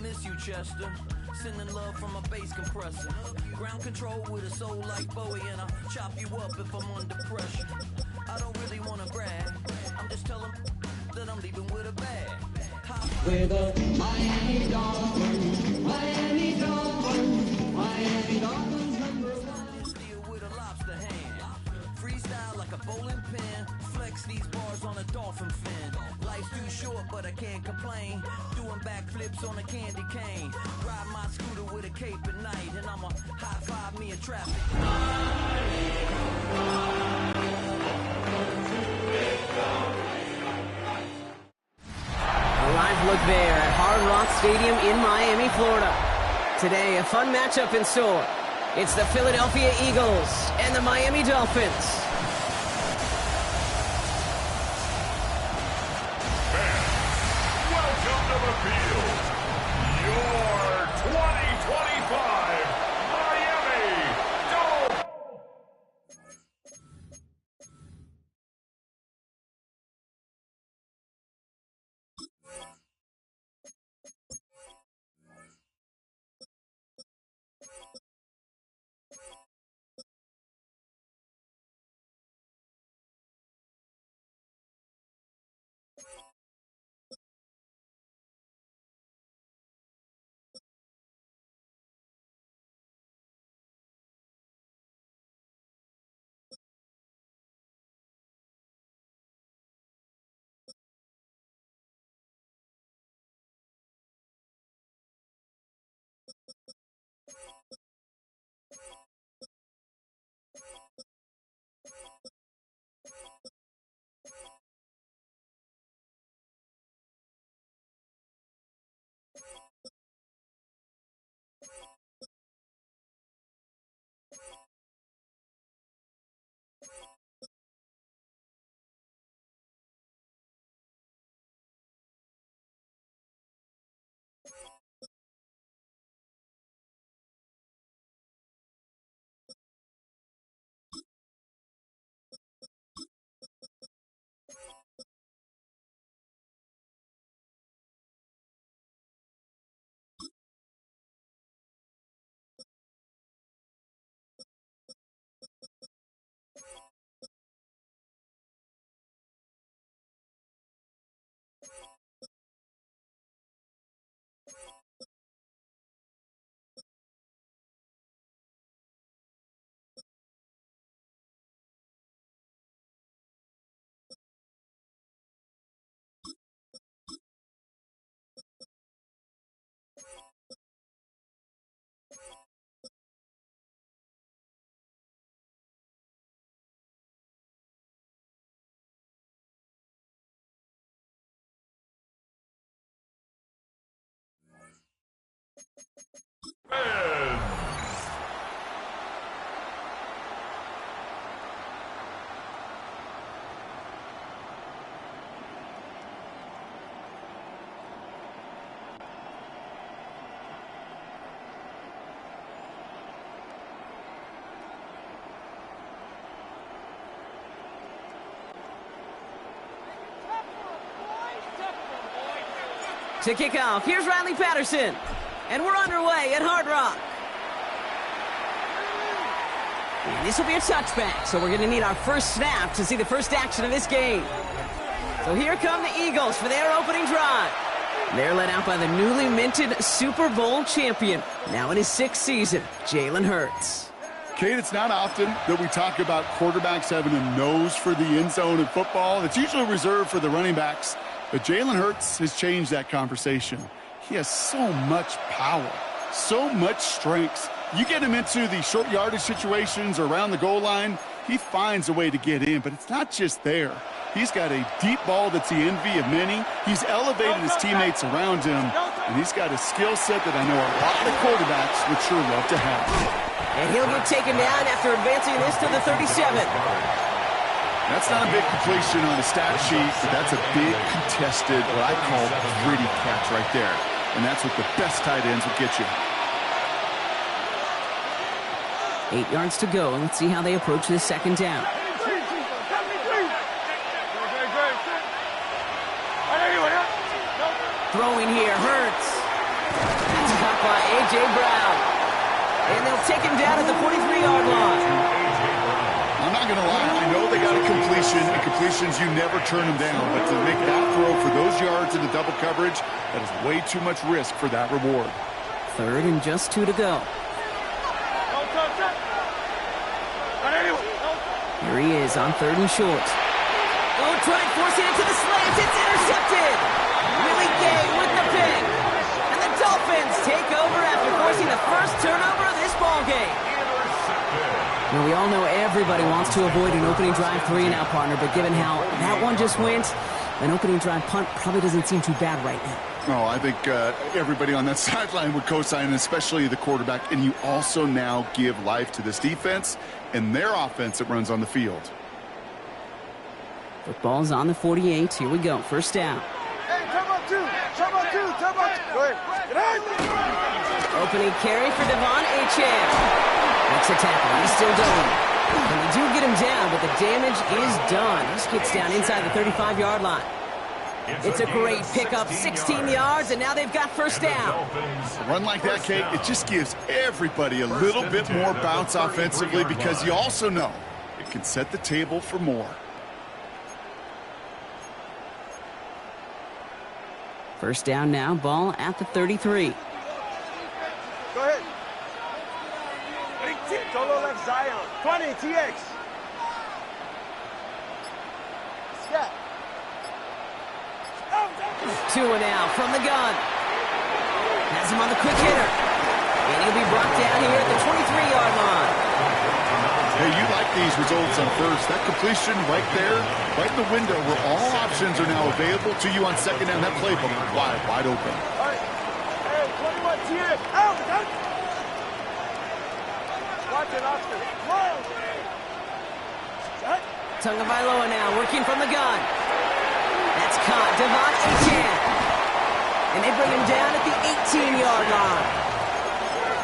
miss you, Chester. Sending love from a bass compressor. Ground control with a soul like Bowie, and I'll chop you up if I'm under pressure. I don't really want to brag. I'm just telling that I'm leaving with a bag. With a Miami Dolphins, Miami Dolphins, Miami Dolphins #1. Steel with a lobster hand. Freestyle like a bowling pin. Flex these bars on a dolphin fin. Life's too short, but I can't complain. Doing backflips on a candy cane. Ride my scooter with a cape at night, and I'ma high five me a traffic. A live look there at Hard Rock Stadium in Miami, Florida. Today, a fun matchup in store. It's the Philadelphia Eagles and the Miami Dolphins. Welcome to the field. Your 2025 Miami Dolphins. To kick off, here's Riley Patterson. And we're underway at Hard Rock. And this will be a touchback, so we're going to need our first snap to see the first action of this game. So here come the Eagles for their opening drive. They're led out by the newly minted Super Bowl champion, now in his 6th season, Jalen Hurts. Kate, it's not often that we talk about quarterbacks having a nose for the end zone in football. It's usually reserved for the running backs. But Jalen Hurts has changed that conversation. He has so much power, so much strength. You get him into the short yardage situations or around the goal line, he finds a way to get in. But it's not just there. He's got a deep ball that's the envy of many. He's elevated his teammates around him. And he's got a skill set that I know a lot of quarterbacks would sure love to have. And he'll get taken down after advancing this to the 37. That's not a big completion on the stat sheet, but that's a big contested, what I call gritty catch right there. And that's what the best tight ends will get you. 8 yards to go. Let's see how they approach this second down. Throwing here, Hurts. by A.J. Brown. And they'll take him down at the 43-yard line. I'm not going to lie, I know they got a completion, and completions, you never turn them down. But to make that throw for those yards in the double coverage, that is way too much risk for that reward. 3rd and just 2 to go. Here he is on 3rd and short. Oh, trying forcing it to the slants. It's intercepted. Willie Gay with the pick. And the Dolphins take over after forcing the first turnover of this ball game. Well, we all know everybody wants to avoid an opening drive 3-and-out, partner, but given how that one just went, an opening drive punt probably doesn't seem too bad right now. No, I think everybody on that sideline would co-sign, especially the quarterback. And you also now give life to this defense and their offense that runs on the field. Football's on the 48. Here we go. First down. Hey, come on, two. Go ahead. Opening carry for Devon Achane. Makes a tackle. He's still going. And they do get him down, but the damage is done. This gets down inside the 35-yard line. It's a great pickup, 16 yards, and now they've got first down. A run like that, Kate, it just gives everybody a little bit more bounce offensively because you also know it can set the table for more. First down now, ball at the 33. Go ahead. Solo left Zion. 20, TX. Scat. Tua now from the gun. Has him on the quick hitter. And he'll be brought down here at the 23-yard line. Hey, you like these results on first. That completion right there, right in the window where all options are now available to you on second down. That playbook wide open. All right. Hey, 21, TX. Out. Watch it, Oscar. Tagovailoa now working from the gun. That's caught. Devon Achane. And they bring him down at the 18-yard line.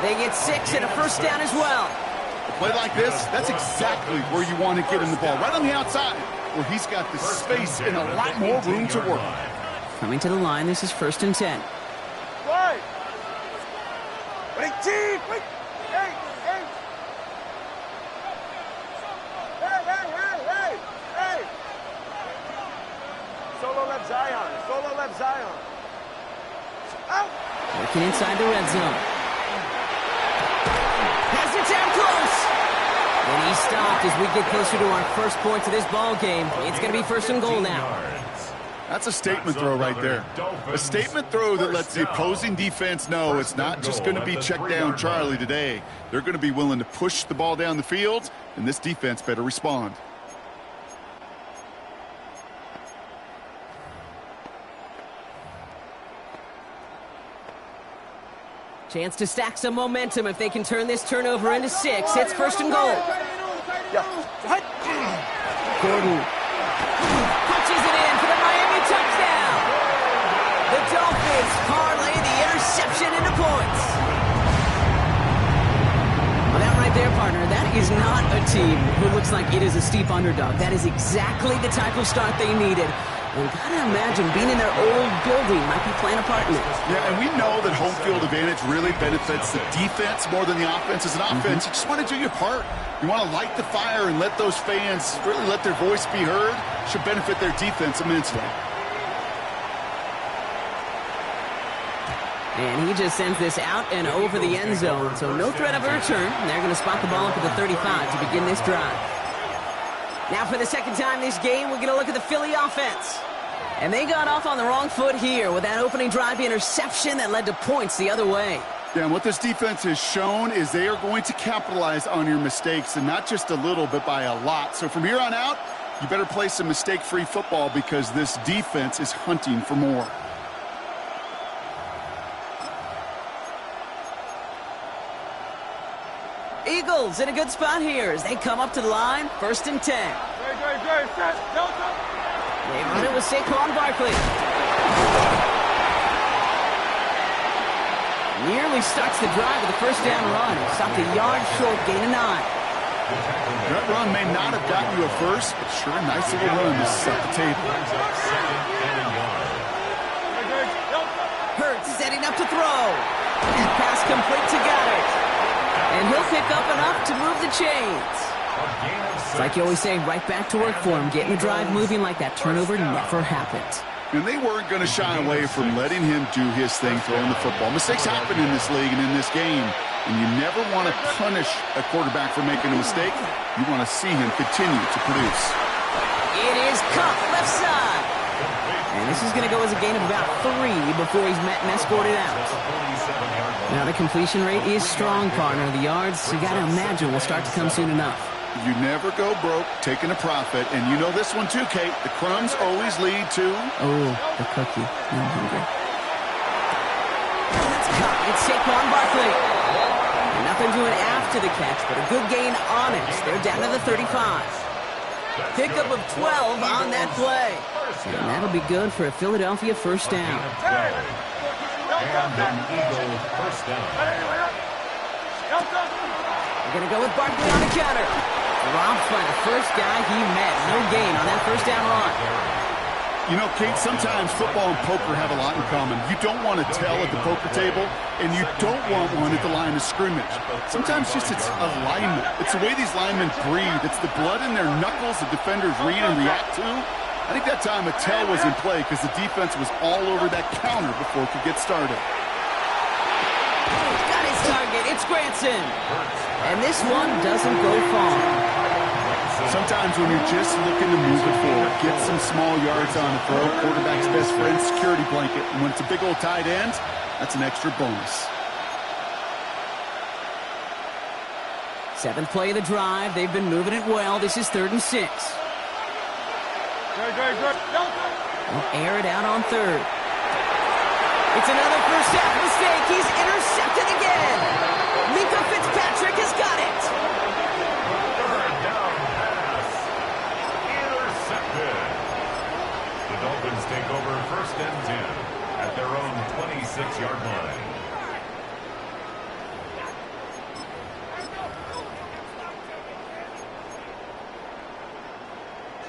They get 6 and a first down as well. A play like this, that's exactly where you want to get him the ball. Right on the outside, where he's got the space and a lot more room to work. Coming to the line, this is 1st and 10. Right. Wait, Chief. Wait. Hey. Solo left Zion. Out. Working inside the red zone. Has it down close. And he stopped as we get closer to our first points of this ball game. It's going to be 1st and goal now. That's a statement throw right there. A statement throw that lets the opposing defense know it's not just going to be check down Charlie today. They're going to be willing to push the ball down the field, and this defense better respond. Chance to stack some momentum if they can turn this turnover into 6. It's 1st and goal. Gordon punches it in for the Miami touchdown. The Dolphins parlay the interception into points. Well, that right there, partner, that is not a team who looks like it is a steep underdog. That is exactly the type of start they needed. And you've got to imagine being in their old building might be playing a part in it. Yeah, and we know that home field advantage really benefits the defense more than the offense. As an offense, you just want to do your part. You want to light the fire and let those fans really let their voice be heard. Should benefit their defense immensely. And he just sends this out and over the end zone. So no threat of a return. They're going to spot the ball up at the 35 to begin this drive. Now for the second time this game, we're going to look at the Philly offense. And they got off on the wrong foot here with that opening drive interception that led to points the other way. Yeah, and what this defense has shown is they are going to capitalize on your mistakes, and not just a little, but by a lot. So from here on out, you better play some mistake-free football because this defense is hunting for more. Eagles in a good spot here as they come up to the line, 1st and 10. They run it with Saquon Barkley. Nearly starts the drive with a first down run. Stopped a yard short, gain of 9. That run may not have gotten you a first, but sure, nice little run to set the table. Hurts setting up to throw. That pass complete to Goddard. And he'll pick up enough to move the chains. It's like you always say, right back to work for him. Getting the drive moving like that turnover never happened. And they weren't going to shy away from letting him do his thing throwing the football. Mistakes happen in this league and in this game. And you never want to punish a quarterback for making a mistake. You want to see him continue to produce. It is Cup left side. And this is going to go as a gain of about 3 before he's met and escorted out. Now the completion rate is strong, partner. The yards, you got to imagine, will start to come soon enough. You never go broke taking a profit. And you know this one too, Kate. The crumbs always lead to... Oh, the cookie. I'm hungry. That's caught. It's Saquon Barkley. Nothing doing after the catch, but a good gain on it. They're down to the 35. Pickup of 12 on that play. And that'll be good for a Philadelphia first down. And an Eagle first down. We're going to go with Barkley on the counter. Dropped by the first guy he met. No gain on that first down run. You know, Kate, sometimes football and poker have a lot in common. You don't want to tell at the poker table, and you don't want one at the line of scrimmage. Sometimes just it's alignment. It's the way these linemen breathe. It's the blood in their knuckles the defenders read and react to. I think that time a tell was in play because the defense was all over that counter before it could get started. Got his target. It's Granson. And this one doesn't go far. Sometimes when you're just looking to move it forward, get some small yards on the throw, quarterback's best friend, security blanket. And when it's a big old tight end, that's an extra bonus. 7th play of the drive. They've been moving it well. This is 3rd and 6. They'll air it out on 3rd. It's another first half mistake. He's intercepted again. Minka Fitzpatrick has got it. Third down pass. Intercepted. The Dolphins take over 1st and 10 at their own 26-yard line.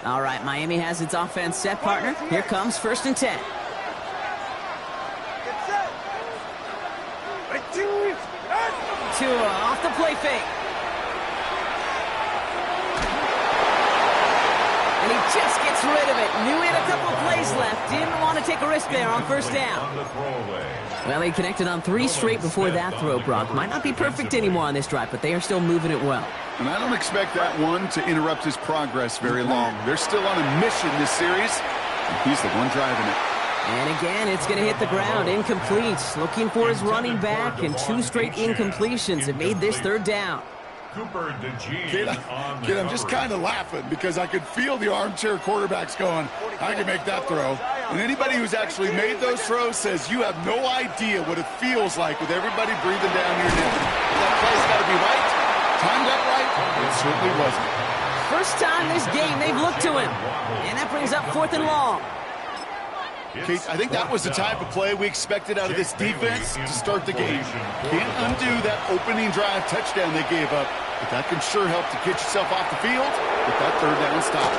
All right, Miami has its offense set, partner. Here comes 1st and 10. Tua off the play fake. And he just gets rid of it. Knew he had a couple of plays left. Didn't want to take a risk there on 1st down. Well, he connected on 3 straight before that throw, Brock. Might not be perfect anymore on this drive, but they are still moving it well. And I don't expect that one to interrupt his progress very long. They're still on a mission this series, and he's the one driving it. And again, it's going to hit the ground. Incomplete. Looking for his running back, and 2 straight incompletions. It made this 3rd down. Kid, I'm just kind of laughing because I could feel the armchair quarterbacks going, I can make that throw. And anybody who's actually made those throws says you have no idea what it feels like with everybody breathing down your neck. That play's got to be right, timed up right. It certainly wasn't. First time this game they've looked to him. And that brings up 4th and long. Kate, I think that was the type of play we expected out of this defense to start the game. Can't undo that opening drive touchdown they gave up, but that can sure help to get yourself off the field with that 3rd down stop.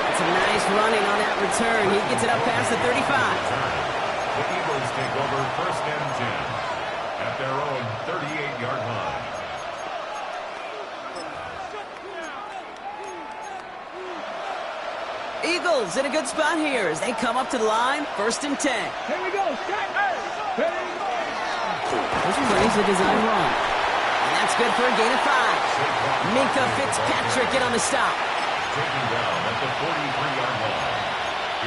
It's a nice running on that return. He gets it up past the 35. The Eagles take over 1st and 10 at their own 38-yard line. Eagles in a good spot here as they come up to the line. 1st and 10. Here we go. This is a design run. And that's good for a gain of 5. Minka Fitzpatrick in on the stop. Taken down at the 43-yard line.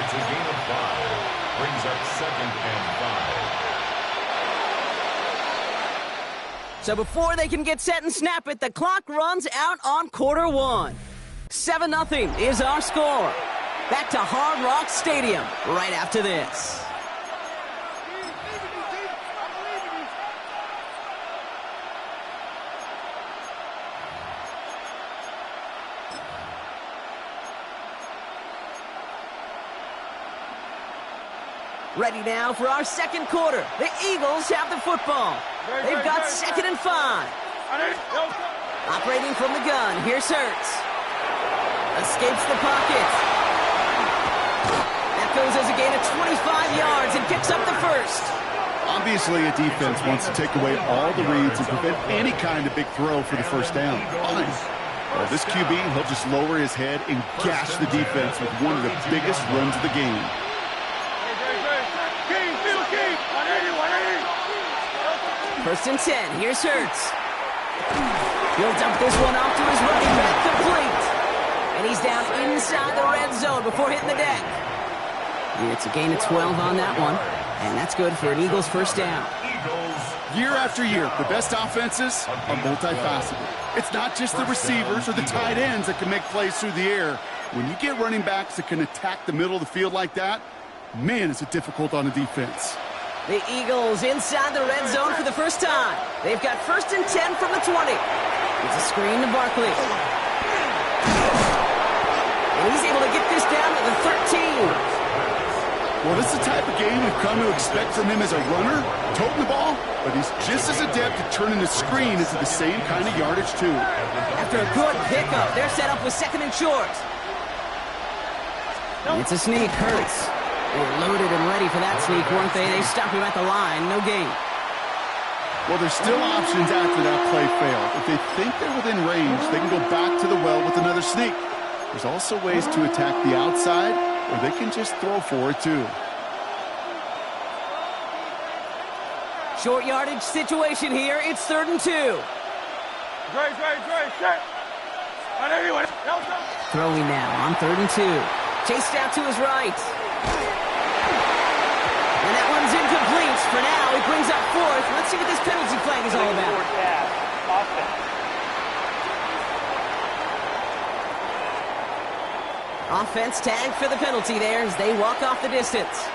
It's a gain of 5. Brings up 2nd and 5. So before they can get set and snap it, the clock runs out on quarter 1. 7-0 is our score. Back to Hard Rock Stadium right after this. Ready now for our 2nd quarter. The Eagles have the football. They've got 2nd and 5. Operating from the gun, here's Hurts. Escapes the pocket. That goes as a gain of 25 yards and picks up the 1st. Obviously, a defense wants to take away all the reads and prevent any kind of big throw for the first down. Fine. Well, this QB, he'll just lower his head and gash the defense with one of the biggest runs of the game. First and 10. Here's Hurts. He'll dump this one off to his running back, complete. And he's down inside the red zone before hitting the deck. It's a gain of 12 on that one. And that's good for an Eagles first down. Year after year, the best offenses are multifaceted. It's not just the receivers or the tight ends that can make plays through the air. When you get running backs that can attack the middle of the field like that, man, is it difficult on the defense. The Eagles inside the red zone for the first time. They've got first and 10 from the 20. It's a screen to Barkley. And he's able to get this down to the 13. Well, this is the type of game we've come to expect from him as a runner, toting the ball, but he's just as adept at turning the screen into the same kind of yardage, too. After a good pickup, they're set up with second and short. And it's a sneak, Hurts. They were loaded and ready for that sneak, weren't they? They stopped him at the line, no gain. Well, there's still options after that play failed. If they think they're within range, they can go back to the well with another sneak. There's also ways to attack the outside, or they can just throw for it, too. Short yardage situation here. It's 3rd and 2. Throwing now on 3rd and 2. Chased out to his right. And that one's incomplete. For now, he brings up 4th. Let's see what this penalty flag is all about. Offense tagged for the penalty there as they walk off the distance.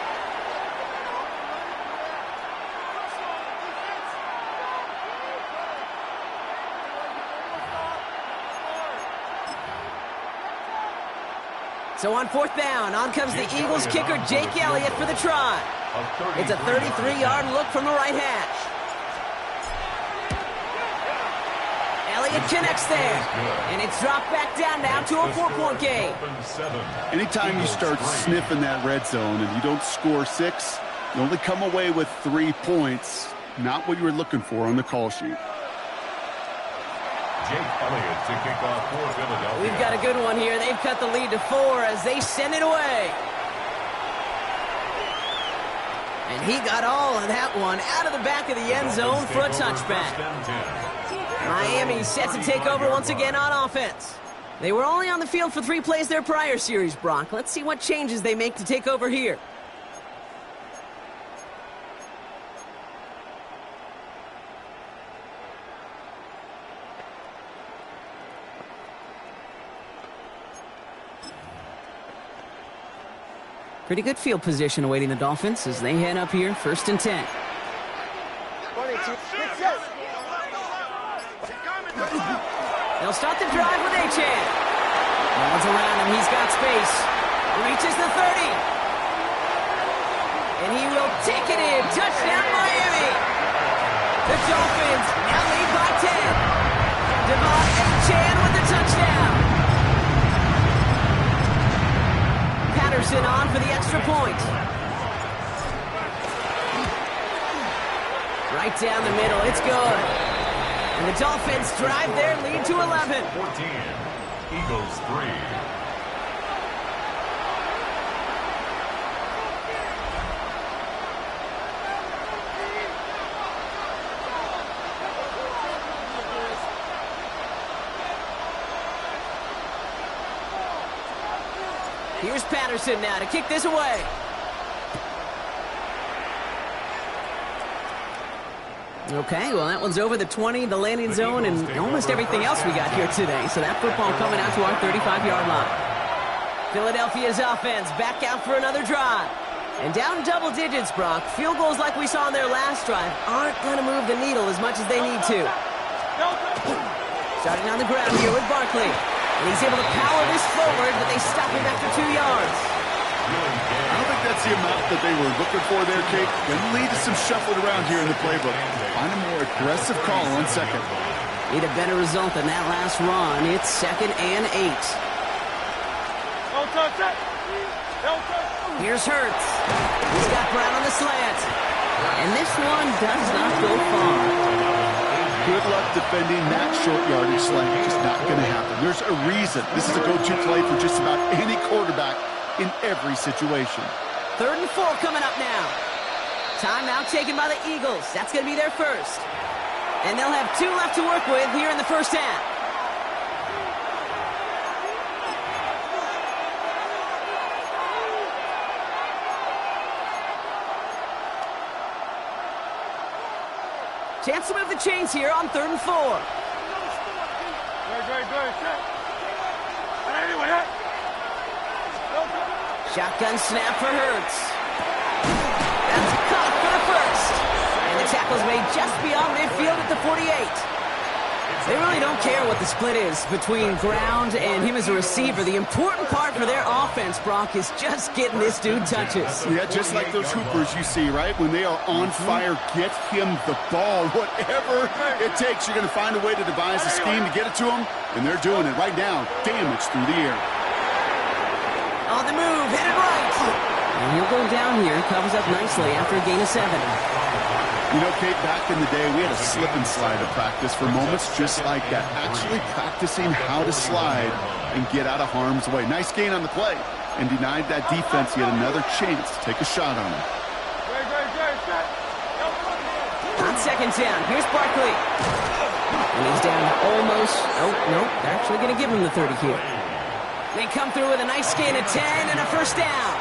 So on 4th down, on comes the Eagles kicker, Jake Elliott, for the try. It's a 33-yard look from the right hash. Elliott connects there, and it's dropped back down now to a 4-point game. Anytime you start sniffing that red zone and you don't score 6, you only come away with 3 points. Not what you were looking for on the call sheet. Jake Elliott to kick off for Philadelphia. We've got a good one here. They've cut the lead to 4 as they send it away. And he got all of that one out of the back of the end zone for a touchback. Miami set to take over once again on offense. They were only on the field for 3 plays their prior series, Brock. Let's see what changes they make to take over here. Pretty good field position awaiting the Dolphins as they head up here, 1st and 10. They'll start the drive with Achan. No one's around him. He's got space. Reaches the 30. And he will take it in. Touchdown, Miami. The Dolphins now lead by 10. Devon Achan with the touchdown. Patterson on for the extra point. Right down the middle. It's good. And the Dolphins drive their lead to 11. 14. Eagles 3. Here's Patterson now to kick this away. Okay, well, that one's over the 20, the landing zone, and almost everything else we got here today. So that football coming out to our 35-yard line. Philadelphia's offense back out for another drive. And down double digits, Brock. Field goals like we saw in their last drive aren't going to move the needle as much as they need to. Starting on the ground here with Barkley. And he's able to power this forward, but they stop him after 2 yards. I don't think that's the amount that they were looking for there, Kate. Going to lead to some shuffling around here in the playbook. Find a more aggressive call on second. Need a better result than that last run. It's 2nd and 8. Don't touch it. Don't touch it. Here's Hurts. He's got Brown on the slant. And this one does not go far. Good luck defending that short yardage slant. Just not going to happen. There's a reason. This is a go-to play for just about any quarterback in every situation. 3rd and 4 coming up now. Timeout taken by the Eagles. That's going to be their first. And they'll have 2 left to work with here in the first half. Chance to move the chains here on 3rd and 4. Shotgun snap for Hurts. That's caught for the first. And the tackle's made just beyond midfield at the 48. They really don't care what the split is between ground and him as a receiver. The important part for their offense, Brock, is just getting this dude touches. Yeah, just like those hoopers you see, right? When they are on fire, get him the ball. Whatever it takes, you're going to find a way to devise a scheme to get it to him, and they're doing it right now. Damage through the air. On the move, headed right. And he'll go down here, covers up nicely after a gain of 7. You know, Kate, back in the day, we had a slip and slide to practice for moments just like that. Actually practicing how to slide and get out of harm's way. Nice gain on the play, and denied that defense yet another chance to take a shot on him. On 2nd down, here's Barkley. And he's down almost, oh, no, they're actually going to give him the 30 here. They come through with a nice gain of 10 and a first down.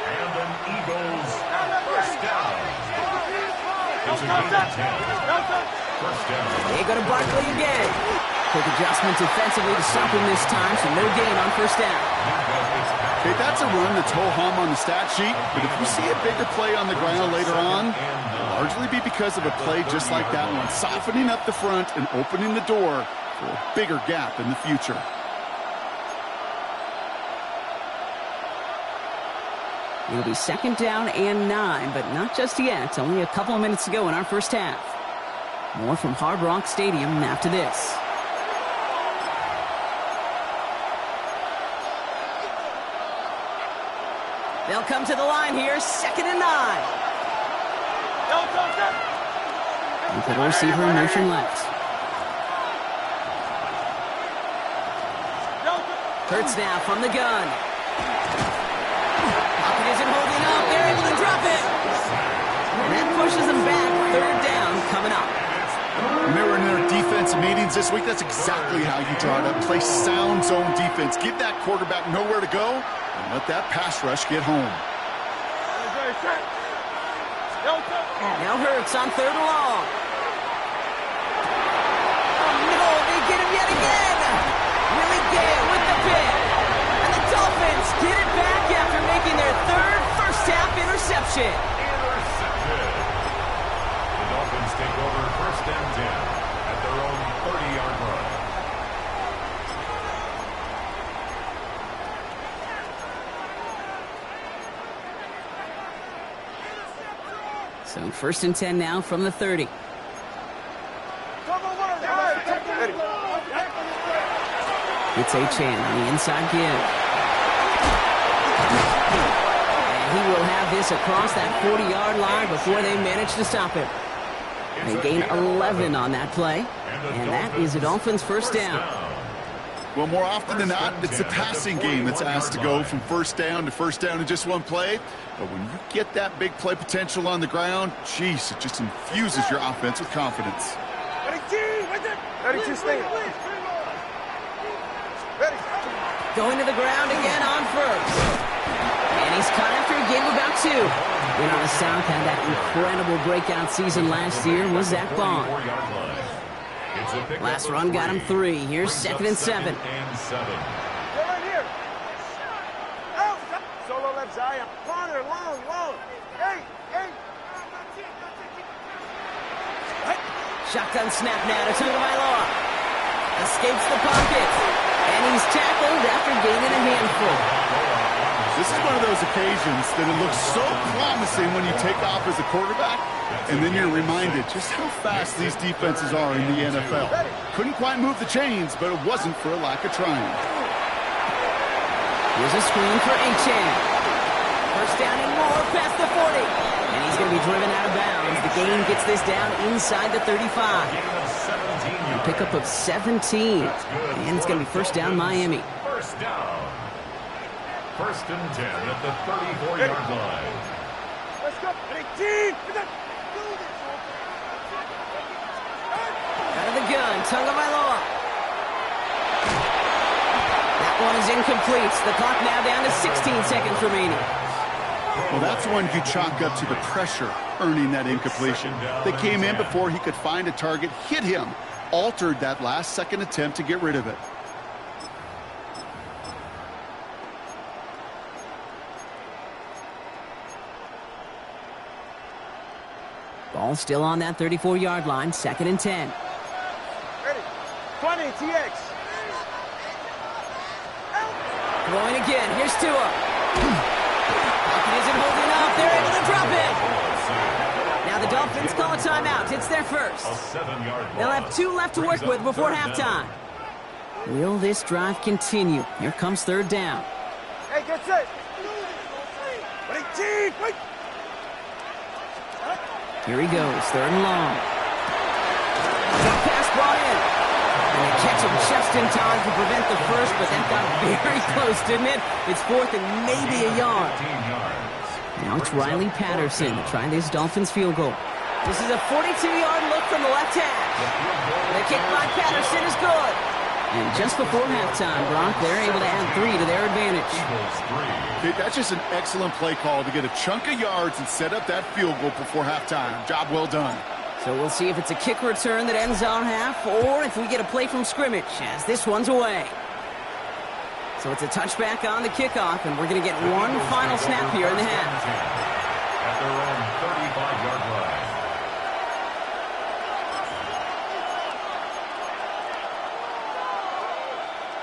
And an Eagles first down. It's a gain of 10. First down. They go to Barkley again. Quick adjustment defensively to stop him this time, so no gain on first down. Okay, that's a run that's ho-hum on the stat sheet, but if we see a bigger play on the ground later on, it'll largely be because of a play just like that one, softening up the front and opening the door for a bigger gap in the future. It'll be 2nd down and 9, but not just yet. Only a couple of minutes to go in our first half. More from Hard Rock Stadium after this. They'll come to the line here, 2nd and 9. And to the receiver in motion left. 3rd snap from the gun. Isn't holding up. They're able to drop it. And that pushes them back. 3rd down coming up. Remember in their defensive meetings this week, that's exactly how you draw it up. Play sound zone defense. Give that quarterback nowhere to go and let that pass rush get home. Now Hurts on 3rd and long. Oh no, they get him yet again. Willie Gay with the pick. And the Dolphins get it back after making their 3rd first-half interception. The Dolphins take over 1st and 10 at their own 30-yard line. So 1st and 10 now from the 30. It's Achane on the inside give. And he will have this across that 40-yard line before they manage to stop him. They gain 11 on that play, and that is a Dolphins first down. Well, more often than not, it's the passing game that's asked to go from first down in just one play. But when you get that big play potential on the ground, geez, it just infuses your offense with confidence. 32 stay. Ready. Going to the ground again on 1st. And he's caught after a gain of about 2. In on the South had that incredible breakout season last year was Zach Bond. Last run got him 3. Here's 2nd and 7. Go right here. Out. Solo left Zion. Corner, long. Hey. Shotgun snap now to Tagovailoa. Escapes the pocket. And he's tackled after gaining a handful. This is one of those occasions that it looks so promising when you take off as a quarterback, and then you're reminded just how fast these defenses are in the NFL. Couldn't quite move the chains, but it wasn't for a lack of trying. Here's a screen for Achane. First down and more past the 40. And he's going to be be driven out of bounds. The gain gets this down inside the 35. A pickup of 17. And it's going to be first down Miami. First down. First and 10 at the 34-yard line. Let's go. 18. Out of the gun, Tagovailoa. That one is incomplete. The clock now down to 16 seconds remaining. Well, that's one you chalk up to the pressure earning that incompletion. They came in before he could find a target, hit him, altered that last-second attempt to get rid of it. Ball still on that 34-yard line, second and 10. Ready. 20, TX. Throwing again. Here's Tua. Pocket isn't holding up. They're able to drop it. Now the Dolphins call a timeout. It's their first. They'll have 2 left to work with before halftime. Will this drive continue? Here comes third down. Hey, get set. 18. Wait. Here he goes, third and long. Drop pass brought in. And they catch him just in time to prevent the first, but that got very close, didn't it? It's fourth and maybe a yard. Now it's Riley Patterson to try this Dolphins field goal. This is a 42-yard look from the left half. The kick by Patterson is good. And just before halftime, Brock, they're able to add 3 to their advantage. Okay, that's just an excellent play call to get a chunk of yards and set up that field goal before halftime. Job well done. So we'll see if it's a kick return that ends our half or if we get a play from scrimmage as this one's away. So it's a touchback on the kickoff, and we're going to get one final snap here in the half. At their own 35-yard line.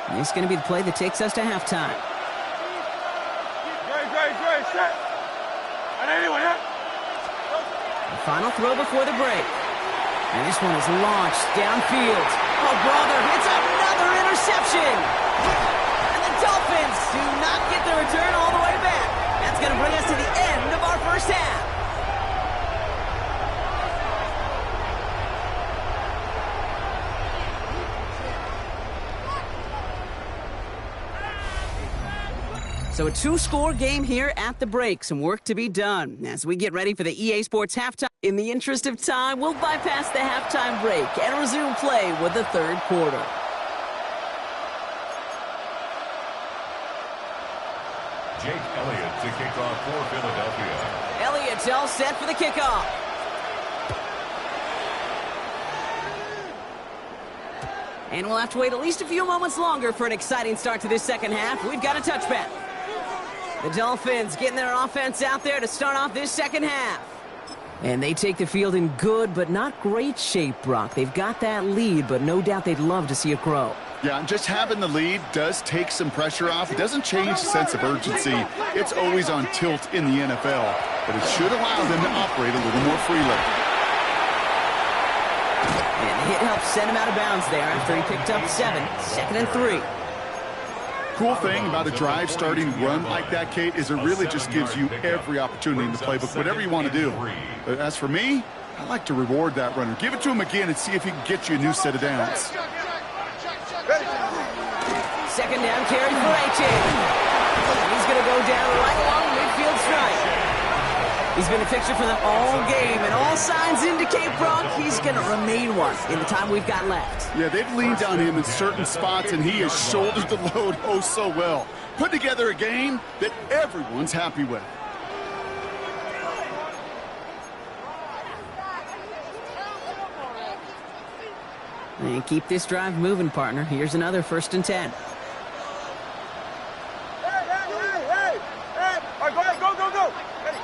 And this is going to be the play that takes us to halftime. Great, set. And anyone, yeah? The final throw before the break. And this one is launched downfield. Oh, brother, it's another interception. And the Dolphins do not get the return all the way back. That's going to bring us to the end of our first half. So a 2-score game here at the break. Some work to be done as we get ready for the EA Sports halftime. In the interest of time, we'll bypass the halftime break and resume play with the third quarter. Jake Elliott to kick off for Philadelphia. Elliott's all set for the kickoff. And we'll have to wait at least a few moments longer for an exciting start to this second half. We've got a touchback. The Dolphins getting their offense out there to start off this second half. And they take the field in good but not great shape, Brock. They've got that lead, but no doubt they'd love to see it grow. Yeah, and just having the lead does take some pressure off. It doesn't change the sense of urgency. It's always on tilt in the NFL, but it should allow them to operate a little more freely. And the hit helped send him out of bounds there after he picked up 7. Second and 3. Cool thing about a drive starting run like that, Kate, is it really just gives you every opportunity in the playbook, whatever you want to do. But as for me, I like to reward that runner. Give it to him again and see if he can get you a new set of downs. Second down carry for A-Chain. He's going to go down right along the midfield stripe. He's been a fixture for them all game, and all signs indicate, Brock, he's going to remain one in the time we've got left. Yeah, they've leaned on him in certain spots, and he has shouldered the load oh so well. Put together a game that everyone's happy with. And keep this drive moving, partner. Here's another first and 10. Hey. All right, go ahead, go. Ready.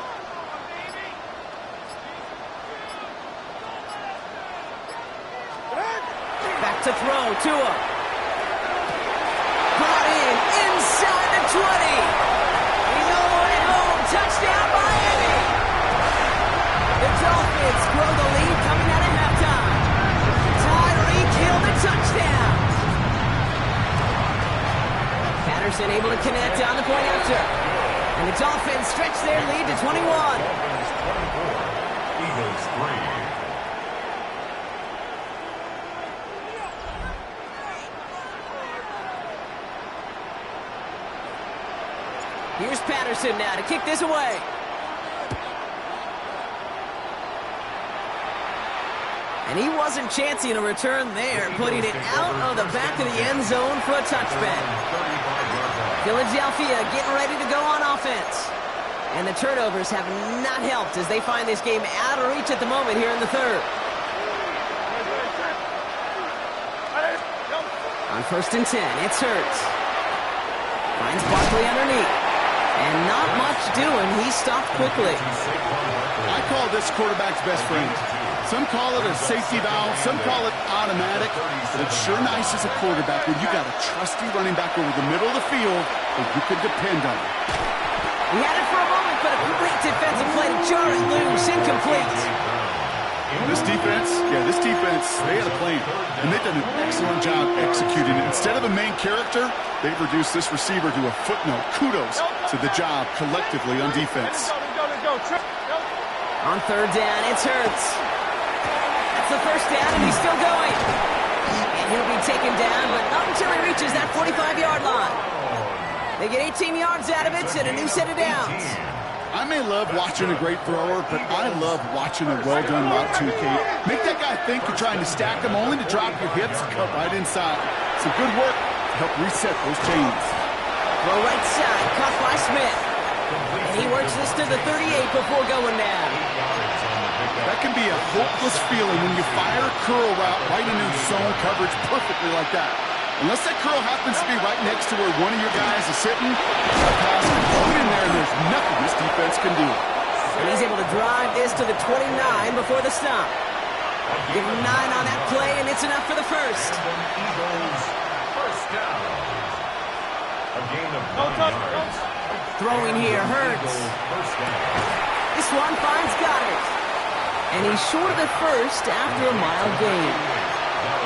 Back to throw, Tua. Brought in inside the 20. He's all the way home. Touchdown, Miami. The Dolphins grow the lead coming out of halftime. Tyreek Hill, the touchdown. Patterson able to connect on the point after. And the Dolphins stretch their lead to 21. Eagles 3. Here's Patterson now to kick this away. And he wasn't chancing a return there, putting it out of the back of the end zone for a touchback. Philadelphia getting ready to go on offense. And the turnovers have not helped as they find this game out of reach at the moment here in the third. On 1st and 10, it's Hurts. Finds Barkley underneath. And not much doing. He stopped quickly. I call this quarterback's best friend. Some call it a safety valve, some call it automatic, but it's sure nice as a quarterback when you got a trusty running back over the middle of the field that you can depend on. He had it for a moment, but a great defensive play to jar it loose, incomplete. This defense, they had a plan, and they've done an excellent job executing it. Instead of a main character, they've reduced this receiver to a footnote. Kudos to the job collectively on defense. On 3rd down, it's Hurts. That's the 1st down, and he's still going. And he'll be taken down, but not until he reaches that 45-yard line. They get 18 yards out of it and a new set of downs. I may love watching a great thrower, but I love watching a well-done route too, Kate. Make that guy think you're trying to stack him only to drop your hips and cut right inside. Some good work to help reset those chains. Throw right side, caught by Smith. And he works this to the 38 before going down. That can be a hopeless feeling when you fire a curl route right into zone coverage perfectly like that. Unless that curl happens to be right next to where one of your guys is sitting, that pass can go in there and there's nothing this defense can do. And he's able to drive this to the 29 before the stop. Give him 9 on that play, and it's enough for the first. Eagles, 1st down. A gain of 9 yards. Throwing here, Hurts. This one finds Goddard. And he's short of the first after a mild gain.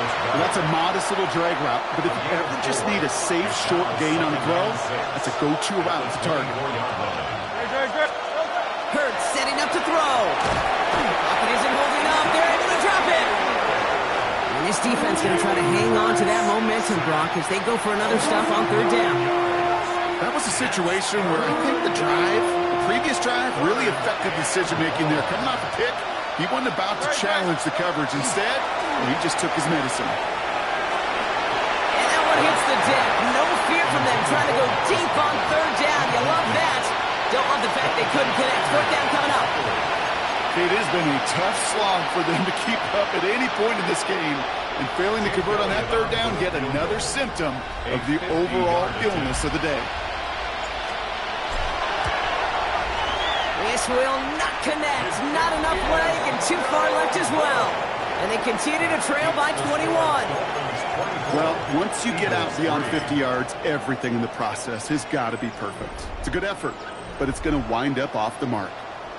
Well, that's a modest little drag route, but if you ever just need a safe, short gain on a throw, that's a go-to route to target. Hurts setting up to throw. Pocket isn't holding up. They're able to drop it. And this defense going to try to hang on to that momentum, Brock, as they go for another stop on 3rd down. That was a situation where I think the previous drive, really effective decision-making there. Coming off a pick, he wasn't about to challenge the coverage. Instead, he just took his medicine. And that one hits the deck. No fear from them trying to go deep on 3rd down. You love that. Don't love the fact they couldn't connect. 4th down coming up. It has been a tough slog for them to keep up at any point in this game. And failing to convert on that 3rd down, yet another symptom of the overall illness of the day. This will not connect. Not enough leg and too far left as well. And they continue to trail by 21. Well, once you get out beyond 50 yards, everything in the process has got to be perfect. It's a good effort, but it's going to wind up off the mark.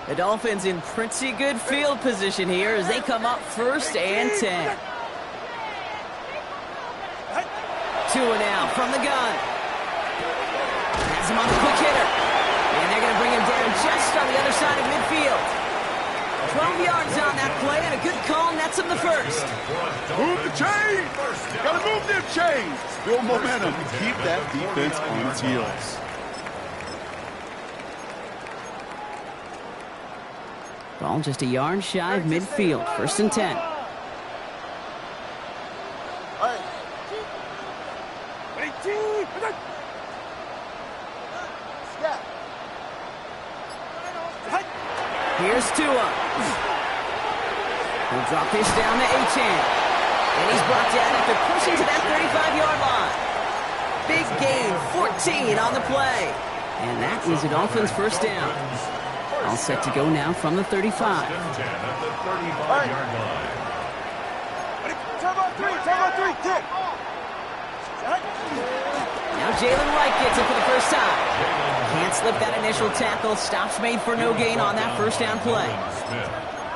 The Dolphins in pretty good field position here as they come up 1st and 10. Tua now from the gun. Has him on the quick hitter. And they're going to bring him down just on the other side of midfield. 12 yards on that play, and a good call nets him the first. Move the chains! Gotta move them chains! Build momentum. Keep that defense on its heels. Ball just a yard shy of midfield. 1st and 10. Here's Tua. He'll drop this down to Achane. And he's brought down after pushing to that 35-yard line. Big gain, 14 on the play. And that is a Dolphins 1st down. All set to go now from the 35. At the 35-yard line. Now Jalen Wright gets it for the first time. Can't slip that initial tackle. Stops made for no gain on that 1st down play.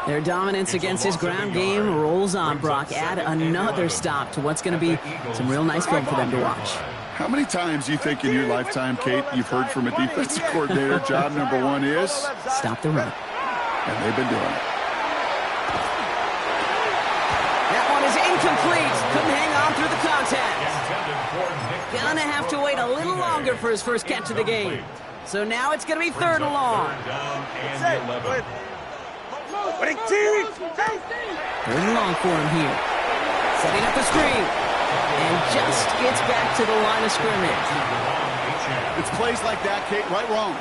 Their dominance against his ground game rolls on, Brock. Add another stop to what's going to be some real nice film for them to watch. How many times do you think in your lifetime, Kate, you've heard from a defensive coordinator, job number 1 is? Stop the run. And they've been doing it. is incomplete. Couldn't hang on through the contact. Gonna have to wait a little longer for his first catch of the game. So now it's gonna be third and long. Third Third and long for him here. Setting up the screen. And just gets back to the line of scrimmage. It's plays like that, Kate, right wrong.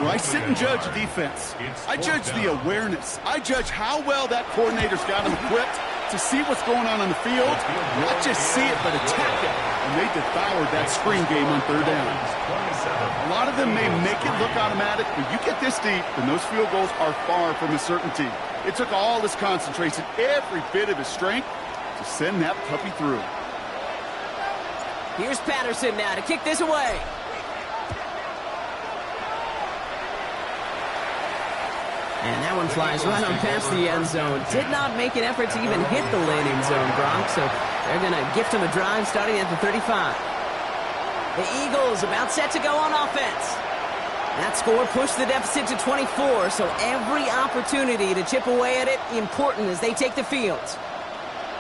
Where I sit and judge defense. I judge the awareness. I judge how well that coordinator's got him equipped to see what's going on the field. Not just see it, but attack it. And they devoured that screen game on third down. A lot of them may make it look automatic, but you get this deep, and those field goals are far from a certainty. It took all his concentration, every bit of his strength, to send that puppy through. Here's Patterson now to kick this away. And that one flies right on past the end zone. Did not make an effort to even hit the landing zone, Gronk, so they're going to gift him a drive starting at the 35. The Eagles about set to go on offense. That score pushed the deficit to 24, so every opportunity to chip away at it important as they take the field.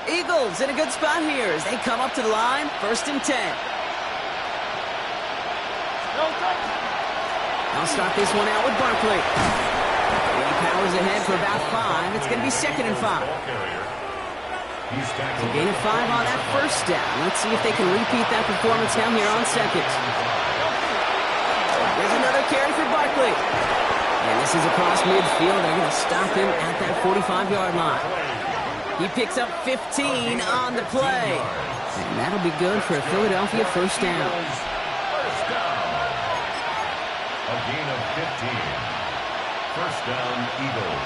Eagles in a good spot here as they come up to the line, 1st and 10. I'll start this one out with Barkley. Powers ahead for about 5. It's going to be 2nd and 5. So gain of 5 on that first down. Let's see if they can repeat that performance down here on 2nd. There's another carry for Barkley. And this is across midfield. They're going to stop him at that 45-yard line. He picks up 15 on the play. And that'll be good for a Philadelphia first down. A gain of 15. First down, Eagles.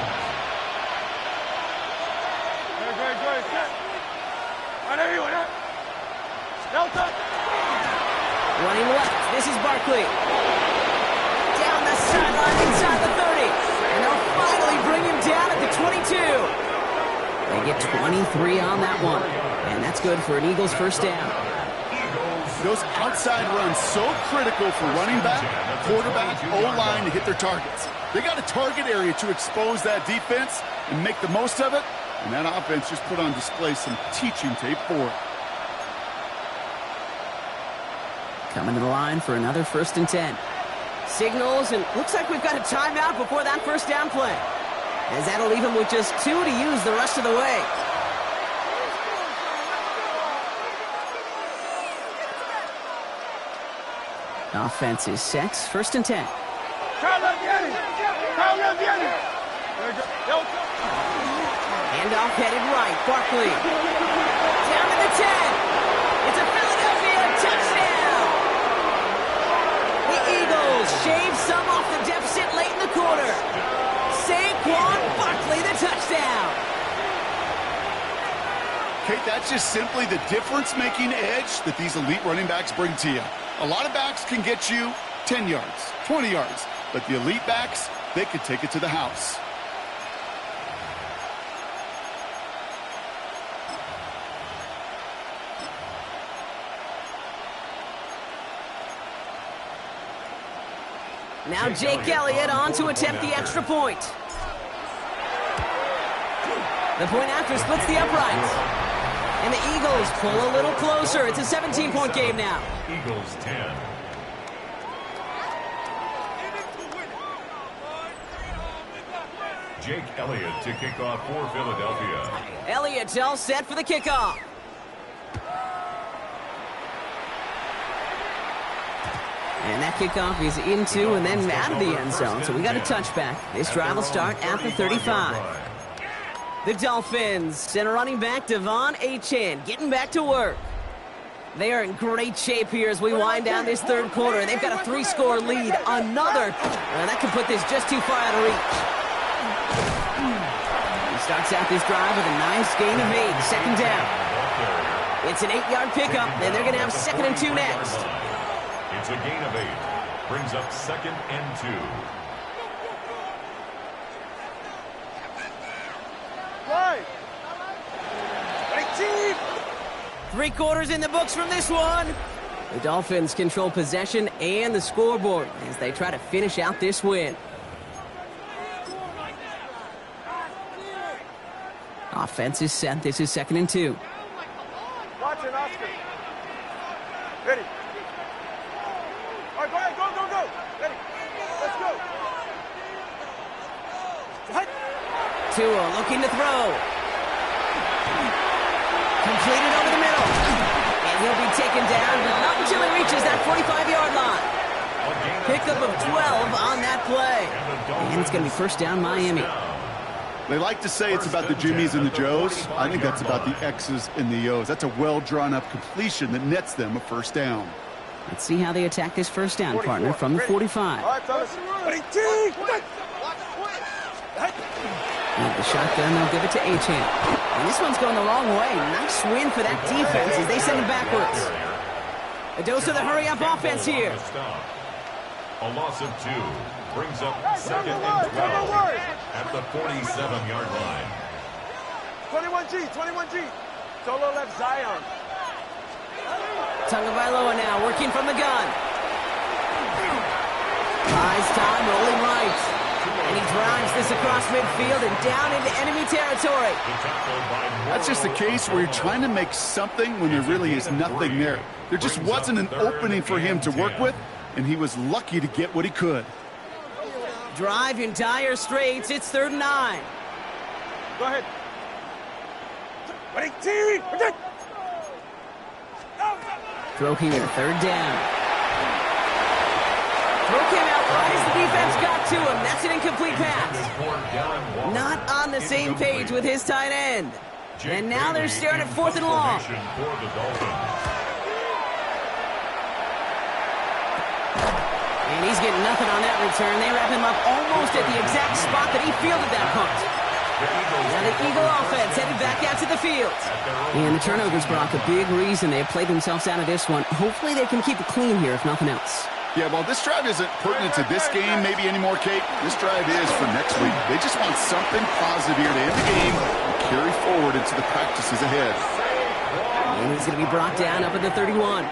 Running left, this is Barkley. Down the sideline inside the 30. And they'll finally bring him down at the 22. They get 23 on that one. And that's good for an Eagles first down. Those outside runs so critical for running back, quarterback, O-line to hit their targets. They got a target area to expose that defense and make the most of it, and that offense just put on display some teaching tape for it. Coming to the line for another 1st and 10. Signals, and looks like we've got a timeout before that first down play, as that'll leave him with just 2 to use the rest of the way. Offense is set, 1st and 10. Handoff headed right, Barkley. Down to the 10. It's a Philadelphia touchdown. The Eagles shave some off the deficit late in the quarter. Saquon Barkley, the touchdown. Kate, that's just simply the difference-making edge that these elite running backs bring to you. A lot of backs can get you 10 yards, 20 yards, but the elite backs, they can take it to the house. Now Jake Elliott on to attempt the extra point. The point after splits the uprights. And the Eagles pull a little closer. It's a 17-point game now. Eagles 10. Jake Elliott to kick off for Philadelphia. Elliott's all set for the kickoff. And that kickoff is into and then out of the end zone. So we got a touchback. This drive will start at the 35. The Dolphins center running back Devon Achane getting back to work. They are in great shape here as we wind down this third quarter. They've got a 3-score lead. Another. That could put this just too far out of reach. He starts out this drive with a nice gain of 8. Second down. It's an 8-yard pickup, and they're going to have 2nd and 2 next. It's a gain of 8. Brings up 2nd and 2. Right. 3 quarters in the books from this one. The Dolphins control possession and the scoreboard as they try to finish out this win. Offense is set. This is 2nd and 2. Watching Oscar. Ready. All right, go ahead, go. Ready. Let's go. Tua looking to throw. Completed over the middle. And he'll be taken down, but not until he reaches that 45-yard line. Pickup of 12 on that play. And it's going to be first down Miami. They like to say it's about the Jimmies and the Joes. I think that's about the X's and the O's. That's a well-drawn-up completion that nets them a first down. Let's see how they attack this first down, partner, from the 45. All right, fellas. And the shotgun, they'll give it to Achane. And this one's going the wrong way. Nice win for that defense as they send it backwards. A dose of the hurry-up offense here. A loss of 2 brings up second and 12 at the 47-yard line. 21G. Solo left Zion. Tagovailoa now working from the gun. Buys time, rolling right. And he drives this across midfield and down into enemy territory. That's just a case where you're trying to make something when there really is nothing there. There just wasn't an opening for him to work with, and he was lucky to get what he could. Drive in dire straits. It's 3rd and 9. Go ahead. Throw here, 3rd down. Throw came out right as the defense got to him. That's an incomplete pass. Not on the same page with his tight end. And now they're staring at 4th and long. And he's getting nothing on that return. They wrap him up almost at the exact spot that he fielded that punt. Now the Eagle offense headed back out to the field. And the turnovers, Brock, a big reason they have played themselves out of this one. Hopefully they can keep it clean here, if nothing else. Yeah, well, this drive isn't pertinent to this game, maybe anymore, Kate. This drive is for next week. They just want something positive here to end the game and carry forward into the practices ahead. And he's going to be brought down up at the 31.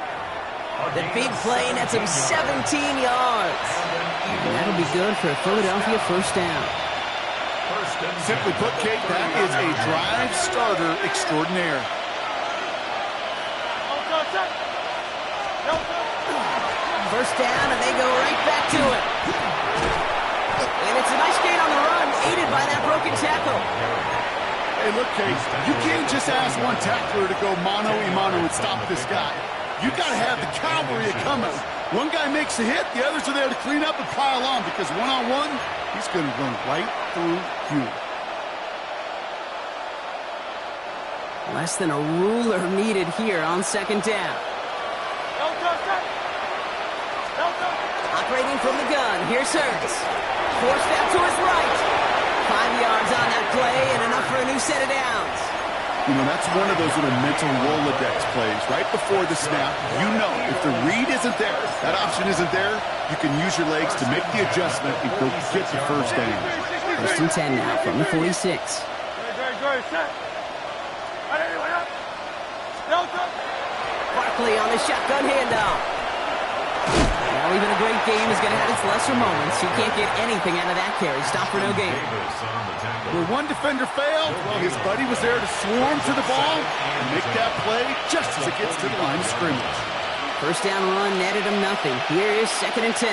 The big play nets him 17 yards. And that'll be good for a Philadelphia first down. Simply put, Kate, that is a drive starter extraordinaire. First down, and they go right back to it. And it's a nice gain on the run, aided by that broken tackle. Hey, look, Kate, you can't just ask one tackler to go mano-a-mano and stop this guy. You got to have the cavalry coming. One guy makes a hit, the others are there to clean up and pile on, because one-on-one, he's going to run right through you. Less than a ruler needed here on 2nd down. Operating from the gun, here's Hurts. Forced out to his right. 5 yards on that play and enough for a new set of downs. You know, that's one of those little mental Rolodex plays. Right before the snap, you know if the read isn't there, that option isn't there, you can use your legs to make the adjustment and go get the first down. 1st and 10 now from the 46. Barkley on the shotgun handoff. Now even a great game is going to have its lesser moments. He can't get anything out of that carry. Stop for no gain. Where one defender failed, well, his buddy was there to swarm to the ball and make that play just as it gets to the line of scrimmage. First down run netted him nothing. Here is 2nd and 10.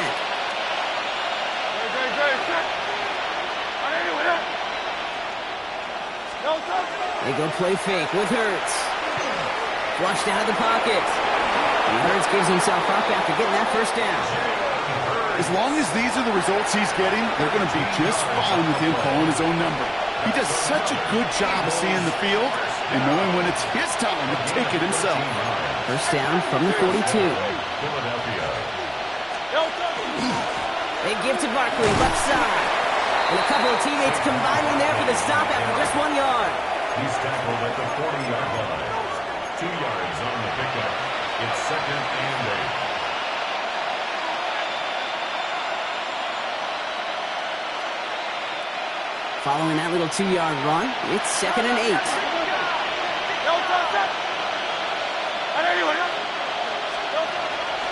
They go play fake with Hurts. Flushed out of the pocket. And Hurts gives himself up after getting that first down. As long as these are the results he's getting, they're going to be just fine with him calling his own number. He does such a good job of seeing the field and knowing when it's his time to take it himself. First down from the 42. They give to Barkley, left side. And a couple of teammates combining there for the stop after just 1 yard. He's tackled at the 40-yard line. 2 yards on the pickup. It's 2nd and 8. Following that little 2-yard run, it's 2nd and 8.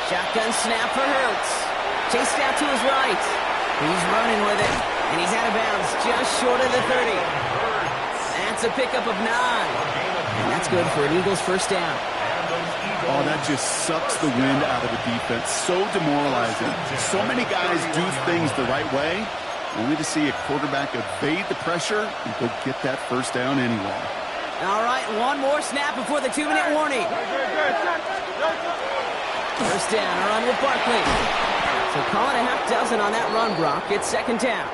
Shotgun snap for Hurts. Chased out to his right. He's running with it, and he's out of bounds just short of the 30. That's a pickup of 9. And that's good for an Eagles first down. Oh, that just sucks the wind out of the defense. So demoralizing. So many guys do things the right way, only to see a quarterback evade the pressure and go get that first down anyway. All right, one more snap before the 2-minute warning. First down, a run with Barkley. So call it a half dozen on that run, Brock. It's second down.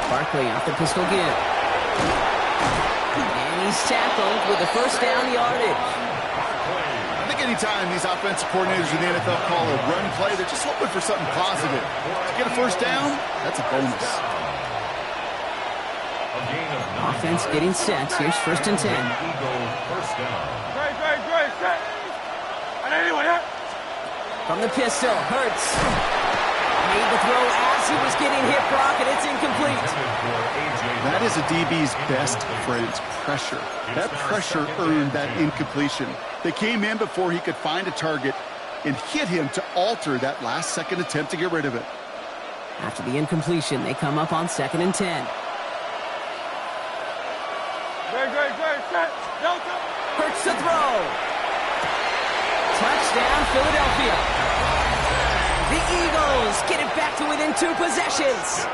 Barkley off the pistol give. And he's tackled with the first down yardage. I think anytime these offensive coordinators in the NFL call a run play, they're just hoping for something positive. To get a first down, that's a bonus. Offense getting set. Here's first and 10. From the pistol, Hurts. Made the throw as he was getting hit, Brock, and it's incomplete. That is a DB's best friend, pressure. That pressure earned that incompletion. They came in before he could find a target and hit him to alter that last-second attempt to get rid of it. After the incompletion, they come up on second and 10. Hurts to throw. Touchdown, Philadelphia. The Eagles get it back to within 2 possessions.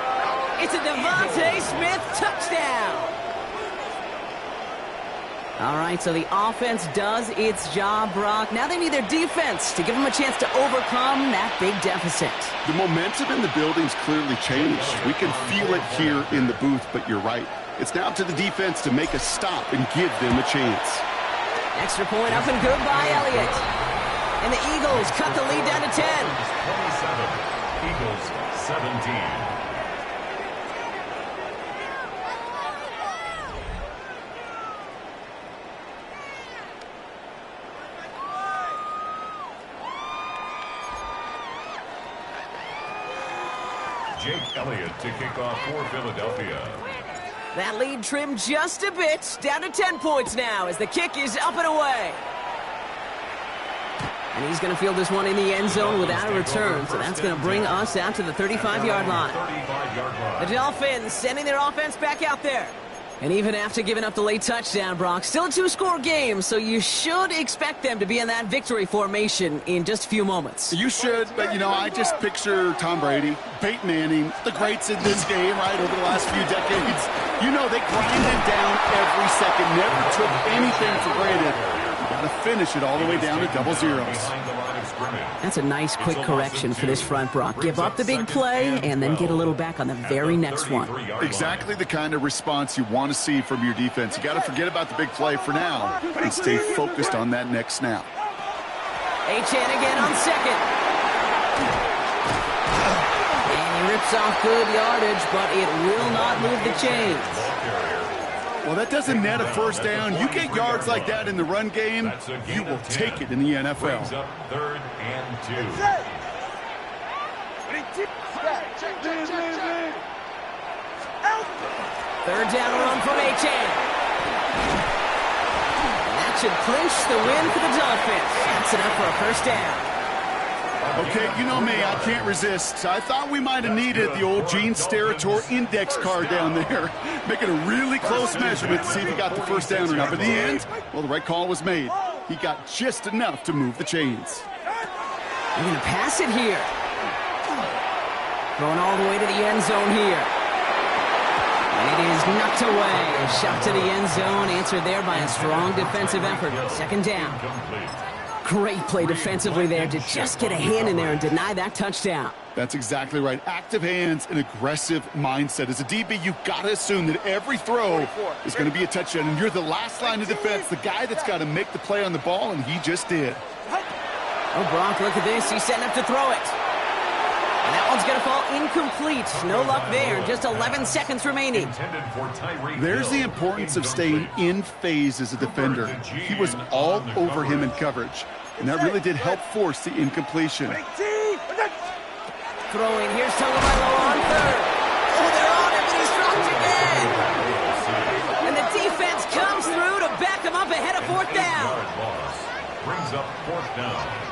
It's a Devontae Smith touchdown. All right, so the offense does its job, Brock. Now they need their defense to give them a chance to overcome that big deficit. The momentum in the building's clearly changed. We can feel it here in the booth, but you're right. It's now up to the defense to make a stop and give them a chance. Extra point up and good by Elliott. And the Eagles cut the lead down to 10. 27, Eagles 17. Jake Elliott to kick off for Philadelphia. That lead trimmed just a bit, down to 10 points now as the kick is up and away. And he's going to field this one in the end zone without a return, so that's going to bring us out to the 35-yard line. The Dolphins sending their offense back out there. And even after giving up the late touchdown, Brock, still a 2-score game, so you should expect them to be in that victory formation in just a few moments. You should, but, you know, I just picture Tom Brady, Peyton Manning, the greats in this game, right, over the last few decades. You know, they grinded down every second, never took anything for granted. You got to finish it all the way down to double zeros. That's a nice quick correction for this front, Brock. Give up the big play and then get a little back on the very next one. Exactly the kind of response you want to see from your defense. You got to forget about the big play for now and stay focused on that next snap. Achane again on second. And he rips off good yardage, but it will not move the chains. Well, that doesn't net a first down. You get yards like that in the run game, you will take it in the NFL. Up 3rd and 2. Third down run from Achane. That should clinch the win for the Dolphins. That's enough for a first down. Okay, you know me, I can't resist. I thought we might have needed the old Gene Steratore index card down there, making a really close measurement to see if he got the first down or not. But in the end, well, the right call was made. He got just enough to move the chains. They're going to pass it here. Going all the way to the end zone here. And it is knocked away. A shot to the end zone, answered there by a strong defensive effort. Second down. Great play defensively there to just get a hand in there and deny that touchdown. That's exactly right. Active hands and aggressive mindset. As a DB, you've got to assume that every throw is going to be a touchdown, and you're the last line of defense, the guy that's got to make the play on the ball, and he just did. Oh, Brock, look at this. He's setting up to throw it. And that one's going to fall incomplete. No luck there. Just 11 seconds remaining. There's the importance of staying in phase as a defender. He was all over him in coverage, and that really did help force the incompletion. Throwing. Here's Tagovailoa on third. Oh, they're on him, and he's dropped again. And the defense comes through to back him up jump ahead of fourth down. 8-yard loss brings up fourth down.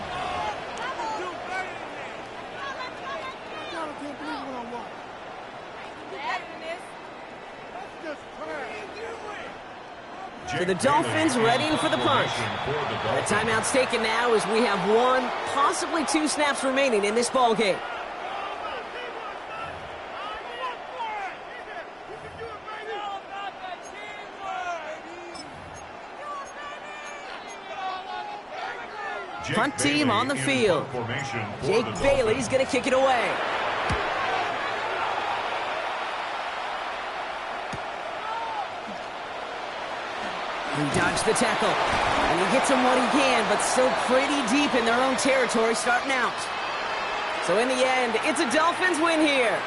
So the Dolphins readying for the punt. The timeout's taken now as we have 1, possibly 2 snaps remaining in this ball game. Punt team on the field. Jake Bailey's going to kick it away. He dodged the tackle, and he gets him what he can, but still pretty deep in their own territory starting out. So in the end, it's a Dolphins win here.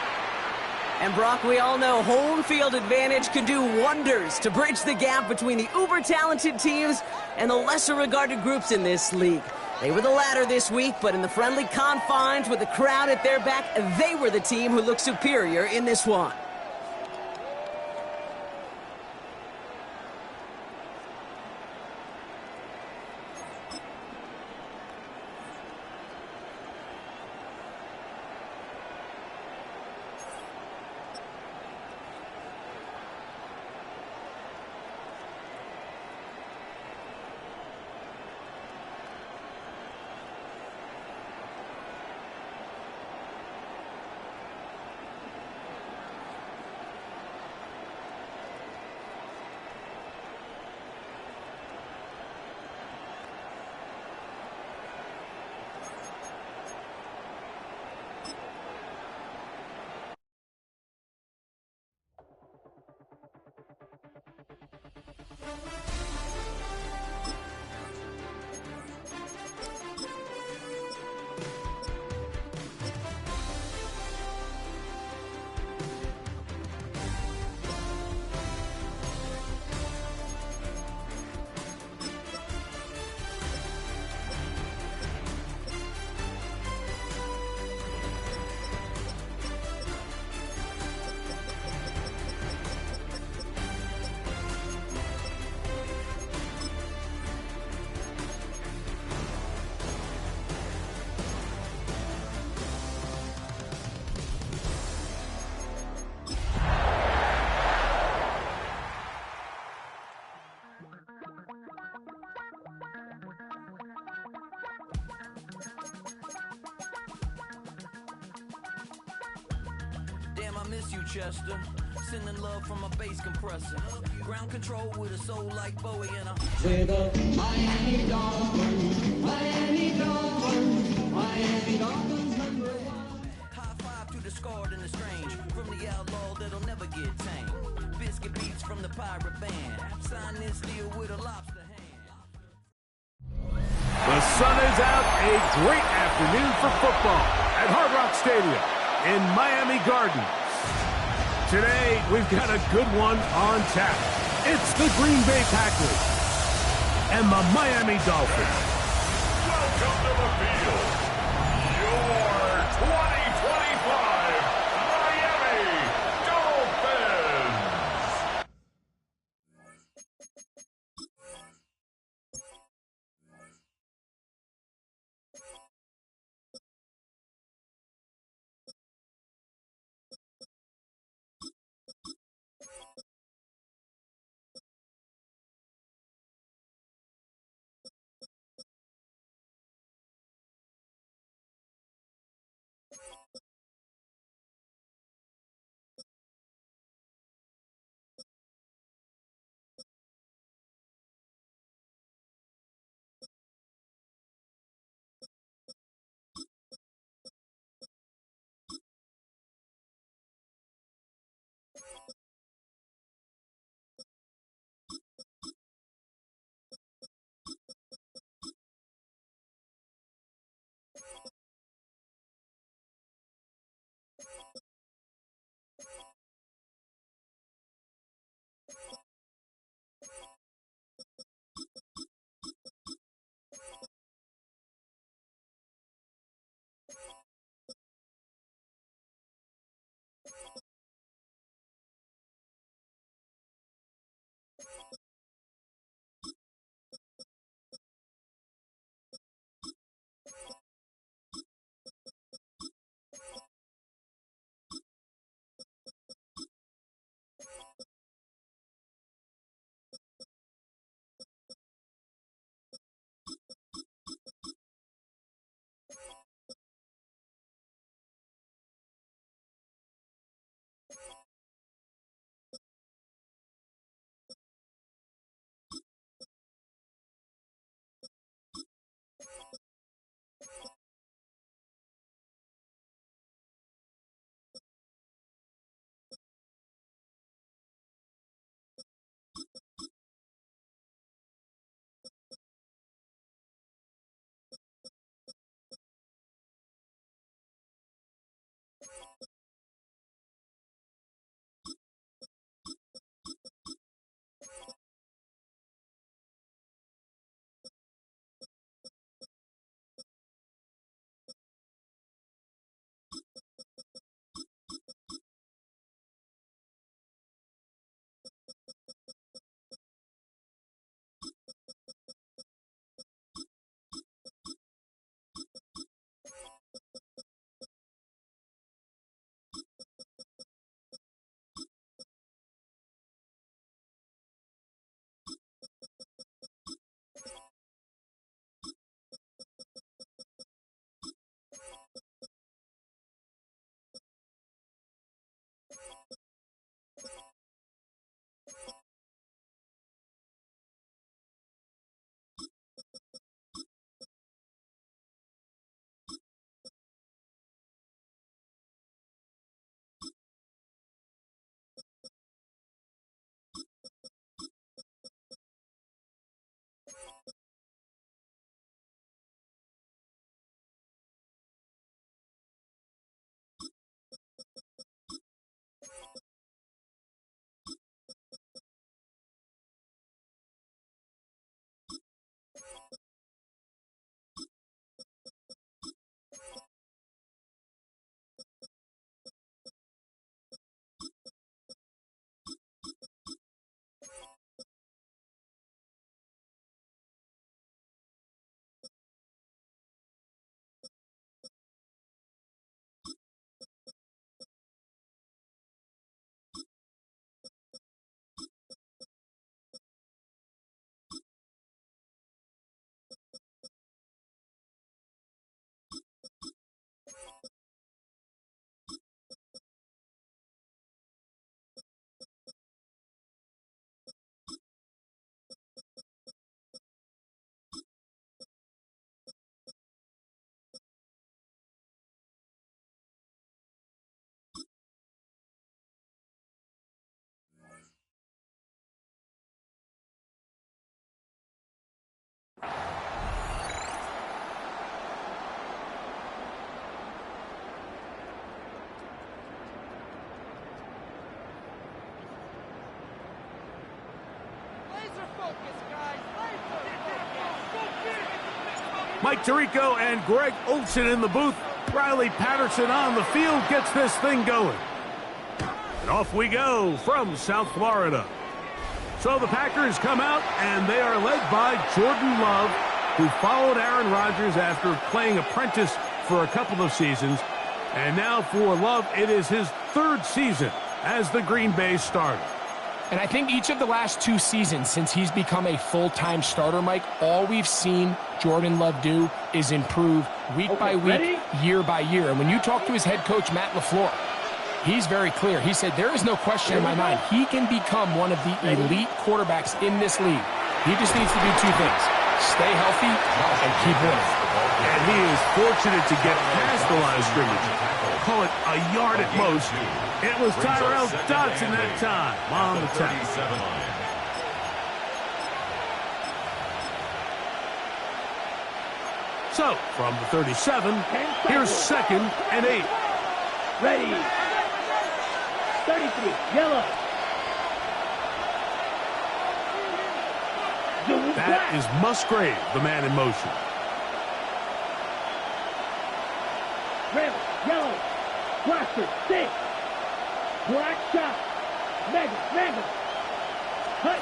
And Brock, we all know home field advantage can do wonders to bridge the gap between the uber-talented teams and the lesser-regarded groups in this league. They were the latter this week, but in the friendly confines with the crowd at their back, they were the team who looked superior in this one. Damn, I miss you, Chester. Sending love from a bass compressor. Ground control with a soul like Bowie and a... With the Miami Dolphins, Miami Dolphins, Miami Dolphins #1. High five to the scarred and the strange. From the outlaw that'll never get tamed. Biscuit beats from the pirate band. Sign this deal with a lobster hand. The sun is out. A great afternoon for football at Hard Rock Stadium in Miami Gardens. Today, we've got a good one on tap. It's the Green Bay Packers and the Miami Dolphins. Welcome to the field. Your 2025 Mike Tirico and Greg Olson in the booth. Riley Patterson on the field gets this thing going. And off we go from South Florida. So the Packers come out, and they are led by Jordan Love, who followed Aaron Rodgers after playing apprentice for a couple of seasons. And now for Love, it is his third season as the Green Bay starter. And I think each of the last 2 seasons since he's become a full-time starter, Mike, all we've seen Jordan Love do is improve week by week, year by year. And when you talk to his head coach, Matt LaFleur, he's very clear. He said, there is no question in my mind. He can become one of the elite quarterbacks in this league. He just needs to do 2 things. Stay healthy and keep winning. And he is fortunate to get past the line of scrimmage. Call it a yard at most. It was Tyrell Dodson that time on the tackle. So, from the 37, here's 2nd and 8. Ready. 33, yellow. That is Musgrave, the man in motion. Red, yellow, blaster, 6. Black shot. Mega. Hut.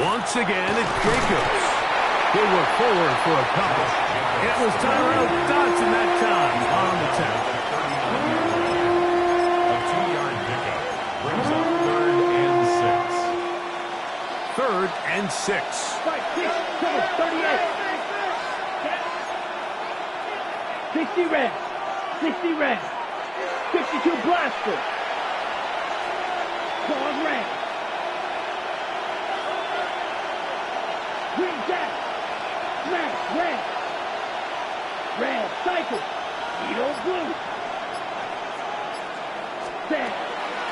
Once again, it's Jacobs. He'll work forward for a couple. It was Tyrell Dodson that time on the tackle. A 2-yard pickup brings up 3rd and 6. 3rd and 6. 5, 6, 7, 38. 60 red. 60 red. 52 blaster. Claws red. Green jack. Smash red. Red cycle. Edo blue. Set.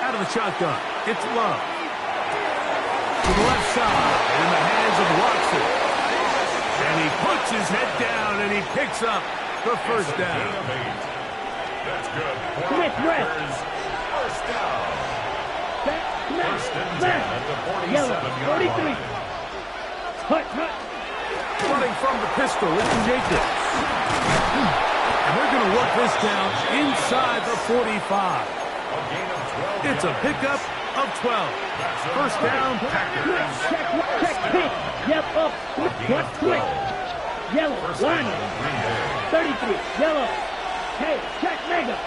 Out of the shotgun, it's Love. To the left side, in the hands of Watson. And he puts his head down, and he picks up the first down. That's good. Smith red. First down. Set. Smash. First and 10 Smash. at the Yellow. 47-yard 43. line. Hut. Running from the pistol, it's Jacobs. And they're going to work this down inside the 45. It's a pickup of 12. First down, Packers. Check, pink. Yep, up. What quick? Yellow, line. 33, yellow. Hey, check mega.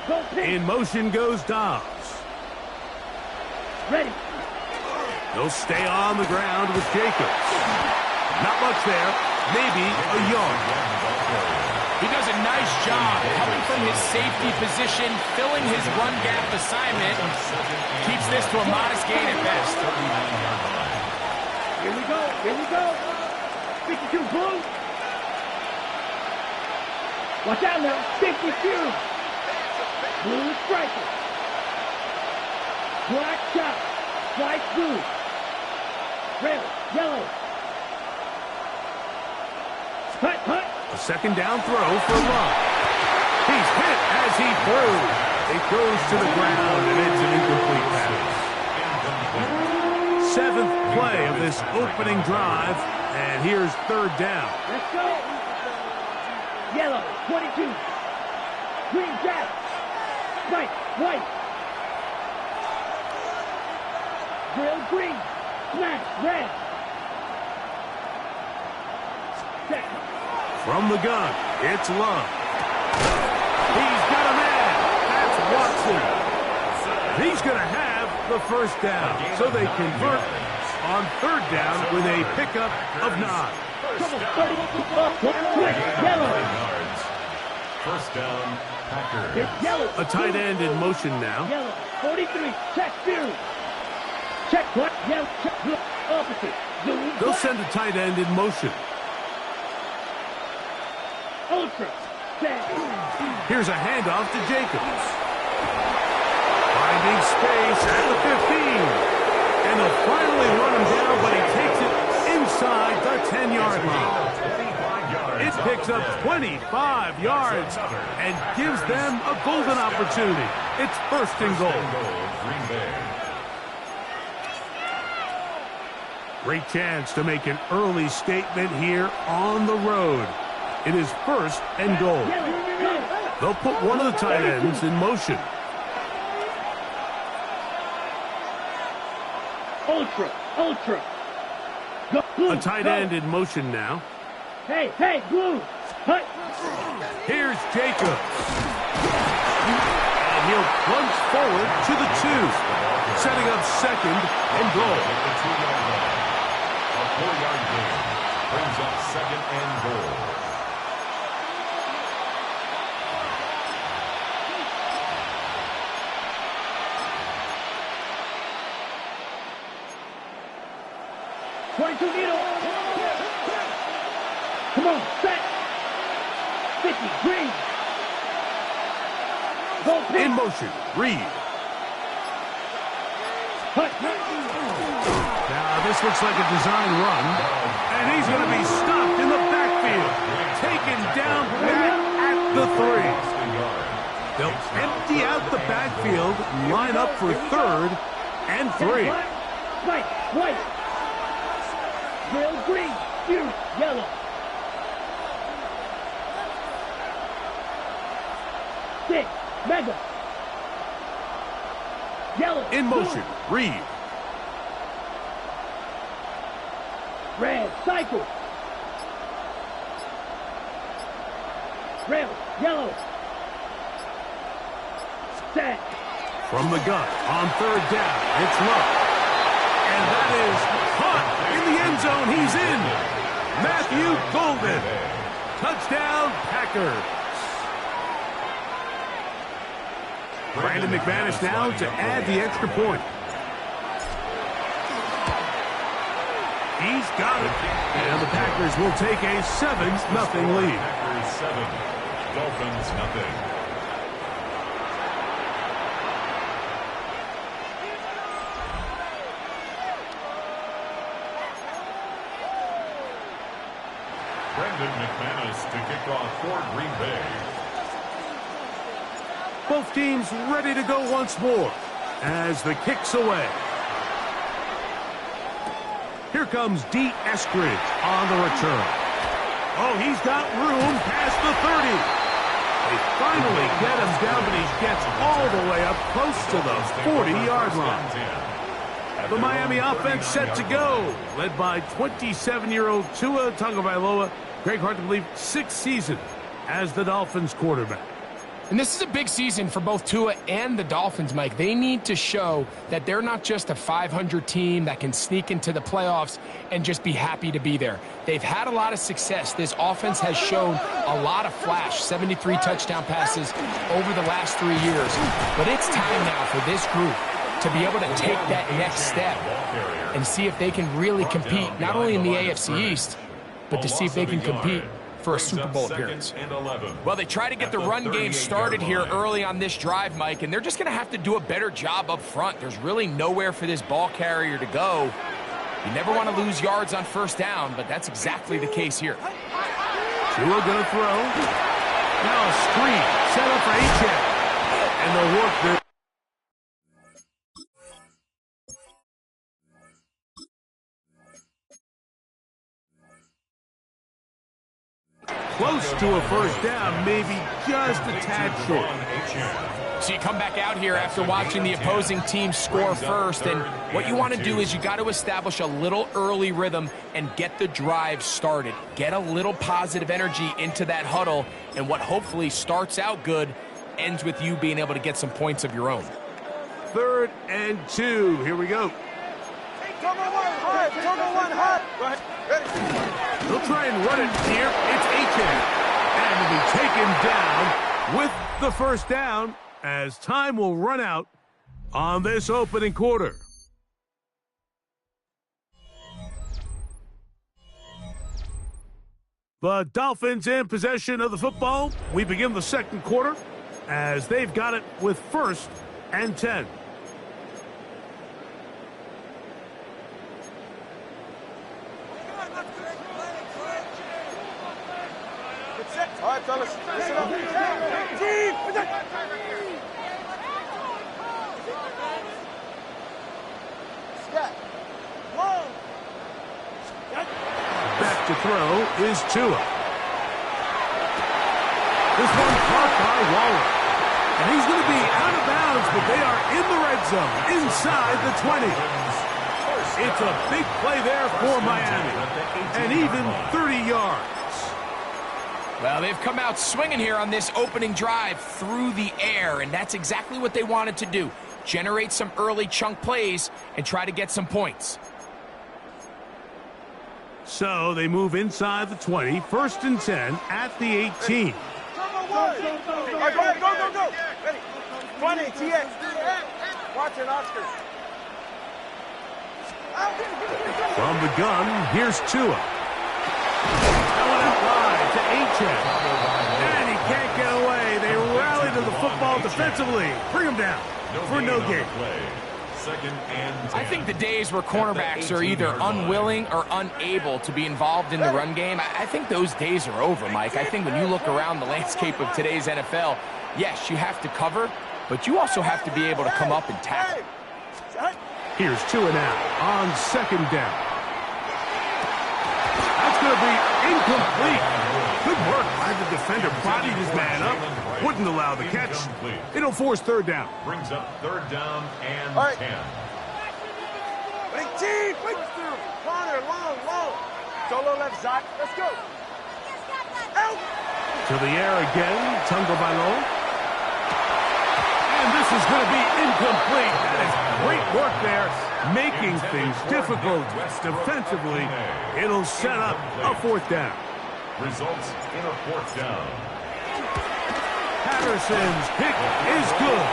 Go pink. In motion goes Dobbs. Ready. They'll stay on the ground with Jacobs. Not much there. Maybe a yard. He does a nice job coming from his safety position, filling his run gap assignment. Keeps this to a modest gain at best. Here we go. 52 blue. Watch out now. 52. Blue striker. Black shot. White blue. Red, yellow. Hut. A second down throw for Love. He's hit as he throws. It goes to the ground, and it's an incomplete pass. 7th play of this opening drive, and here's 3rd down. Let's go. Yellow, 22. Green jack. White. Grill green. Smash red. Set. From the gun, it's Love. He's got a man. That's Watson. He's going to have the first down. So they convert on 3rd down with a pickup of 9. Yellow. First down, Packers. It's yellow. A tight end in motion now. Yellow. 43. Check Fury. Check what? Yellow. Check blue. Opposite. Zoom. They'll send a tight end in motion. Ultra. Set. Here's a handoff to Jacobs. Finding space at the 15. And they'll finally run him down, but he takes it inside the 10-yard line. It picks up 25 yards and gives them a golden opportunity. It's 1st and goal. Great chance to make an early statement here on the road. It is 1st and goal. They'll put one of the tight ends in motion. Ultra. Go, blue, A tight end in motion now. Hey, blue. Hut. Here's Jacobs. And he'll plunge forward to the 2. Setting up 2nd and goal. The 2-yard line. A 4-yard gain brings up 2nd and goal. Come on, set. 50, green. Go, pitch. In motion, Reed. Hut. Now this looks like a design run. And he's going to be stopped in the backfield. Taken down back at the 3. They'll empty out the backfield, line up for 3rd and 3. White. Real green. Blue. Yellow. Six. Mega. Yellow. In motion, Reed. Red. Cycle. Red. Yellow. Set. From the gun on 3rd down. It's low. And that is caught in the end zone. He's in. Matthew Golden. Touchdown, Packers. Brandon McManus now to add the extra point. He's got it. And the Packers will take a 7-0 lead. Packers 7, Dolphins nothing. Brandon McManus to kick off for Green Bay. Both teams ready to go once more as the kick's away. Here comes D. Eskridge on the return. Oh, he's got room past the 30. They finally get him down, but he gets all the way up close to the 40-yard line. The Miami offense set to go, led by 27-year-old Tua Tagovailoa. Greg, hard to believe, 6th season as the Dolphins quarterback. And this is a big season for both Tua and the Dolphins, Mike. They need to show that they're not just a 500 team that can sneak into the playoffs and just be happy to be there. They've had a lot of success. This offense has shown a lot of flash, 73 touchdown passes over the last 3 years. But it's time now for this group to be able to take that next step and see if they can really compete, not only in the AFC East, but to see if they can compete for a Super Bowl appearance. Well, they try to get the run game started here early on this drive, Mike, and they're just going to have to do a better job up front. There's really nowhere for this ball carrier to go. You never want to lose yards on 1st down, but that's exactly the case here. Tua going to throw. Now a screen set up for H.A. And they'll work there. Close to a 1st down, maybe just a tad short. So you come back out here after watching the opposing team score first, and what you want to do is you got to establish a little early rhythm and get the drive started. Get a little positive energy into that huddle, and what hopefully starts out good ends with you being able to get some points of your own. 3rd and 2. Here we go. Go ahead. Ready. They'll try and run it here. It's H.A. And will be taken down with the 1st down as time will run out on this opening quarter. The Dolphins in possession of the football. We begin the 2nd quarter as they've got it with 1st and 10. All right, fellas, listen up. Scat. 1, throw is Tua. This one caught by Waller. And he's going to be out of bounds, but they are in the red zone, inside the 20. It's a big play there for Miami, and even 30 yards. Well, they've come out swinging here on this opening drive through the air, and that's exactly what they wanted to do. Generate some early chunk plays and try to get some points. So they move inside the 20, 1st and 10 at the 18. All right, go ahead, go. Ready. 20, TX. Watch it, Oscar. From the gun, here's Tua. Going out wide to Achane. And he can't get away. They rally to the football defensively. Bring him down for no gain. I think the days where cornerbacks are either unwilling or unable to be involved in the run game, I think those days are over, Mike. I think when you look around the landscape of today's NFL, yes, you have to cover, but you also have to be able to come up and tackle. Here's Tua now on 2nd down. That's going to be incomplete. Good work by the defender. Bodied his man up. Wouldn't allow the catch. It'll force 3rd down. Brings up 3rd down and 10. Big team, quick through. Corner, long. Solo left side. Let's go. Out. To the air again. Tagovailoa. And this is going to be incomplete. That is great work there, making things difficult defensively. It'll set up a 4th down. Results in a 4th down. Patterson's kick is good.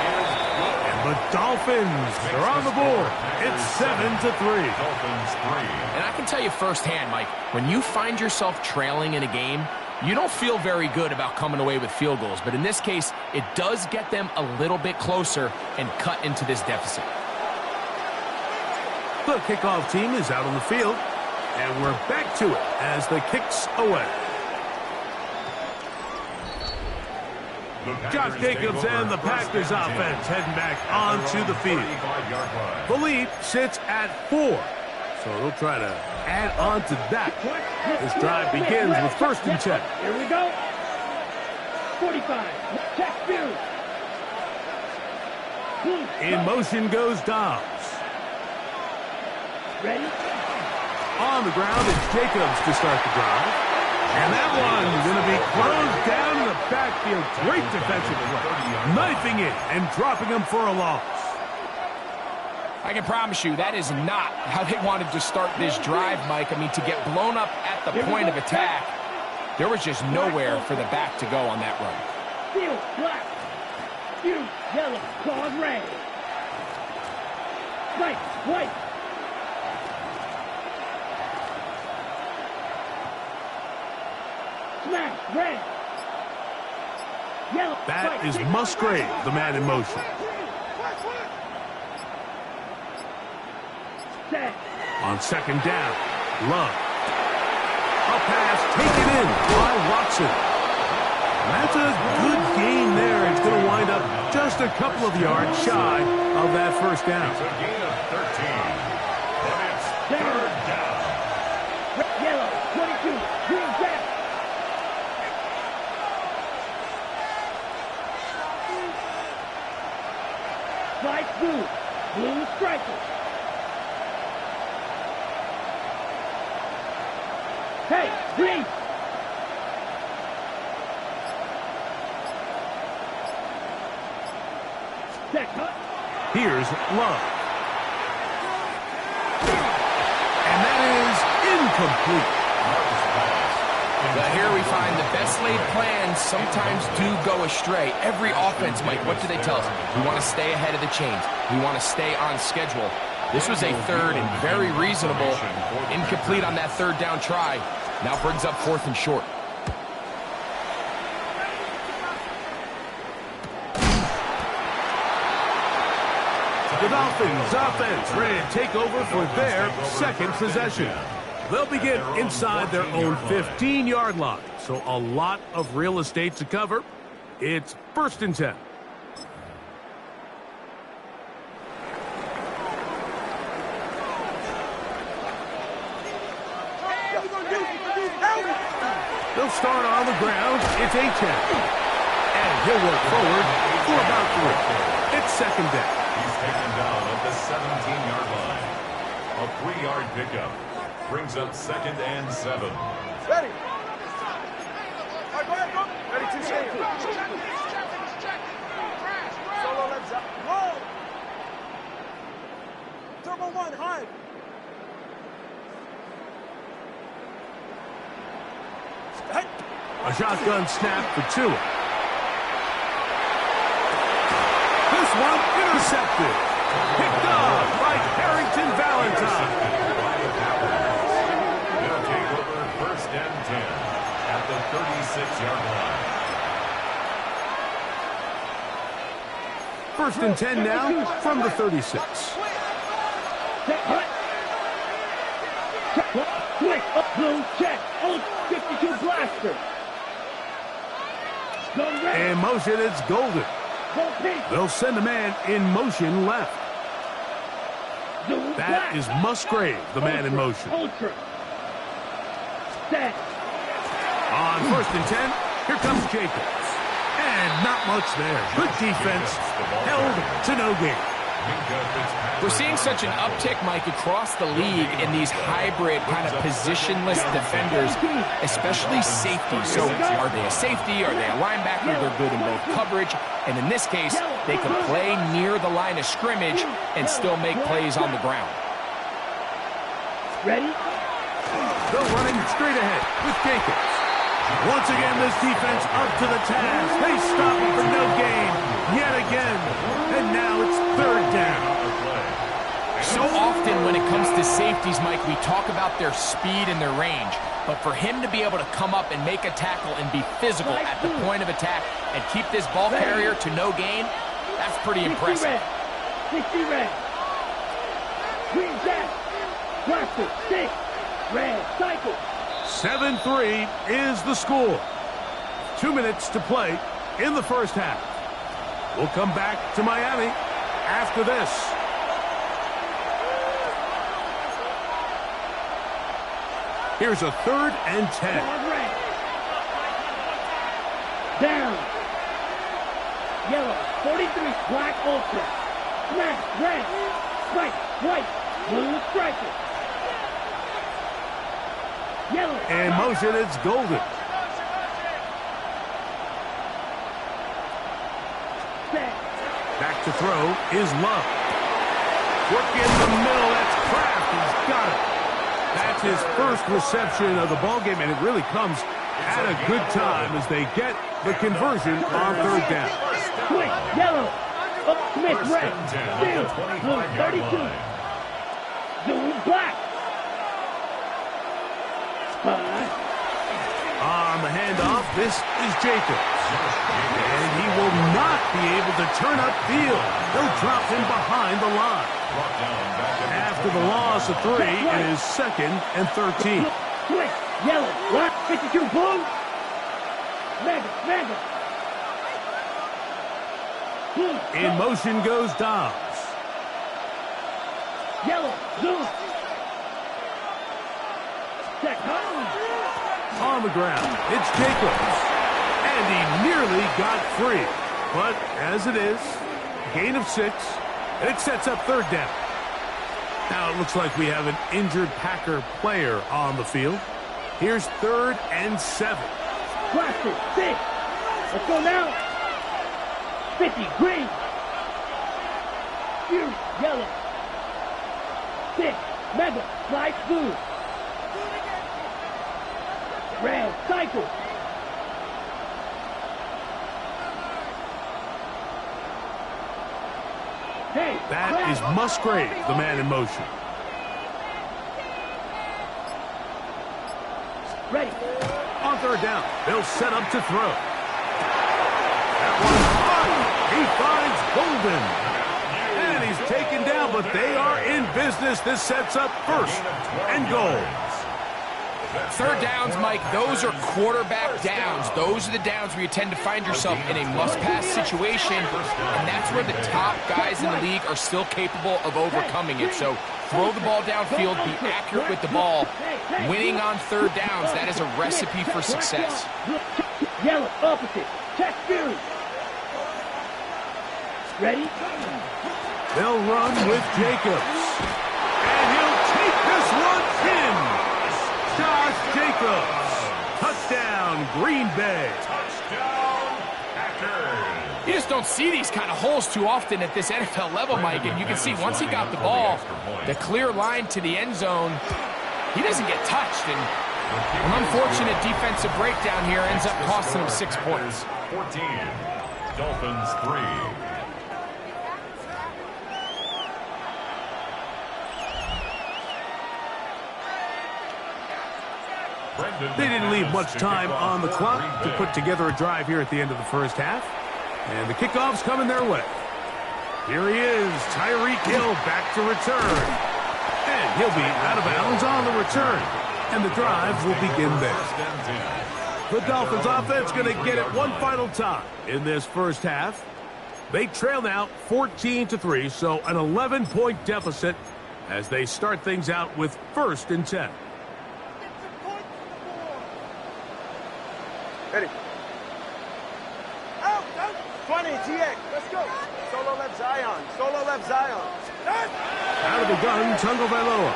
And the Dolphins are on the board. It's 7-3. Dolphins 3. And I can tell you firsthand, Mike, when you find yourself trailing in a game, you don't feel very good about coming away with field goals. But in this case, it does get them a little bit closer and cut into this deficit. The kickoff team is out on the field. And we're back to it as the kick's away. Josh Jacobs and the Packers offense heading back onto the field. Philippe sits at 4. So they'll try to add on to that. This drive begins with 1st and 10. Here we go. 45. Check view. In motion goes Dobbs. Ready? On the ground, it's Jacobs to start the drive. And that one's going to be closed down in the backfield. Great defensive play. Knifing it and dropping him for a loss. I can promise you that is not how they wanted to start this drive, Mike. I mean, to get blown up at the point of attack, there was just nowhere for the back to go on that run. Field black. Field yellow. Cause red. Right. White. Smash. Red. Yellow. That is Musgrave, the man in motion. Set. On 2nd down, Love. A pass taken in by Watson. That's a good gain there. It's going to wind up just a couple of yards shy of that 1st down. It's a gain of 13. But it's 3rd down. Yellow. 22. Green back. White blue. Blue striker. Hey, green. Check. Here's Love. And that is incomplete. But here we find the best laid plans sometimes do go astray. Every offense, Mike, what do they tell us? We want to stay ahead of the chains. We want to stay on schedule. This was a 3rd and very reasonable. Incomplete on that 3rd down try. Now brings up 4th and short. The Dolphins offense ready to take over for their 2nd possession. They'll begin inside their own 15-yard line. So a lot of real estate to cover. It's 1st and 10. They'll start on the ground. It's Gtowncapp. And he'll work forward for about 3. It's second down. He's taken down at the 17-yard line. A 3-yard pickup brings up 2nd and 7. Ready. All right, go ahead, go. Ready, 2 seconds. Solo left side. Roll. Turbo 1, hide. A shotgun snap for Tua. This one intercepted. Picked off by Harrington Valentine. They'll take over 1st and 10 at the 36-yard line. 1st and 10 now from the 36. Quick, up, blue, check, 52 blaster. In motion, it's Golden. They'll send a man in motion left. That is Musgrave, the man in motion. On 1st and 10, here comes Jacobs. And not much there. Good defense, held to no gain. We're seeing such an uptick, Mike, across the league in these hybrid kind of positionless defenders, especially safety. So are they a safety? Are they a linebacker? They're good in both coverage. And in this case, they can play near the line of scrimmage and still make plays on the ground. Ready? They're running straight ahead with Jacobs. Once again, this defense up to the task. They stop it for no gain yet again. And now it's 3rd down. So often when it comes to safeties, Mike, we talk about their speed and their range. But for him to be able to come up and make a tackle and be physical at the point of attack and keep this ball carrier to no gain, that's pretty impressive. 60 red. Green jack. Blaster, 6. Red, cycle. 7-3 is the score. 2 minutes to play in the first half. We'll come back to Miami after this. Here's a 3rd and 10. Down. Yellow, 43, black ultra. Smash, red, spike, white, blue striker. Yellow. In motion, it's Golden. Back to throw is Love. Work in the middle, that's Kraft. He's got it. That's his first reception of the ballgame, and it really comes at a good time as they get the conversion on 3rd down. Quick, yellow. Up, Smith, red. Still, blue, 32. Zoom, black. On the handoff, this is Jacobs. And he will not be able to turn upfield. They'll drop him behind the line. After the loss of 3, it is 2nd and 13. Quick, yellow, black, 52, blue. Mega. Blue. In motion goes Dobbs. Yellow, zoom. Check, On the ground, it's Jacobs. And he nearly got free. But as it is, gain of 6, and it sets up 3rd down. Now it looks like we have an injured Packer player on the field. Here's 3rd and 7. Blaster, 6. Let's go now. 50, green. Fury, yellow. 6, mega, light blue. Red, cycle. Hey, that is Musgrave, the man in motion. Ready. On 3rd down, they'll set up to throw. That one's hard. He finds Golden. And he's taken down, but they are in business. This sets up 1st and goal. Third downs, Mike, those are quarterback downs. Those are the downs where you tend to find yourself in a must-pass situation, and that's where the top guys in the league are still capable of overcoming it. So throw the ball downfield, be accurate with the ball. Winning on third downs, that is a recipe for success. Yellow, opposite. Check Fury. Ready? They'll run with Jacobs. And he'll take this one in. Josh Jacobs. Touchdown, Green Bay. Touchdown, Packers. You just don't see these kind of holes too often at this NFL level, Mike. And you can see once he got the ball, the clear line to the end zone, he doesn't get touched. And an unfortunate defensive breakdown here ends up costing him 6 points. 14, Dolphins 3. They didn't leave much time on the clock to put together a drive here at the end of the first half. And the kickoff's coming their way. Here he is, Tyreek Hill back to return. And he'll be out of bounds on the return. And the drive will begin there. The Dolphins offense going to get it one final time in this first half. They trail now 14-3, so an 11-point deficit as they start things out with 1st and 10. Ready. Out, out. 20, GX. Let's go. Solo left Zion. Solo left Zion. Out of the gun, Tagovailoa.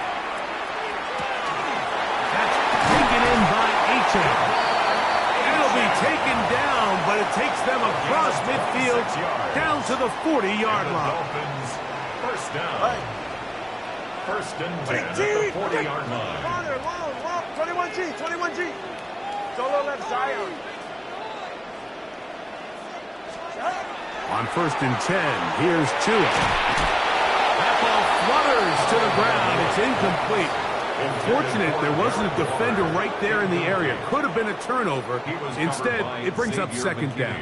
That's taken in by Achane. It'll be taken down, but it takes them across midfield down to the 40-yard line. Dolphins, first down. First and 10 at the 40-yard line. Corner, long. 21G. Solo left Zion. On 1st and 10, here's Tua. That ball flutters to the ground. It's incomplete. Unfortunate there wasn't a defender right there in the area. Could have been a turnover. Instead, it brings up 2nd down.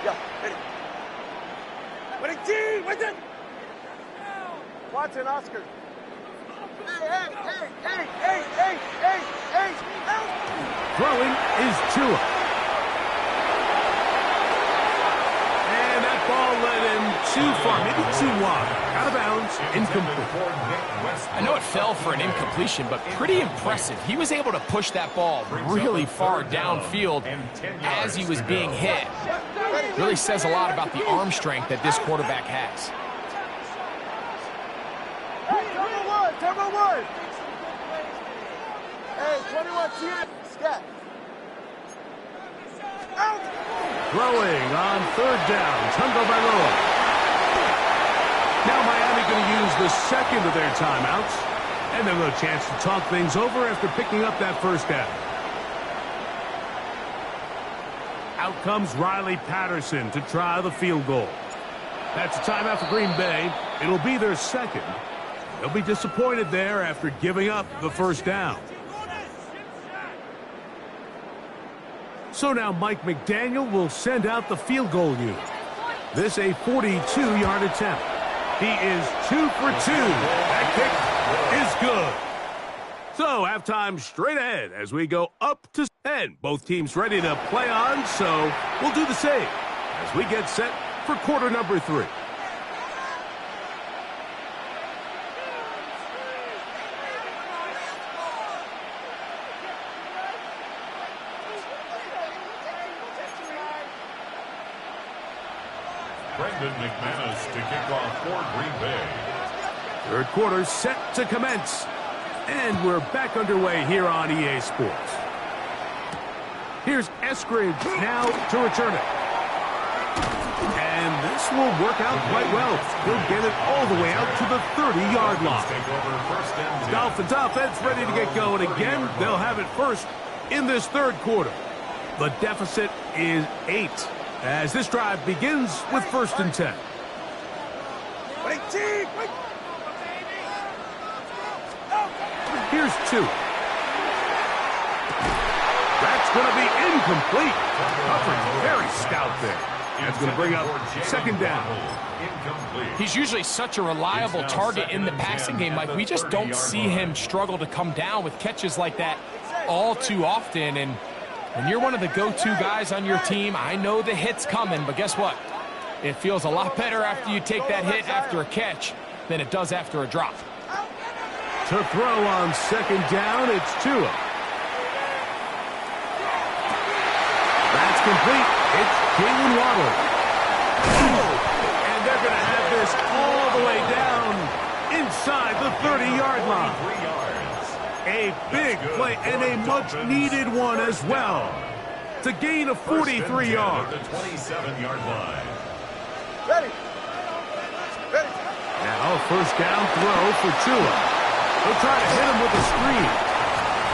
Yeah, ready. Team, with it. Watson, Oscar. Hey. Throwing is Tua. And that ball led him too far, maybe too wide. Out of bounds, incomplete. I know it fell for an incompletion, but pretty impressive. He was able to push that ball really far downfield as he was being hit. Really says a lot about the arm strength that this quarterback has. Turbo one. Hey, 21 TN. Scat. Out. Throwing on 3rd down, Tagovailoa. Now Miami going to use the 2nd of their timeouts. And they'll have a chance to talk things over after picking up that 1st down. Out comes Riley Patterson to try the field goal. That's a timeout for Green Bay. It'll be their 2nd. They'll be disappointed there after giving up the 1st down. So now Mike McDaniel will send out the field goal unit. This a 42-yard attempt. He is 2 for 2. That kick is good. So halftime straight ahead as we go up to 10. Both teams ready to play on, so we'll do the same as we get set for quarter number 3. Brendan McManus to kick off for Green Bay. 3rd quarter set to commence. And we're back underway here on EA Sports. Here's Eskridge now to return it. And this will work out quite well. He'll get it all the way out to the 30-yard line. Take over first and 10. Dolphins offense ready to get going again. They'll have it first in this 3rd quarter. The deficit is 8 as this drive begins with 1st and 10. Here's 2. That's going to be incomplete. Coverage very stout there. That's going to bring up second down. Incomplete. He's usually such a reliable target in the passing game. Like, we just don't see him struggle to come down with catches like that all too often. And when you're one of the go-to guys on your team, I know the hit's coming, but guess what? It feels a lot better after you take that hit after a catch than it does after a drop. To throw on second down, it's Tua. That's complete. It's Jalen Waddle. And they're going to have this all the way down inside the 30-yard line. A big play and a much-needed one as well. To gain of 43 yards. The 27-yard line. Ready. Ready. Now a first down throw for Tua. He'll try to hit him with a screen.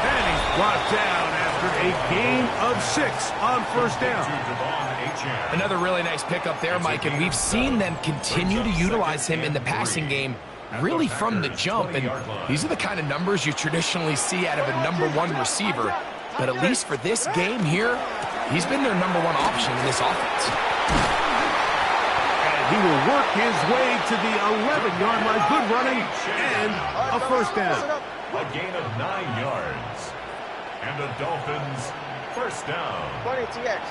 And he's brought down after a gain of 6 on first down. Another really nice pickup there, Mike, and we've seen them continue to utilize him in the passing game really from the jump, and these are the kind of numbers you traditionally see out of a #1 receiver. But at least for this game here, he's been their #1 option in this offense. He will work his way to the 11-yard line. Good running and a first down. A gain of 9 yards. And the Dolphins first down. 20 TX.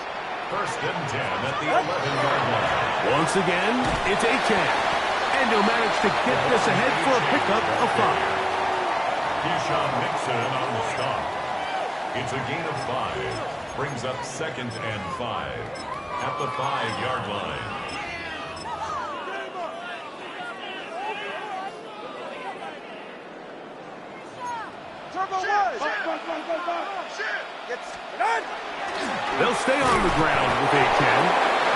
First and 10 at the 11-yard line. Once again, it's Achane. And he'll manage to get this ahead for a pickup of 5. Keyshawn Nixon on the stop. It's a gain of 5. Brings up second and 5 at the 5-yard line. They'll stay on the ground with Achane.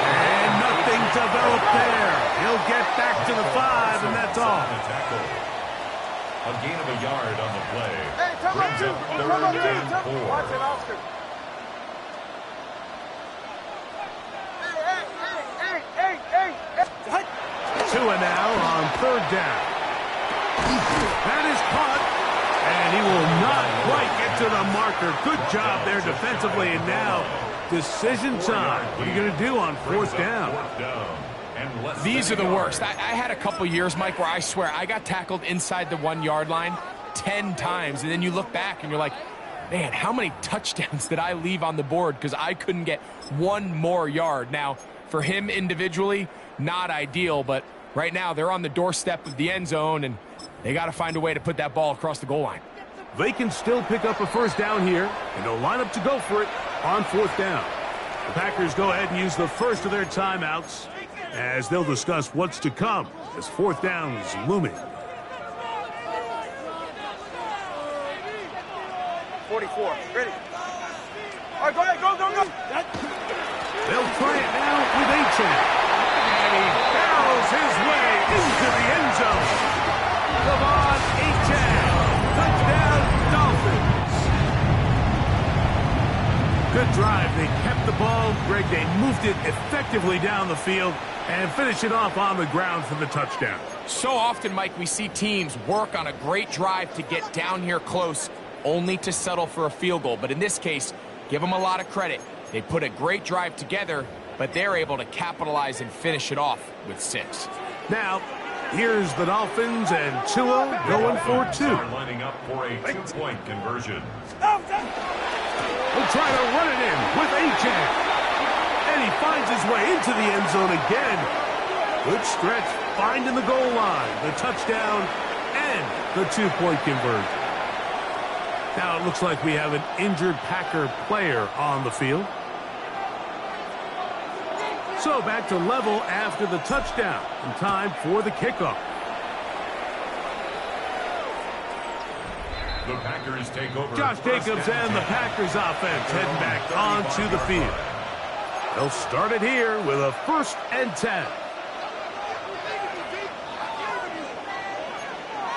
And nothing developed there. He'll get back to the 5, and that's all. A gain of a yard on the play. Hey, come on, Brings up come on, third and 4. Watch it, Oscar. Hey. Tua now on third down. That is caught. And he will not quite get to the marker. Good job there defensively. And now, decision time. What are you going to do on fourth down? These are the worst. I had a couple years, Mike, where I swear I got tackled inside the 1-yard line 10 times. And then you look back and you're like, man, how many touchdowns did I leave on the board because I couldn't get one more yard? Now, for him individually, not ideal, but right now they're on the doorstep of the end zone, and they got to find a way to put that ball across the goal line. They can still pick up a first down here, and they'll line up to go for it on fourth down. The Packers go ahead and use the first of their timeouts as they'll discuss what's to come as fourth down is looming. 44. Ready. All right, go ahead. Go. They'll try it now with Achane. And he barrels his way into the end zone. Devon Achane. Touchdown, Dolphins. Good drive. They kept the ball. Greg, they moved it effectively down the field and finish it off on the ground for the touchdown. So often, Mike, we see teams work on a great drive to get down here close, only to settle for a field goal. But in this case, give them a lot of credit. They put a great drive together, but they're able to capitalize and finish it off with 6. Now, here's the Dolphins and Tua going for 2. Lining up for a 2-point conversion. We'll try to run it in with Achane. And he finds his way into the end zone again. Good stretch, finding the goal line, the touchdown, and the 2-point conversion. Now it looks like we have an injured Packer player on the field. So back to level after the touchdown, and time for the kickoff. The Packers take over. Josh Jacobs and the Packers offense heading back onto the field. They'll start it here with a 1st and 10.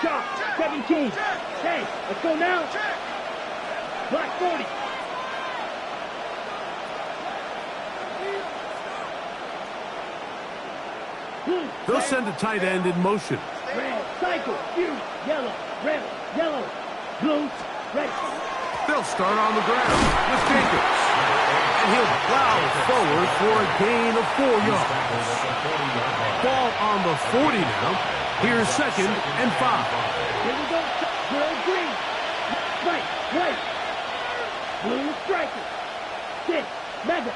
Shot, 17. Hey, let's go now. Black 40. They'll send a tight end in motion. Red, cycle, blue, yellow, red, yellow, blue, red. They'll start on the ground with Jacobs. And he'll plow forward for a gain of 4 yards. Ball on the 40 now. Here's 2nd and 5. Here we go. Girl green. Right. Blue striker. 6. Mega.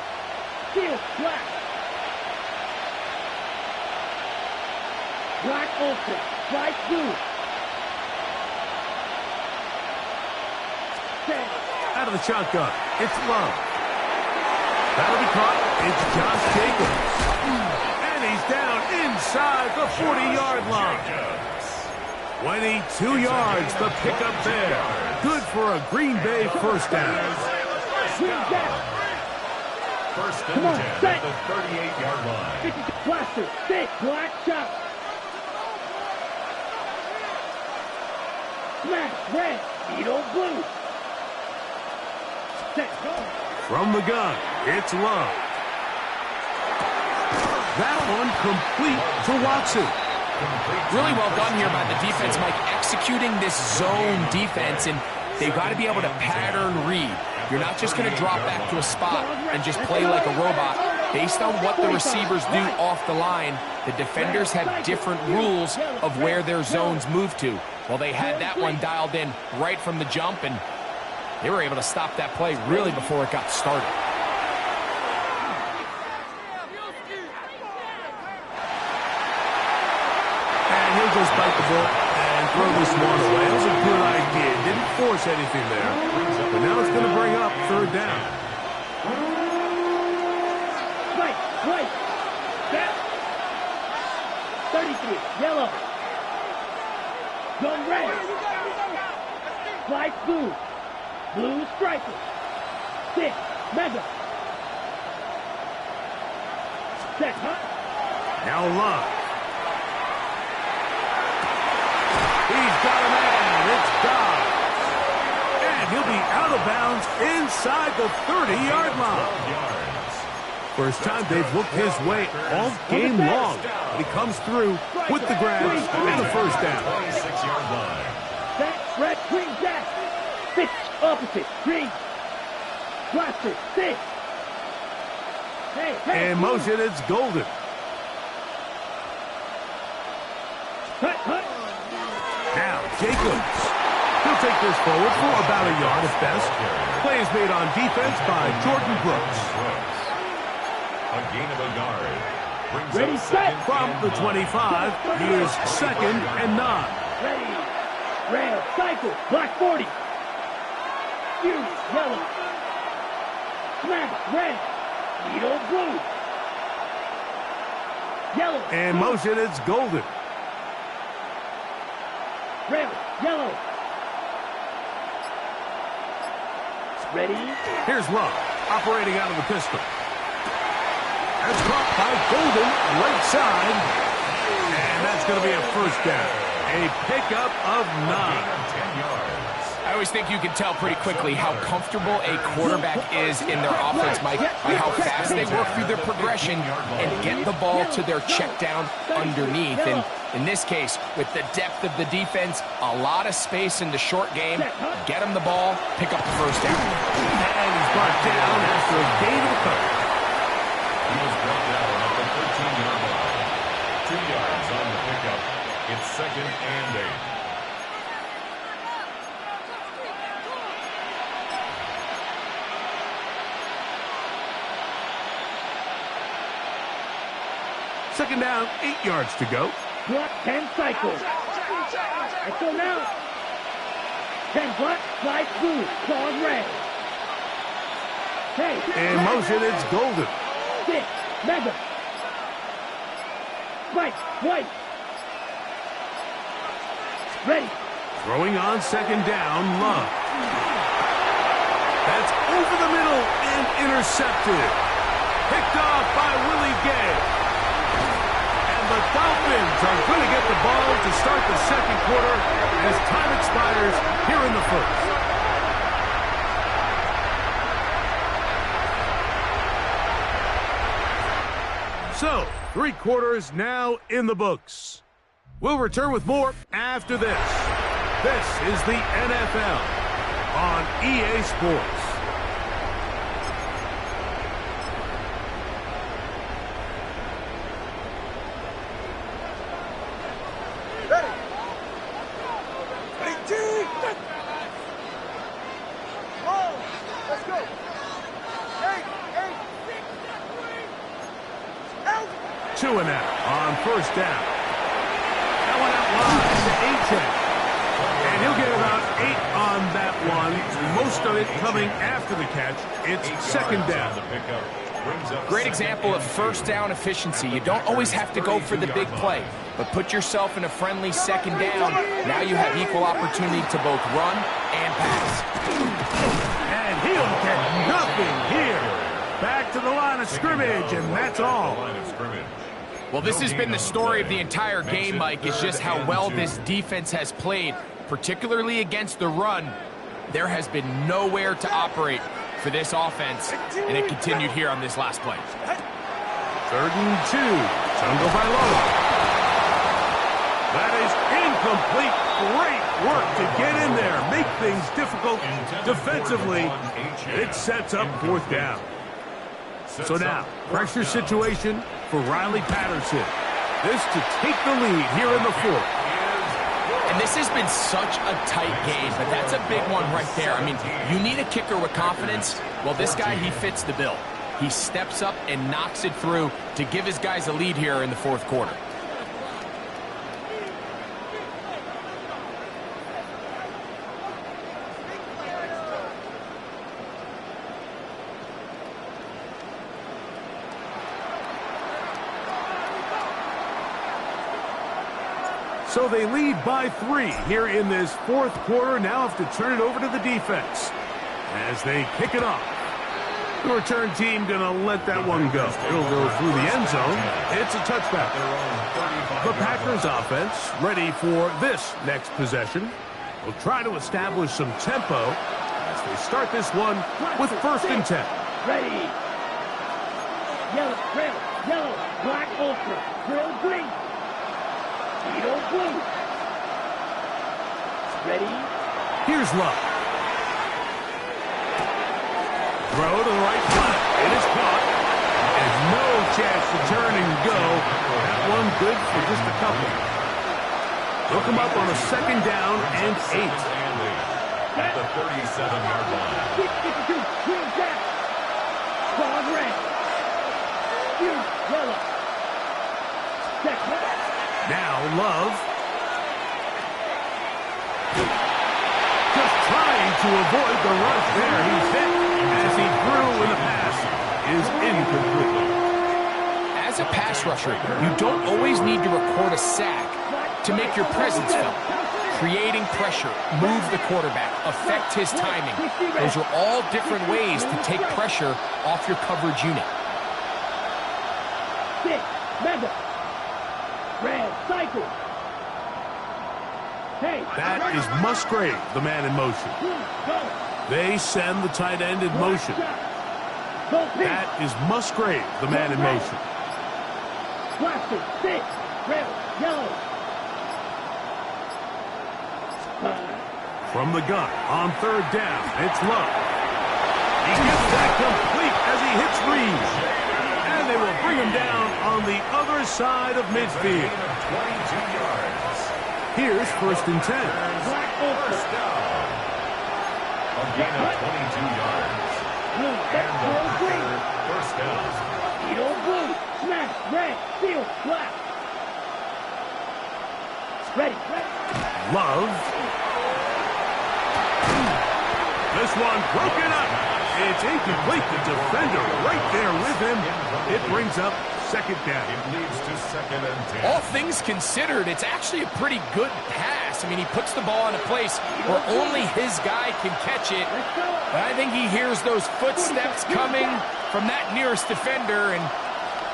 Steel black. Black ultra. Bright blue. 10. Out of the shotgun. It's Love. That'll be caught. It's Josh Jacobs. And he's down inside the 40-yard line. 22 yards, the pickup there. Good for a Green Bay first down. First and 10 at the 38-yard line. Blaster, 6, black shot. Smash, red, needle blue. Set, go. From the gun, it's Love. That one complete to Watson. Really well done here by the defense, Mike, executing this zone defense, and they've got to be able to pattern read. You're not just going to drop back to a spot and just play like a robot. Based on what the receivers do off the line, the defenders have different rules of where their zones move to. Well, they had that one dialed in right from the jump, and they were able to stop that play really before it got started. And he'll just bite the ball and throw this one away. That was a good idea. Didn't force anything there. But now it's going to bring up 3rd down. Right. Set. 33, yellow. Gun red. Flight blue. Blue striker. 6, mega. Set, Now Love. He's got a man. It's Dobbs. And he'll be out of bounds inside the 30-yard line. First time they've looked his way all game long. But he comes through with the grabs and the first down. 26-yard line. Set, red, green, jack. 6, opposite, green. Blaster, 6. Hey. In motion, it's Golden. Cut. Now, Jacobs. He'll take this forward for about a yard at best. Play is made on defense by Jordan Brooks. A gain of a yard. Brings Ready, up set. From the 25, here's 2nd and 9. Ready. Red, cycle, black 40. Fuse, yellow. Smash, red. Needle, blue. Yellow. In motion, it's Golden. Red, yellow. Ready. Here's Love, operating out of the pistol. That's caught by Golden, right side. And that's going to be a first down. A pickup of 9. 10 yards. I always think you can tell pretty quickly how comfortable a quarterback is in their offense, Mike, by how fast they work through their progression and get the ball to their check down underneath. And in this case, with the depth of the defense, a lot of space in the short game, get them the ball, pick up the first down. And he's brought down after a gain of a couple. He was brought down at the 13-yard line. 2 yards on the pickup. It's 2nd and 8. Second down, 8 yards to go. Block 10 cycles. Let's go now. 10 block, slide blue, claws red. Hey. In motion, it's Golden. 6, mega. Right, white. Ready. Throwing on 2nd down, Love. That's over the middle and intercepted. Picked off by Willie Gay. The Dolphins are going to get the ball to start the second quarter as time expires here in the first. So, 3 quarters now in the books. We'll return with more after this. This is the NFL. on EA Sports. Ready. Ready, team. Roll. Let's go. 8. Out. 2 and out on first down. That one out wide to Gtowncapp. And he'll get about 8 on that one. Most of it coming after the catch. It's second down. Great example of first down efficiency. You don't always have to go for the big play, but put yourself in a friendly second down. Now you have equal opportunity to both run and pass. And he'll get nothing here. Back to the line of scrimmage, and that's all. Well, this has been the story of the entire game, Mike, is just how well this defense has played, particularly against the run. There has been nowhere to operate for this offense, and it continued here on this last play. 3rd and 2. Jungle by Lowe. That is incomplete. Great work to get in there, make things difficult defensively. It sets up 4th down. So now, pressure situation for Riley Patterson. This to take the lead here in the 4th. And this has been such a tight game, but that's a big one right there. I mean, you need a kicker with confidence. Well, this guy, he fits the bill. He steps up and knocks it through to give his guys a lead here in the 4th quarter. So they lead by 3 here in this 4th quarter. Now have to turn it over to the defense as they kick it off. The return team going to let that one go. It'll go through the end zone. It's a touchback. The Packers offense ready for this next possession. Will try to establish some tempo as they start this one with 1st and 10. Ready. Yellow, red, yellow, black, ultra, grill, green. Yellow, blue. Ready. Here's Love. Throw to the right side. It is caught. There's no chance to turn and go. That one good for just a couple. They'll come up on a 2nd down and 8. At the 37-yard line. 52, green jack. Squad red. Blue, yellow. Check. Now Love. Just trying to avoid the rush there. He's hit as he threw and the pass is incomplete. As a pass rusher, you don't always need to record a sack to make your presence felt. Creating pressure, move the quarterback, affect his timing. Those are all different ways to take pressure off your coverage unit. 6, mega. Red, cycle. Hey. That is Musgrave, the man in motion. They send the tight end in motion. That is Musgrave, the man in motion. Blaster, 6, red, yellow. From the gun on 3rd down, it's Love. He gets that complete as he hits Reed. And they will bring him down on the other side of midfield. 22 yards. Here's 1st and 10. First down. A gain of 22 yards. And the Packers, 1st down. Yellow, blue, smash, red, seal, black. Ready. Love. This one broken up. It's incomplete. The defender right there with him. It brings up 2nd down. It leads to 2nd and 10. All things considered, it's actually a pretty good pass. I mean, he puts the ball in a place where only his guy can catch it. But I think he hears those footsteps coming from that nearest defender, and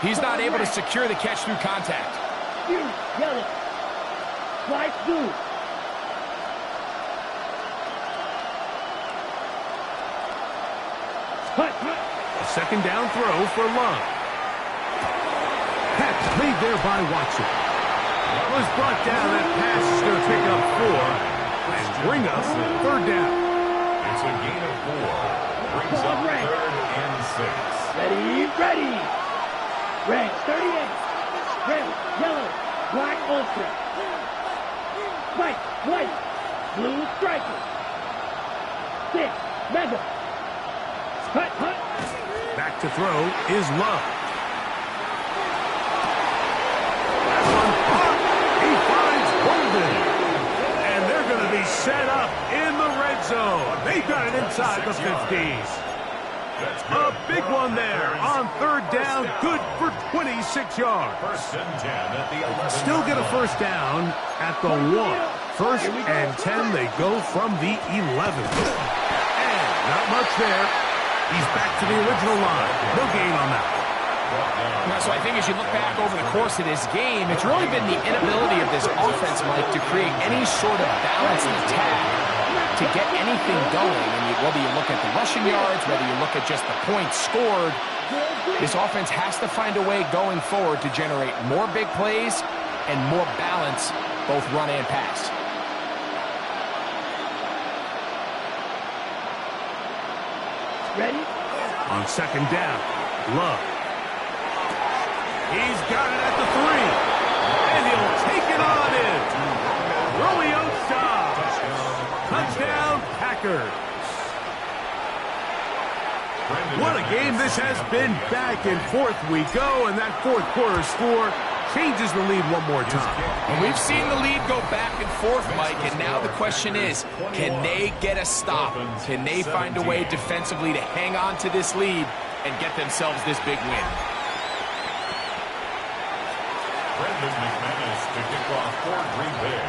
he's not able to secure the catch through contact. Yellow. White, blue. A 2nd down throw for Love. Catch made there by Watson. Was brought down. That pass is going to pick up 4 and bring us 3rd down. It's a gain of 4. Brings up 3rd and 6. Ready. Red, 38. Red, yellow, black, ultra. White, blue, striker. 6, mega. Hut. Back to throw is Love. That one caught. He finds Golden. And they're going to be set up in the red zone. They got it inside the 50s. A big one there on 3rd down. Good for 26 yards. 1st and 10 at the 11. Still get a 1st down at the 1. 1st and 10, they go from the 11. And not much there. He's back to the original line. No gain on that. So I think as you look back over the course of this game, it's really been the inability of this offense, Mike, to create any sort of balanced attack to get anything going. And whether you look at the rushing yards, whether you look at just the points scored, this offense has to find a way going forward to generate more big plays and more balance, both run and pass. Ready? On 2nd down, Love. He's got it at the 3. And he'll take it on in. Romeo Doubs. Touchdown, Packers. What a game this has been. Back and forth we go, and that 4th quarter score changes the lead one more time. And we've seen the lead go back and forth, Mike, and now the question is, can they get a stop? Can they find a way defensively to hang on to this lead and get themselves this big win? Brendan McManus to kick off for Green Bay.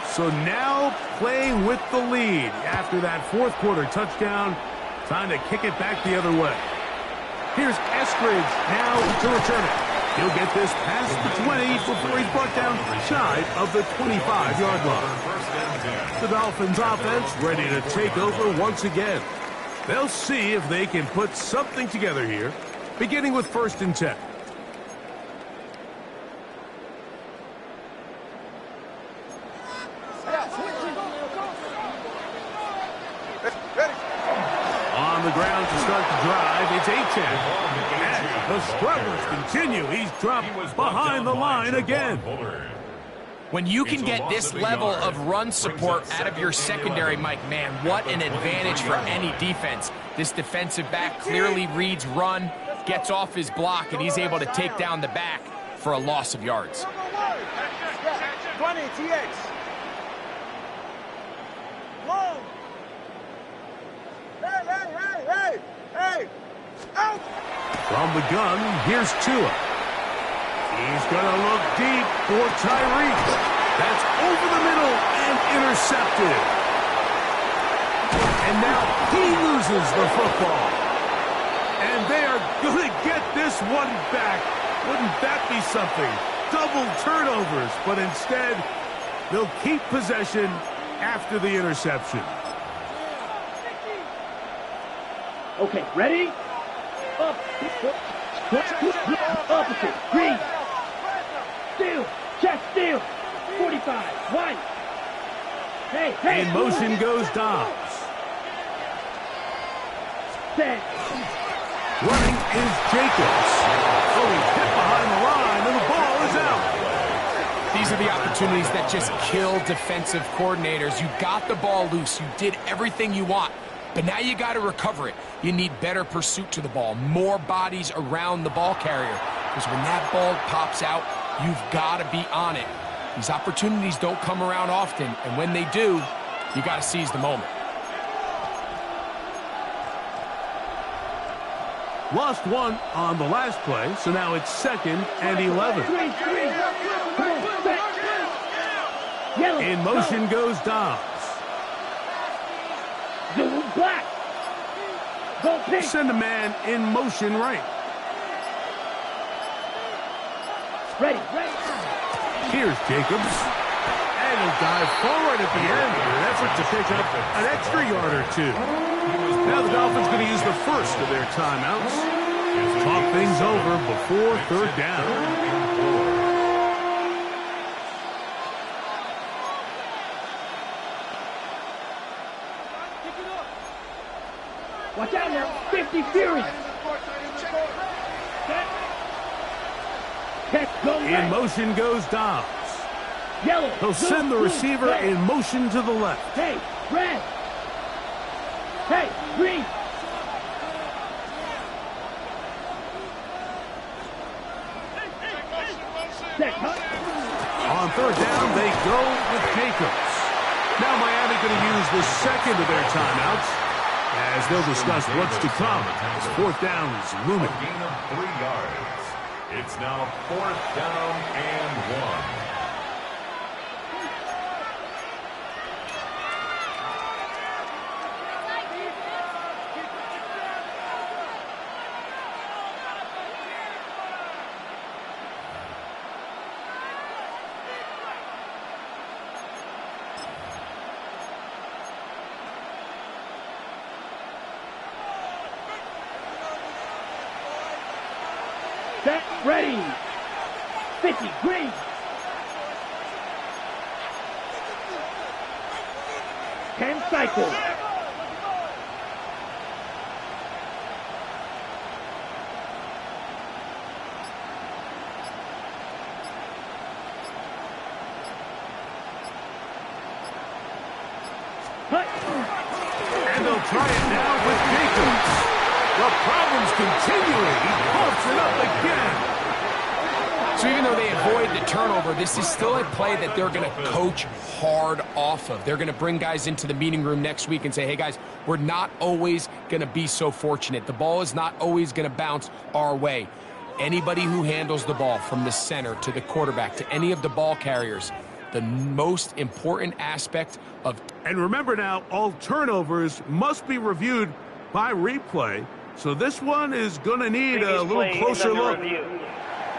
So now playing with the lead after that 4th quarter touchdown, time to kick it back the other way. Here's Eskridge now to return it. He'll get this past the 20 before he's brought down shy of the 25-yard line. The Dolphins offense ready to take over once again. They'll see if they can put something together here, beginning with 1st and 10. On the ground to start the drive, it's Achane. The struggles continue. He's dropped behind the line again. When you can get this level of run support out of your secondary, Mike, man, what an advantage for any defense. This defensive back clearly reads run, gets off his block, and he's able to take down the back for a loss of yards. 20, TX. Long. Hey. Out. From the gun, here's Tua. He's going to look deep for Tyreek. That's over the middle and intercepted. And now he loses the football. And they are going to get this one back. Wouldn't that be something? Double turnovers, but instead, they'll keep possession after the interception. Okay, ready? Up. Opposite. Green. Steal. Check. Steal. 45. White. Hey. In motion goes Dobbs. Set. Running is Jacobs. Oh, he's hit behind the line, and the ball is out. These are the opportunities that just kill defensive coordinators. You got the ball loose. You did everything you want. But now you got to recover it. You need better pursuit to the ball, more bodies around the ball carrier. Because when that ball pops out, you've got to be on it. These opportunities don't come around often, and when they do, you got to seize the moment. Lost one on the last play, so now it's 2nd and 11. In motion goes Dobbs. Black. Go pink. Send a man in motion right. Ready. Here's Jacobs. And he'll dive forward at the end in an effort to pick up an extra yard or two. Now the Dolphins going to use the first of their timeouts. Talk things over before 3rd down. Watch out now. 50 Fury. Check, go In right. motion goes Dobbs. Yellow. He'll send the blue, receiver red. in motion to the left. Hey, red. Hey, green. Set, huh? On third down, they go with Jacobs. Now Miami going to use the second of their timeouts as they'll discuss what's to come. As fourth down is looming. A gain of 3 yards. It's now 4th down and 1. Set, ready. 50 green. Ten cycle. Hut. And they'll try it now with Jacobs. The problem's continuing. He pumps it up again. So even though they avoid the turnover, this is still a play that they're going to coach hard off of. They're going to bring guys into the meeting room next week and say, hey, guys, we're not always going to be so fortunate. The ball is not always going to bounce our way. Anybody who handles the ball from the center to the quarterback to any of the ball carriers, the most important aspect of... And remember now, all turnovers must be reviewed by replay. So this one is going to need a little closer look.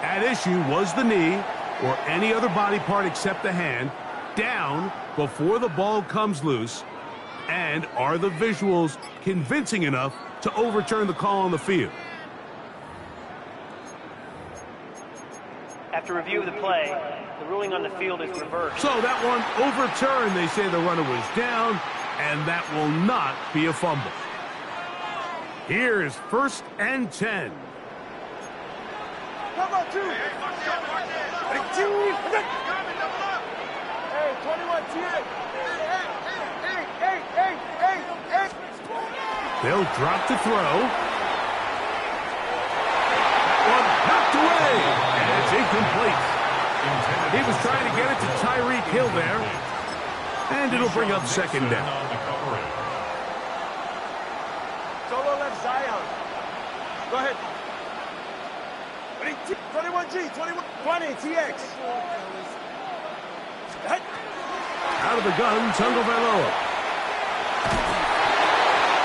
At issue was the knee or any other body part except the hand down before the ball comes loose. And are the visuals convincing enough to overturn the call on the field? After review of the play, the ruling on the field is reversed. So that one overturned. They say the runner was down, and that will not be a fumble. Here's 1st and 10. Come on, 2. Hey, 21, Hey. They'll drop to throw. One knocked away, and it's incomplete. He was trying to get it to Tyreek Hill there, and it'll bring up 2nd down. Solo left Zion. Go ahead. 21G, 20 TX. Out of the gun, Tagovailoa.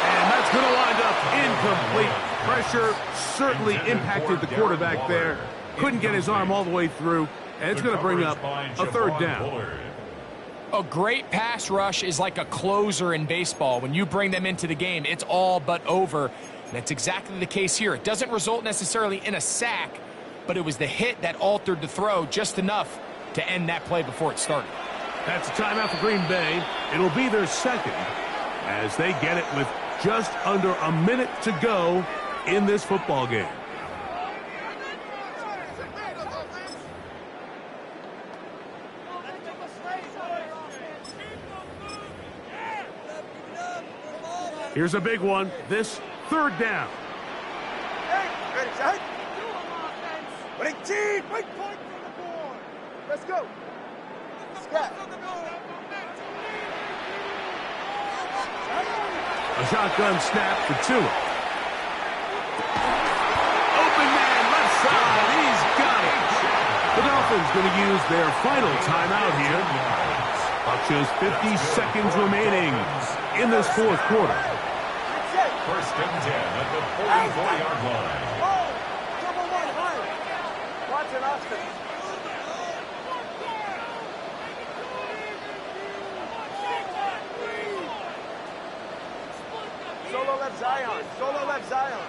And that's going to wind up incomplete. Pressure certainly impacted the quarterback there. Couldn't get his arm all the way through, and it's going to bring up a 3rd down. A great pass rush is like a closer in baseball. When you bring them into the game, it's all but over. And that's exactly the case here. It doesn't result necessarily in a sack, but it was the hit that altered the throw just enough to end that play before it started. That's a timeout for Green Bay. It'll be their 2nd as they get it with just under a minute to go in this football game. Here's a big one. This 3rd down. Hey, ready, set. Wait, team, wait, point from the board. Let's go. Scott. A shotgun snap for Tua. Open man, left side. He's got it. The Dolphins going to use their final timeout here. Clock shows 50 seconds remaining in this 4th quarter. 1st and 10 at the 44-yard line. Oh, double one, high. Watson, Austin. Solo left Zion. Solo left Zion.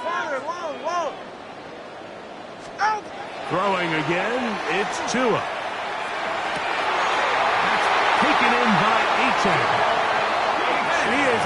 Father, long. Out. Throwing again, it's Tua. That's taken in by Gtowncapp.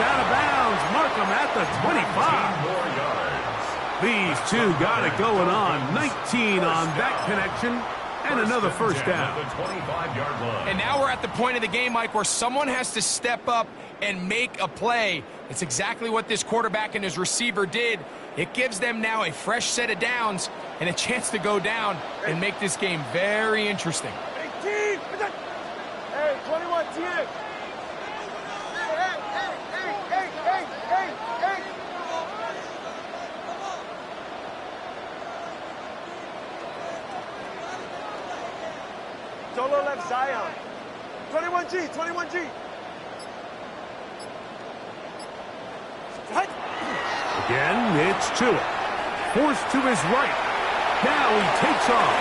out of bounds. Mark him at the 25. 15 more yards. These two got it going on. 19 on that connection. And another first down. The 25-yard line. And now we're at the point of the game, Mike, where someone has to step up and make a play. It's exactly what this quarterback and his receiver did. It gives them now a fresh set of downs and a chance to go down and make this game very interesting. 18! Hey, 21, TX! Hey! Solo left Zion. 21G. Again, it's Tua. Forced to his right. Now he takes off.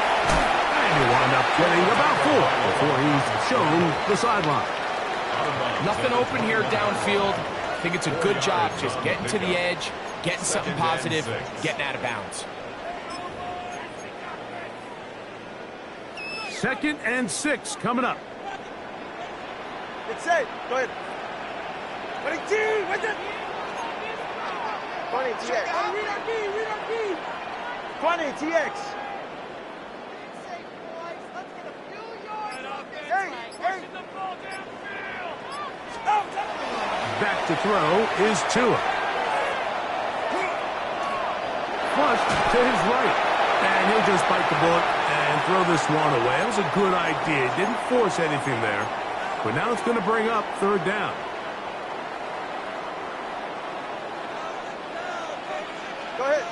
And he wound up getting about 4 before he's shown the sideline. Nothing open here downfield. I think it's a good job just getting to the edge, getting something positive, getting out of bounds. 2nd and 6 coming up. It's safe. Go ahead. 20G! What's it? 20 TX. Read our key. 20 TX. Hey! Back to throw is Tua. Flushed to his right. And he'll just bite the bullet and throw this one away. That was a good idea. Didn't force anything there. But now it's going to bring up 3rd down. Go ahead.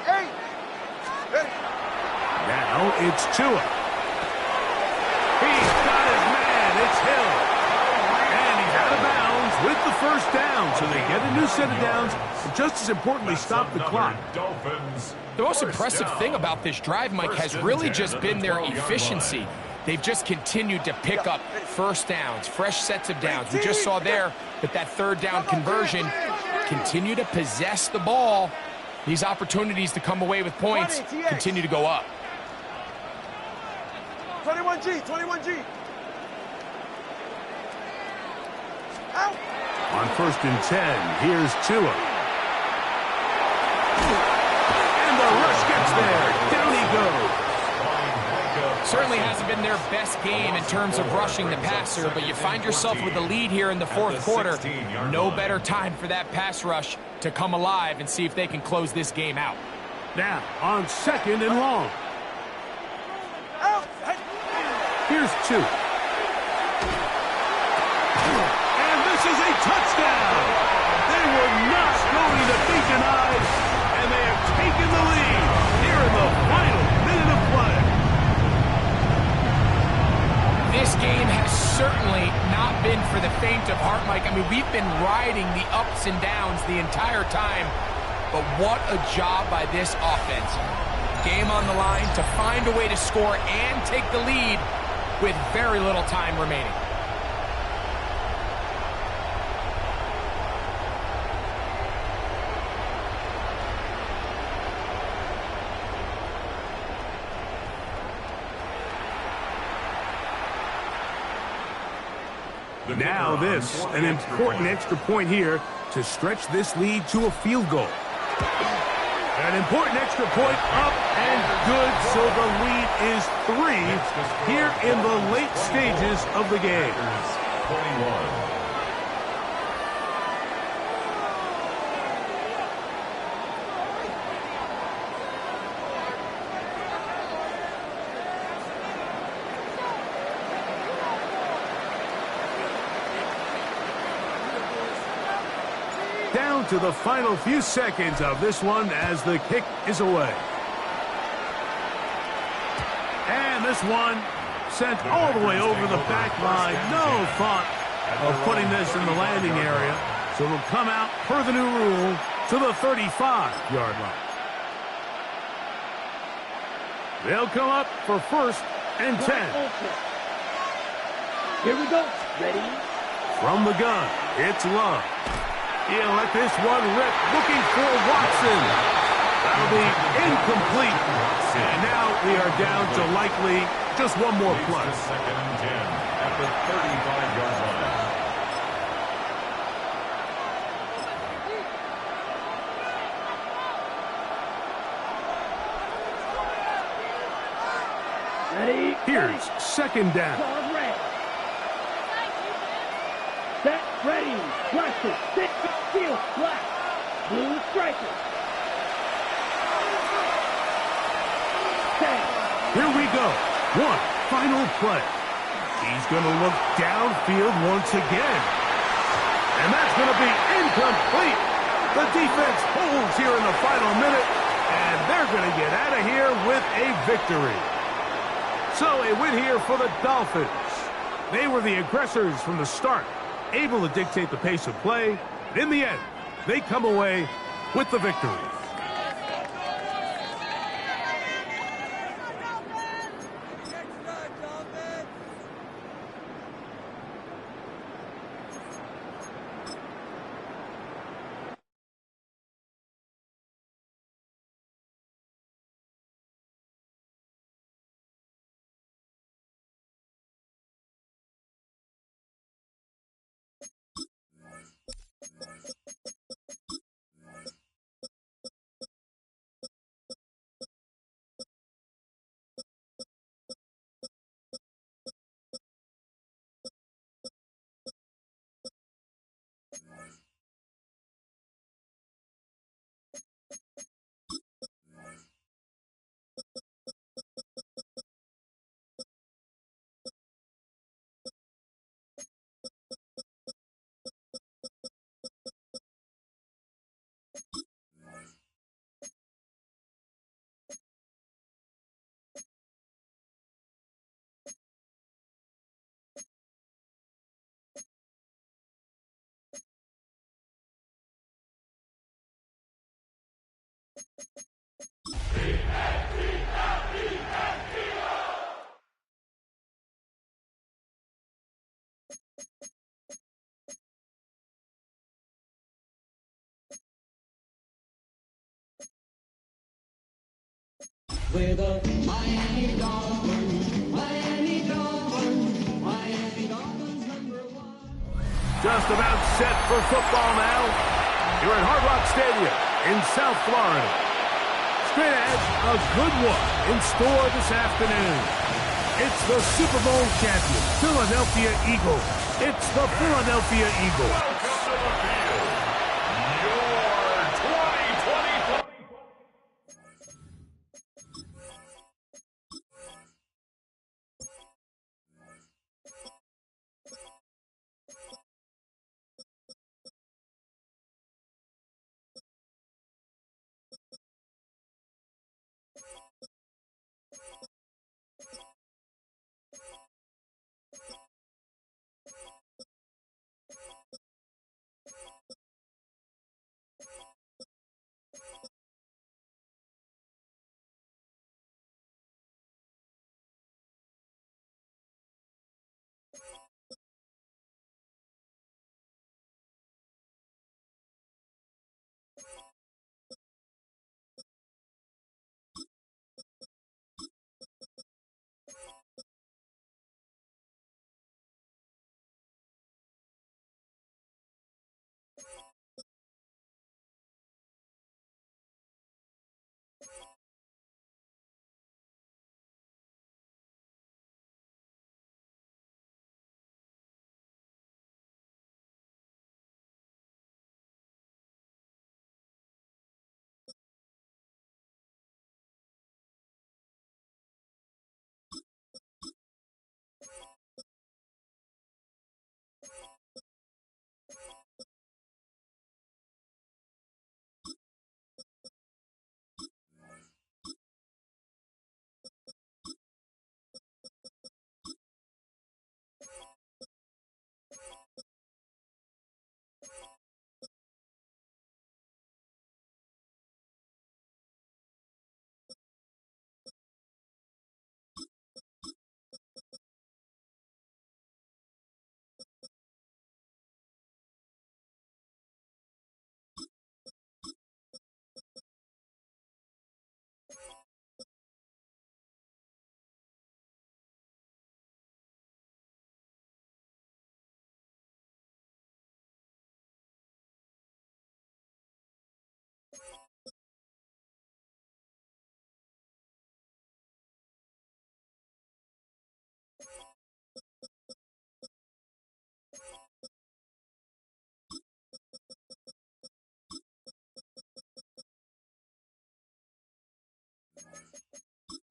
Hey! Ready? Now it's Tua. He's got his man. It's Hill. And he's out of bounds with the first down. So they get a new set of downs. And just as importantly, stop the clock. Dolphins. The most impressive thing about this drive, Mike, has really just been their efficiency. They've just continued to pick up first downs, fresh sets of downs. We just saw there that 3rd down conversion, continue to possess the ball. These opportunities to come away with points continue to go up. 21G. Out. On 1st and 10, here's Tua. And the rush gets there. Down he goes. Certainly hasn't been their best game in terms of rushing the passer, but you find yourself with a lead here in the 4th quarter. No better time for that pass rush to come alive and see if they can close this game out. Now, on 2nd and long. Out. Here's 2. And this is a touchdown. They were not going to be denied, and they have taken the lead here in the final minute of play. This game has certainly not been for the faint of heart, Mike. I mean, we've been riding the ups and downs the entire time, but what a job by this offense. Game on the line to find a way to score and take the lead with very little time remaining. Now this, an important extra point here to stretch this lead to a field goal. An important extra point up and good, so the lead is 3 here in the late stages of the game. 21. Down to the final few seconds of this one as the kick is away. And this one sent all the way over the back line. No thought of putting this in the landing area. So it'll come out per the new rule to the 35-yard line. They'll come up for 1st and 10. Here we go. Ready? From the gun, it's Love. He'll let this one rip, looking for Watson. That'll be incomplete. And now we are down to likely just one more play. 2nd and 10 at the the 35-yard line. Ready? Here's second down. Ball red. Set, ready. Blast it. Six, field, black. Blue striker. Set. Here we go. One final play. He's going to look downfield once again. And that's going to be incomplete. The defense holds here in the final minute, and they're going to get out of here with a victory. So a win here for the Dolphins. They were the aggressors from the start, able to dictate the pace of play. And in the end, they come away with the victory. With a Miami Dolphins, Miami Dolphins, Miami Dolphins #1. Just about set for football now. Here at Hard Rock Stadium in South Florida. Straight ahead, a good one in store this afternoon. It's the Super Bowl champion, Philadelphia Eagles. It's the Philadelphia Eagles. Welcome to the field. Your 2024.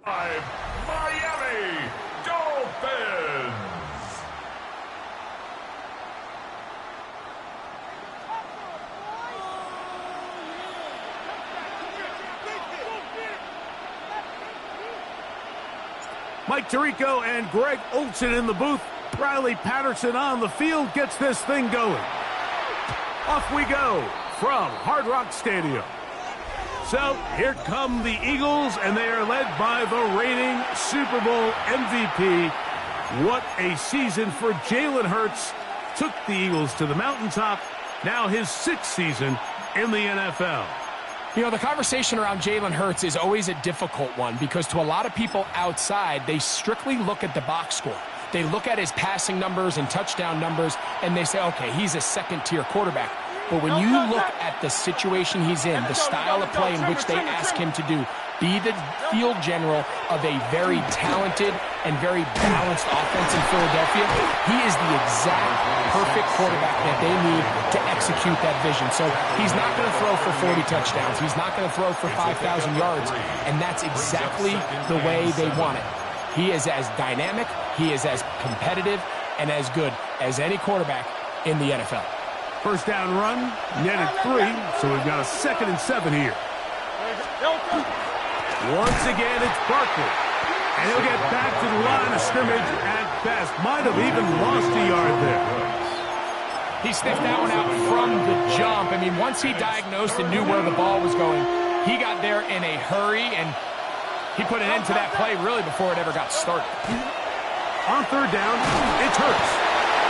Miami Dolphins. Mike Tirico and Greg Olsen in the booth. Riley Patterson on the field gets this thing going. Off we go from Hard Rock Stadium. So here come the Eagles, and they are led by the reigning Super Bowl MVP. What a season for Jalen Hurts. Took the Eagles to the mountaintop. Now his 6th season in the NFL. You know, the conversation around Jalen Hurts is always a difficult one because to a lot of people outside, they strictly look at the box score. They look at his passing numbers and touchdown numbers, and they say, okay, he's a second-tier quarterback. But when you look at the situation he's in, the style of play in which they ask him to do, be the field general of a very talented and very balanced offense in Philadelphia, he is the exact perfect quarterback that they need to execute that vision. So he's not going to throw for 40 touchdowns. He's not going to throw for 5,000 yards, and that's exactly the way they want it. He is as dynamic, he is as competitive, and as good as any quarterback in the NFL. First down run, netted 3, so we've got a 2nd and 7 here. Once again, it's Barkley. And he'll get back to the line of scrimmage at best. Might have even lost a yard there. He sniffed that one out from the jump. I mean, once he diagnosed and knew where the ball was going, he got there in a hurry, and he put an end to that play really before it ever got started. On 3rd down, it's Hurts.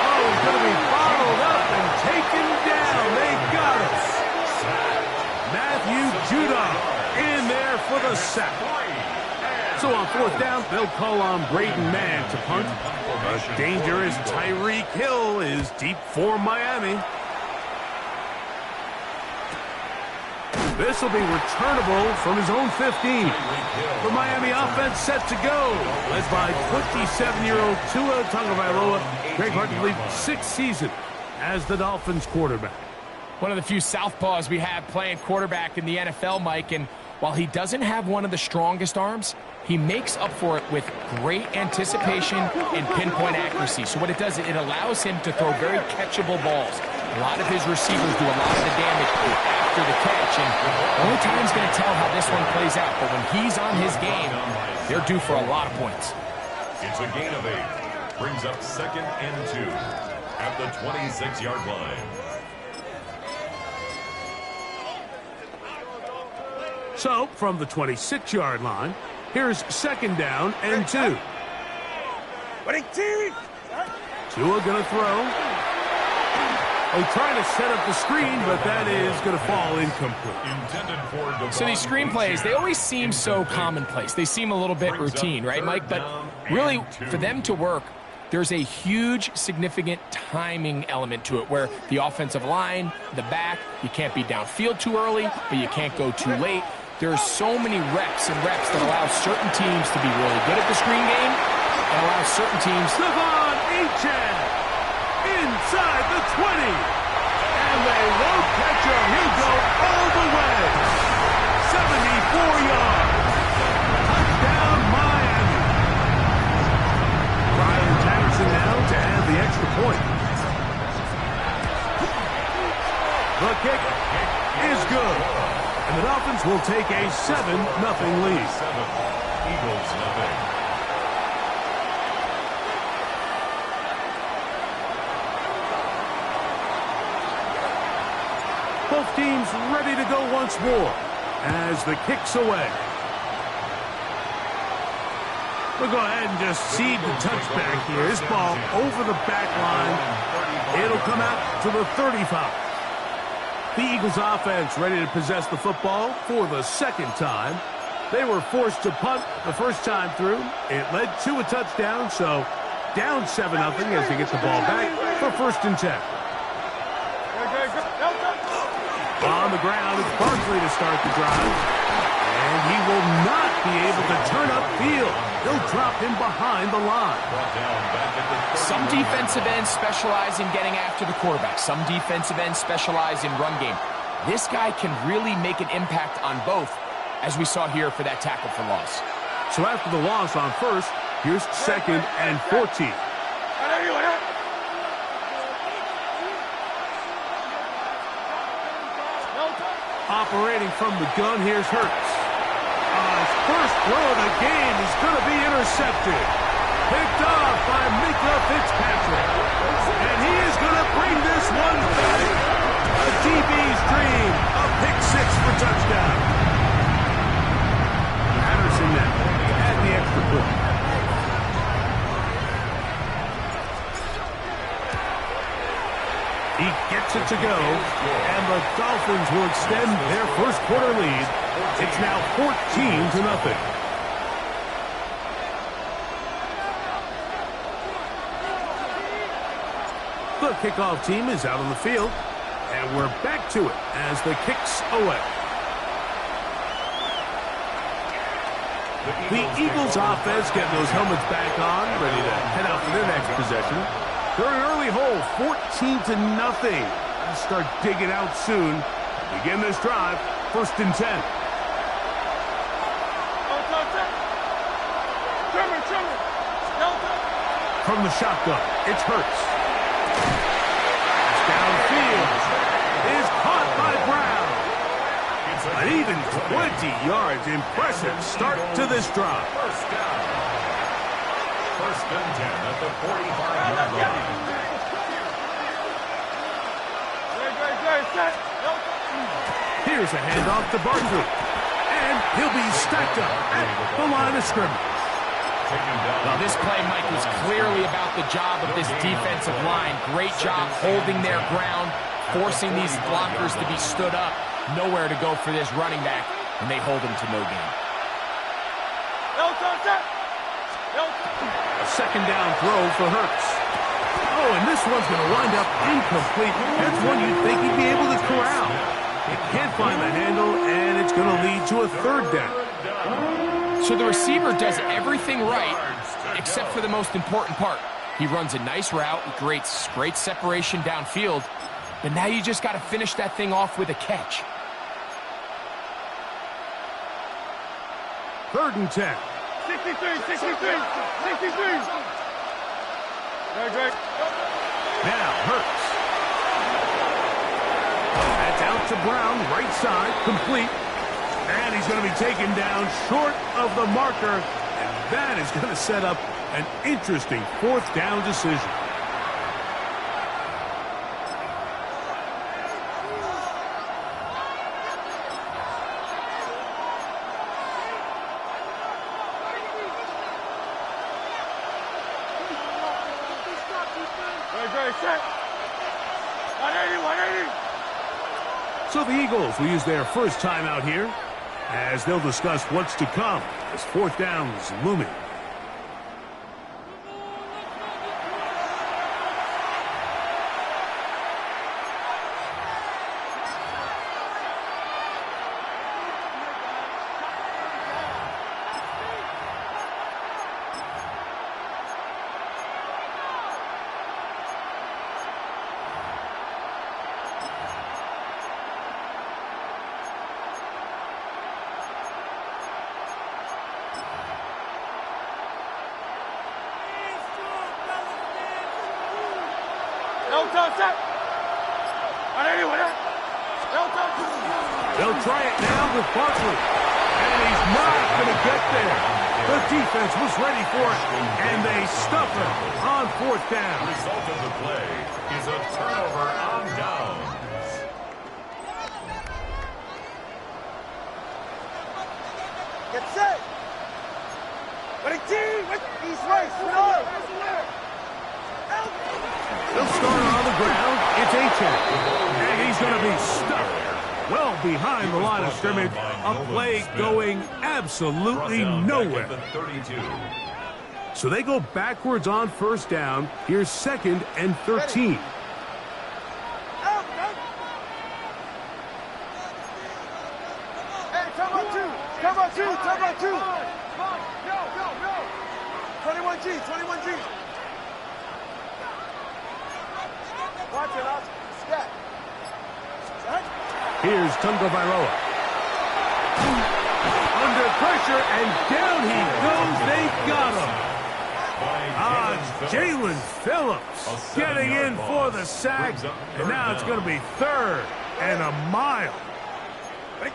Oh, he's going to be bottled up and taken down. They got us. Matthew Judon in there for the sack. So on 4th down, they'll call on Braden Mann to punt. A dangerous Tyreek Hill is deep for Miami. This will be returnable from his own 15. The Miami offense set to go, led by 27-year-old Tua Tagovailoa. Greg Hartley's 6th season as the Dolphins quarterback. One of the few southpaws we have playing quarterback in the NFL, Mike, and while he doesn't have one of the strongest arms, he makes up for it with great anticipation and pinpoint accuracy. So what it does, it allows him to throw very catchable balls. A lot of his receivers do a lot of the damage after the catch, and only time's going to tell how this one plays out. But when he's on his game, they're due for a lot of points. It's a gain of 8. Brings up 2nd and 2 at the 26-yard line. So, from the 26-yard line, here's 2nd down and 2. Tua going to throw. Oh, trying to set up the screen, but that is going to fall incomplete. So these screen plays, they always seem so commonplace. They seem a little bit routine, right, Mike? But really, for them to work, there's a huge, significant timing element to it where the offensive line, the back, you can't be downfield too early, but you can't go too late. There's so many reps and reps that allow certain teams to be really good at the screen game and allow certain teams... Devon Achane inside the 20. And they won't catch him. He'll go all the way. 74 yards. Touchdown, Miami. Ryan Patterson now to add the extra point. The kick is good. And the Dolphins will take a 7-0 lead. 7, Eagles nothing. Both teams ready to go once more as the kick's away. We'll go ahead and just seed the touchback here. This ball over the back line. It'll come out to the 35. The Eagles offense ready to possess the football for the 2nd time. They were forced to punt the first time through. It led to a touchdown, so down 7-0 as they get the ball back for 1st and 10. On the ground, it's Barkley to start the drive. And he will not be able to turn upfield. They'll drop him behind the line. Some defensive ends specialize in getting after the quarterback. Some defensive ends specialize in run game. This guy can really make an impact on both, as we saw here for that tackle for loss. So after the loss on first, here's 2nd and 14. Operating from the gun, here's Hurts. His first throw of the game is going to be intercepted. Picked off by Mika Fitzpatrick. And he is going to bring this one back. A DB's dream. A pick 6 for touchdown. Patterson now at the extra point. He gets it to go, and the Dolphins will extend their first quarter lead. It's now 14-0. The kickoff team is out on the field, and we're back to it as the kick's away. The Eagles offense getting those helmets back on, ready to head out for their next possession. They're an early hole, 14-0. Let's start digging out soon. Begin this drive, 1st and 10. From the shotgun, it's Hurts. It's downfield. Is caught by Brown. An even 20 yards. Impressive start to this drive. First down. 1st and 10 at the 45-yard line. Here's a handoff to Barkley. And he'll be stacked up at the line of scrimmage. Well, this play, Mike, was clearly about the job of this defensive line. Great job holding their ground, forcing these blockers to be stood up. Nowhere to go for this running back, and they hold him to no gain. A 2nd down throw for Hurts. Oh, and this one's going to wind up incomplete. That's one you'd think he'd be able to corral. He can't find the handle, and it's going to lead to a 3rd down. So the receiver does everything right, except for the most important part. He runs a nice route, great separation downfield, but now you just got to finish that thing off with a catch. 3rd and 10. 63. Now Hurts. That's out to Brown, right side, complete. And he's going to be taken down short of the marker. And that is going to set up an interesting 4th down decision. So the Eagles will use their first time out here as they'll discuss what's to come as 4th down is looming. They'll try it now with Barkley. And he's not going to get there. The defense was ready for it, and they stuff him on 4th down. The result of the play is a turnover on downs. Get set. He's right. They'll start on the ground. It's Achane. And he's going to be stuck well behind the line of scrimmage. A play going absolutely nowhere. So they go backwards on 1st down. Here's 2nd and 13. Hey, come on, two. 21G. Watch it, Scat. Here's Tunga Vailoa. Under pressure, and down he goes. They got him. Jalen Phillips getting in for the sack, and now it's going to be 3rd and a mile. 20,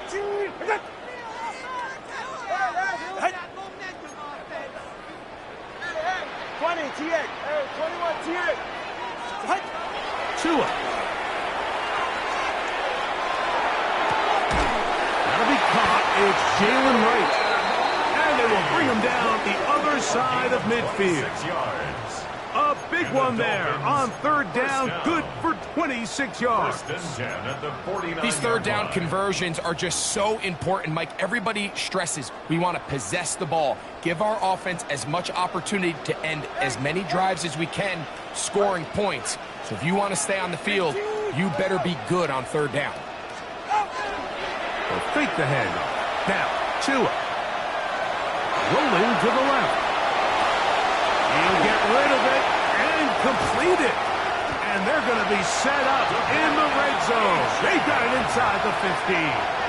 T8. 21, T8. Tua. That'll be caught. It's Jalen Wright. And they will bring him down the other side of midfield. 6 yards. A big one there on 3rd down. Good for 26 yards. 1st and 10 at the 49. These 3rd down conversions are just so important, Mike. Everybody stresses we want to possess the ball, give our offense as much opportunity to end as many drives as we can, scoring points. So if you want to stay on the field, you better be good on 3rd down. They'll fake the handoff. Now, Tua. Rolling to the left. He'll get rid of it and complete it. And they're going to be set up in the red zone. They got it inside the 15.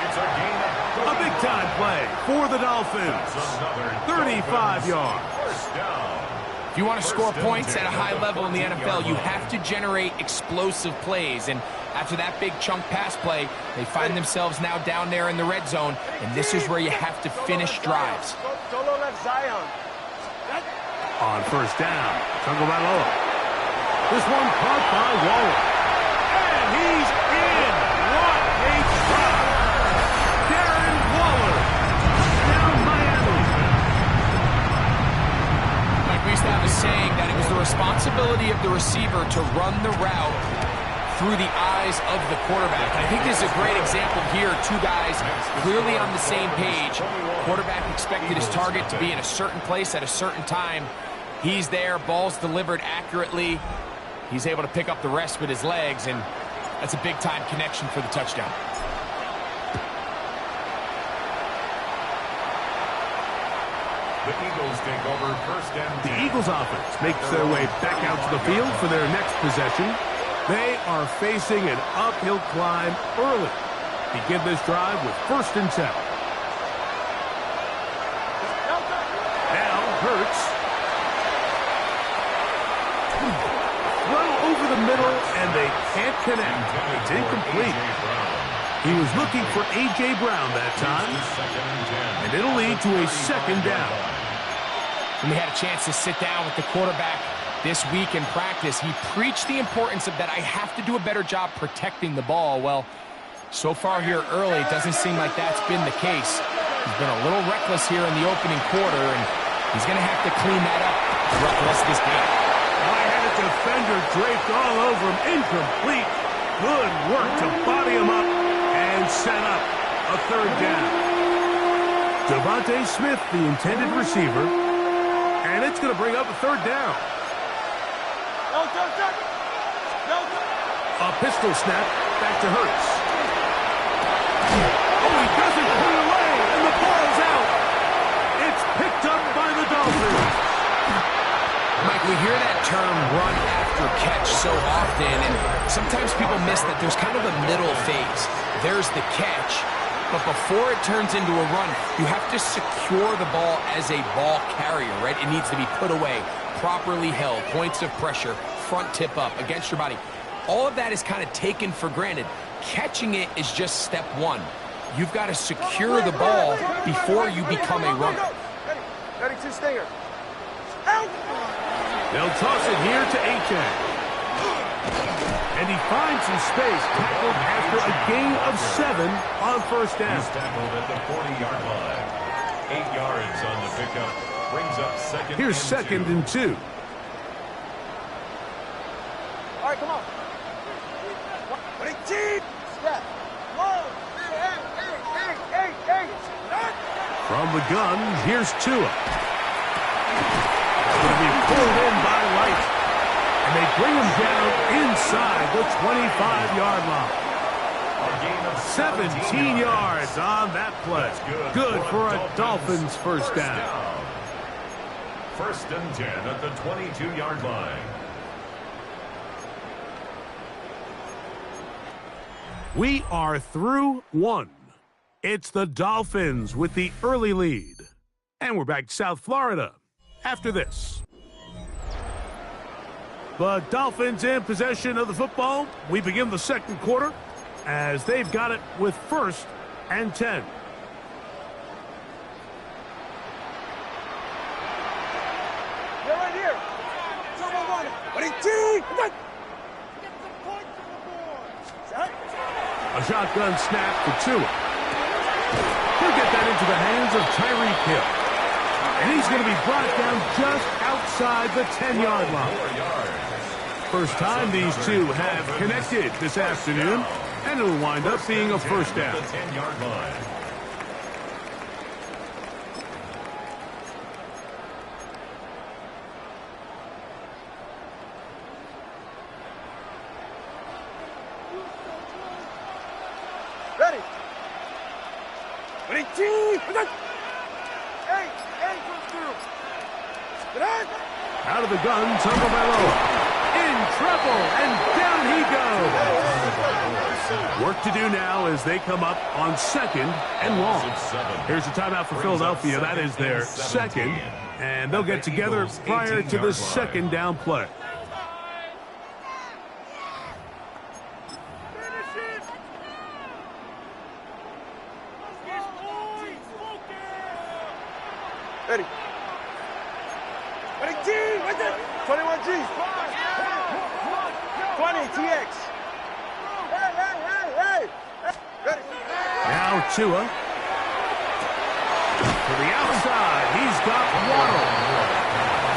It's a gain of A big-time play for the Dolphins. 35 yards. 1st down. If you want to score points at a high level in the NFL, you have to generate explosive plays. And after that big chunk pass play, they find themselves now down there in the red zone. And this is where you have to finish drives. Solo left Zion. On 1st down, Tagovailoa. This one caught by Waller. And he's in. What a try. Darren Waller. Down Miami. Like we used to have a saying that it was the responsibility of the receiver to run the route through the eyes of the quarterback. And I think this is a great example here. 2 guys clearly on the same page. Quarterback expected his target to be in a certain place at a certain time. He's there, ball's delivered accurately. He's able to pick up the rest with his legs, and that's a big-time connection for the touchdown. The Eagles take over 1st and 10. The Eagles offense makes their way back out to the field for their next possession. They are facing an uphill climb early. Begin this drive with 1st and 10. Now Hurts. Throw over the middle, and they can't connect. It's incomplete. He was looking for A.J. Brown that time, and it'll lead to a 2nd down. When we had a chance to sit down with the quarterback this week in practice, he preached the importance of that I have to do a better job protecting the ball. Well, so far here early, it doesn't seem like that's been the case. He's been a little reckless here in the opening quarter, and he's going to have to clean that up throughout the rest of this game. Defender draped all over him. Incomplete. Good work to body him up and set up a 3rd down. Devontae Smith, the intended receiver, and it's going to bring up a 3rd down. A pistol snap back to Hurts. Oh, he doesn't put it away, and the ball's out. It's picked up by the Dolphins. Mike, we hear that term run after catch so often, and sometimes people miss that there's kind of a middle phase. There's the catch, but before it turns into a run, you have to secure the ball as a ball carrier, right? It needs to be put away, properly held, points of pressure, front tip up, against your body. All of that is kind of taken for granted. Catching it is just step 1. You've got to secure the ball before you become a runner. Ready, 2 stinger. They'll toss it here to A-Chain. And he finds some space, tackled after a gain of 7 on 1st down. He's tackled at the 40-yard line. 8 yards on the pickup. Brings up 2nd Here's and 2nd and 2. All right, come on. Ready, team. Step. 1, 8. From the gun, here's Tua. Going to be pulled in by Light. And they bring him down inside the 25-yard line. 17 yards on that play. Good for a Dolphins 1st down. 1st and 10 at the 22-yard line. We are through 1. It's the Dolphins with the early lead. And we're back to South Florida after this. The Dolphins in possession of the football. We begin the second quarter as they've got it with 1st and 10. They're right here. A shotgun snap for Tua. He'll get that into the hands of Tyreek Hill. And he's going to be brought down just outside the 10-yard line. First time these two have connected this afternoon, and it'll wind up being a first down. The 10-yard line. Ready. Ready, team. Hey, comes through. Out of the gun, Tagovailoa. In trouble, and down he goes. Work to do now as they come up on 2nd and long. Here's a timeout for Philadelphia. That is their 2nd, and they'll get together prior to the 2nd down play. Ready. Ready, team. Right there. 21 G's. 20 TX. Hey. Ready. Now Tua. To the outside. He's got Waddle.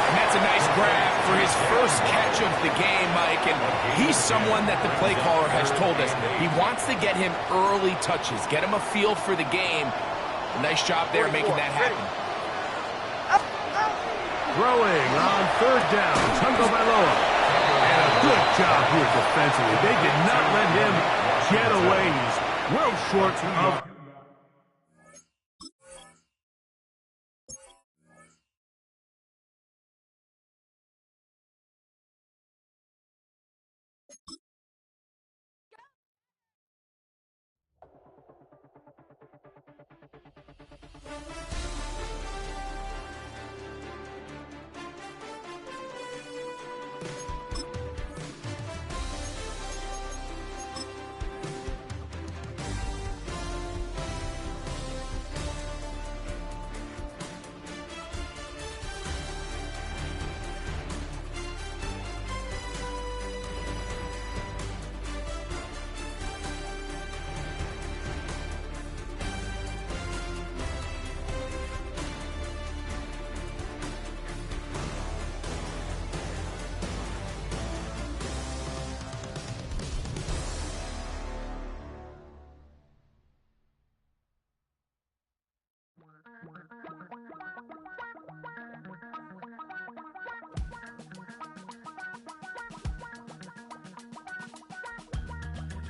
And that's a nice grab for his first catch of the game, Mike. And he's someone that the play caller has told us he wants to get him early touches, get him a feel for the game. A nice job there making that happen. Throwing on 3rd down, Tagovailoa. And a good job here defensively. They did not let him get away. He's well short of...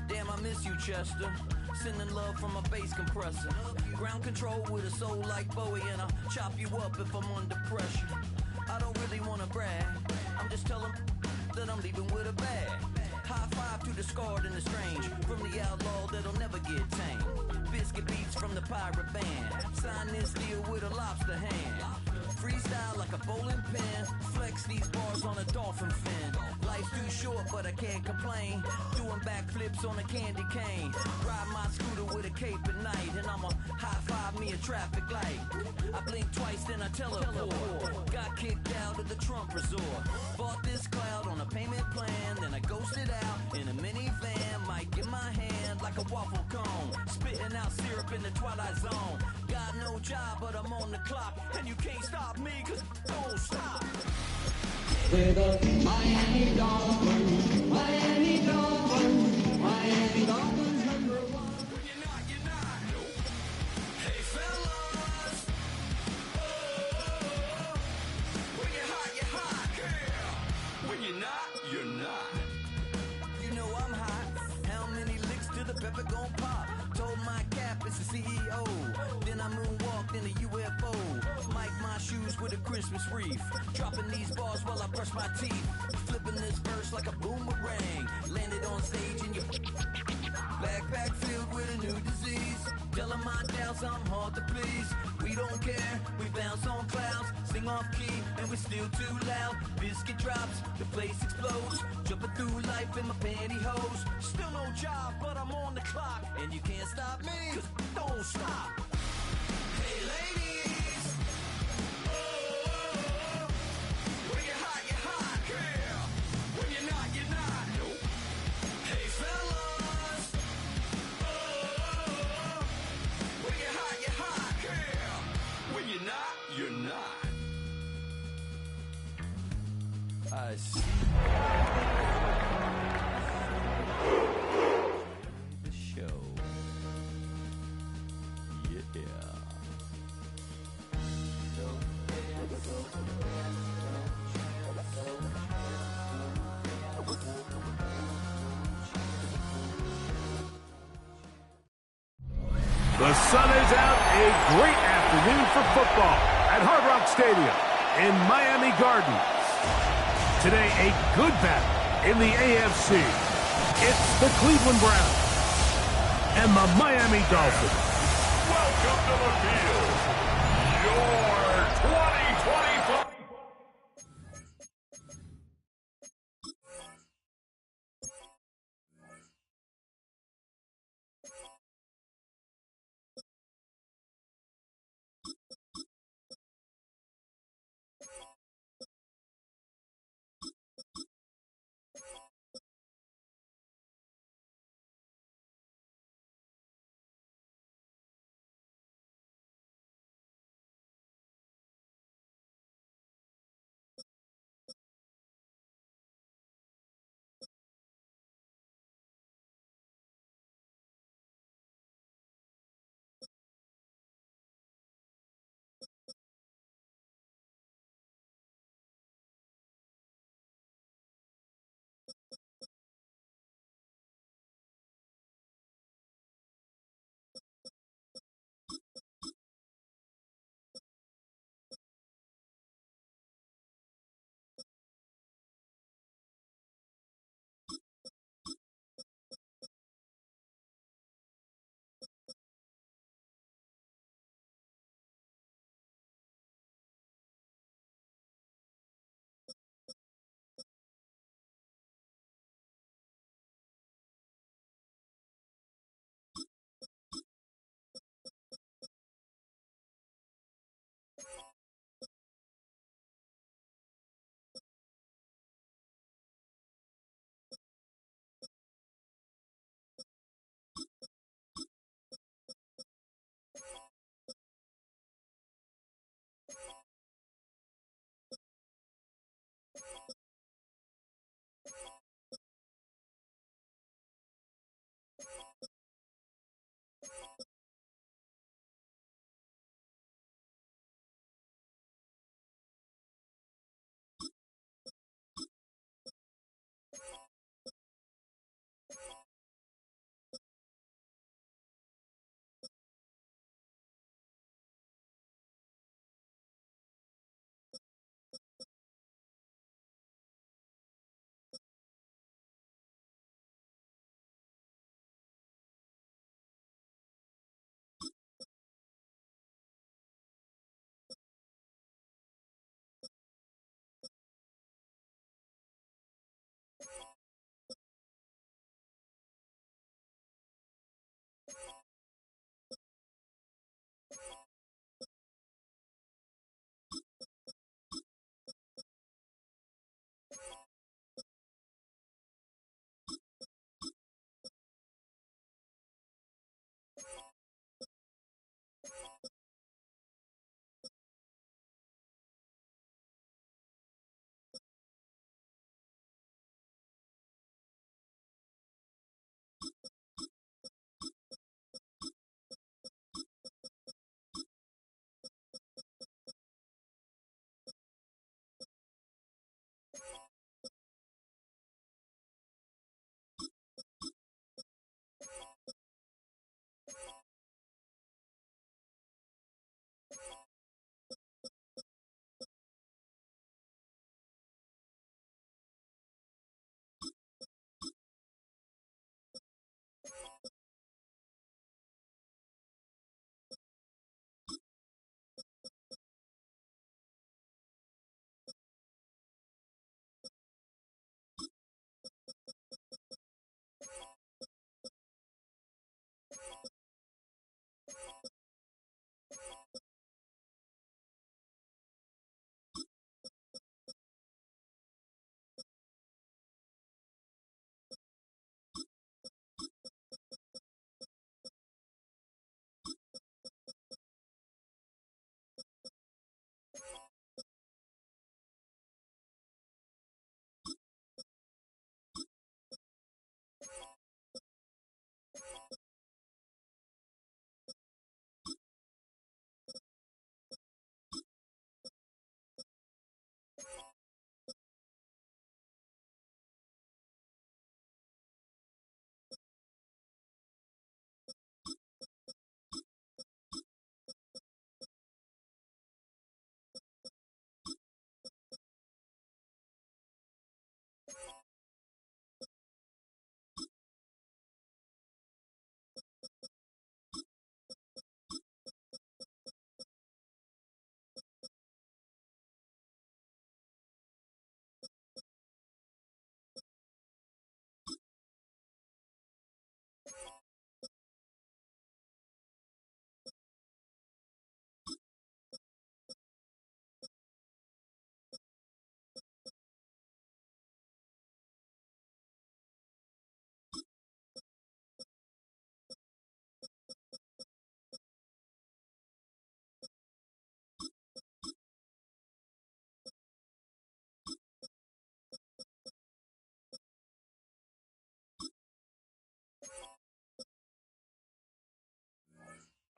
Damn, I miss you, Chester. Sending love from a bass compressor. Ground control with a soul like Bowie, and I'll chop you up if I'm under pressure. I don't really want to brag. I'm just telling that I'm leaving with a bag. High five to the scarred and the strange. From the outlaw that'll never get tamed. Biscuit beats from the pirate band. Sign this deal with a lobster hand. Freestyle like a bowling pin. Flex these bars on a dolphin fin. Life's too short, but I can't complain. Doing backflips on a candy cane. Ride my scooter with a cape at night. And I'ma high five me a traffic light. I blink twice, then I teleport. Got kicked out of the Trump resort. Bought this cloud on a payment plan. Then I ghosted out in a minivan. Mic in my hand like a waffle cone. Spitting out syrup in the twilight zone. Got no job, but I'm on the clock. And you can't stop me, cause don't stop. We're the Miami Dolphins, Miami Dolphins, Miami Dolphins number one. When you're not. Hey fellas. Oh. When you're hot, yeah. When you're not. You know I'm hot. How many licks till the pepper gon' pop? Told my cap it's the CEO. Then I moonwalked in a UFO. Mike my shoes with a Christmas wreath. Dropping these bars while I brush my teeth. Flipping this verse like a boomerang. Landed on stage in your backpack filled with a new disease. Tell 'em my mind down, so I'm hard to please. We don't care, we bounce on clouds, sing off key, and we're still too loud. Biscuit drops, the place explodes. Jumping through life in my pantyhose. Still no job, but I'm on the clock, and you can't stop me, 'cause don't stop. Hey ladies, oh, when you're hot, girl. When you're not, you're not. Nope. Hey fellas, oh, when you're hot, girl. When you're not, you're not. I see. The show. Yeah. The sun is out. A great afternoon for football at Hard Rock Stadium in Miami Gardens. Today, a good battle in the AFC. It's the Cleveland Browns and the Miami Dolphins. Welcome to the field. Your 2024.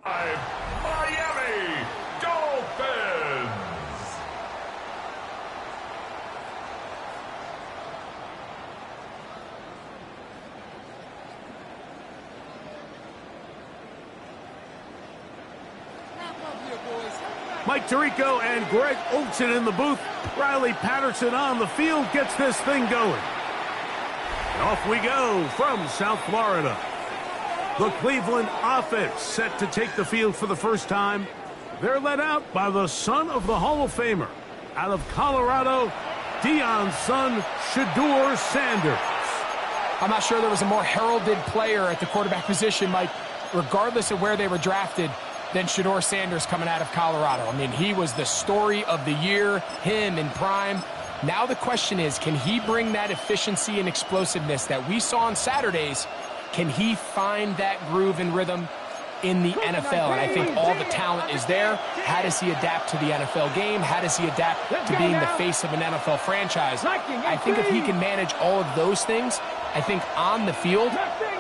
Miami Dolphins. Mike Tirico and Greg Olson in the booth. Riley Patterson on the field gets this thing going. And off we go from South Florida. The Cleveland offense set to take the field for the first time. They're led out by the son of the Hall of Famer. Out of Colorado, Deion's son, Shedeur Sanders. I'm not sure there was a more heralded player at the quarterback position, Mike, regardless of where they were drafted, than Shedeur Sanders coming out of Colorado. I mean, he was the story of the year, him in prime. Now the question is, can he bring that efficiency and explosiveness that we saw on Saturdays? Can he find that groove and rhythm in the NFL? And I think all the talent is there. How does he adapt to the NFL game? How does he adapt to being the face of an NFL franchise? I think if he can manage all of those things, I think on the field,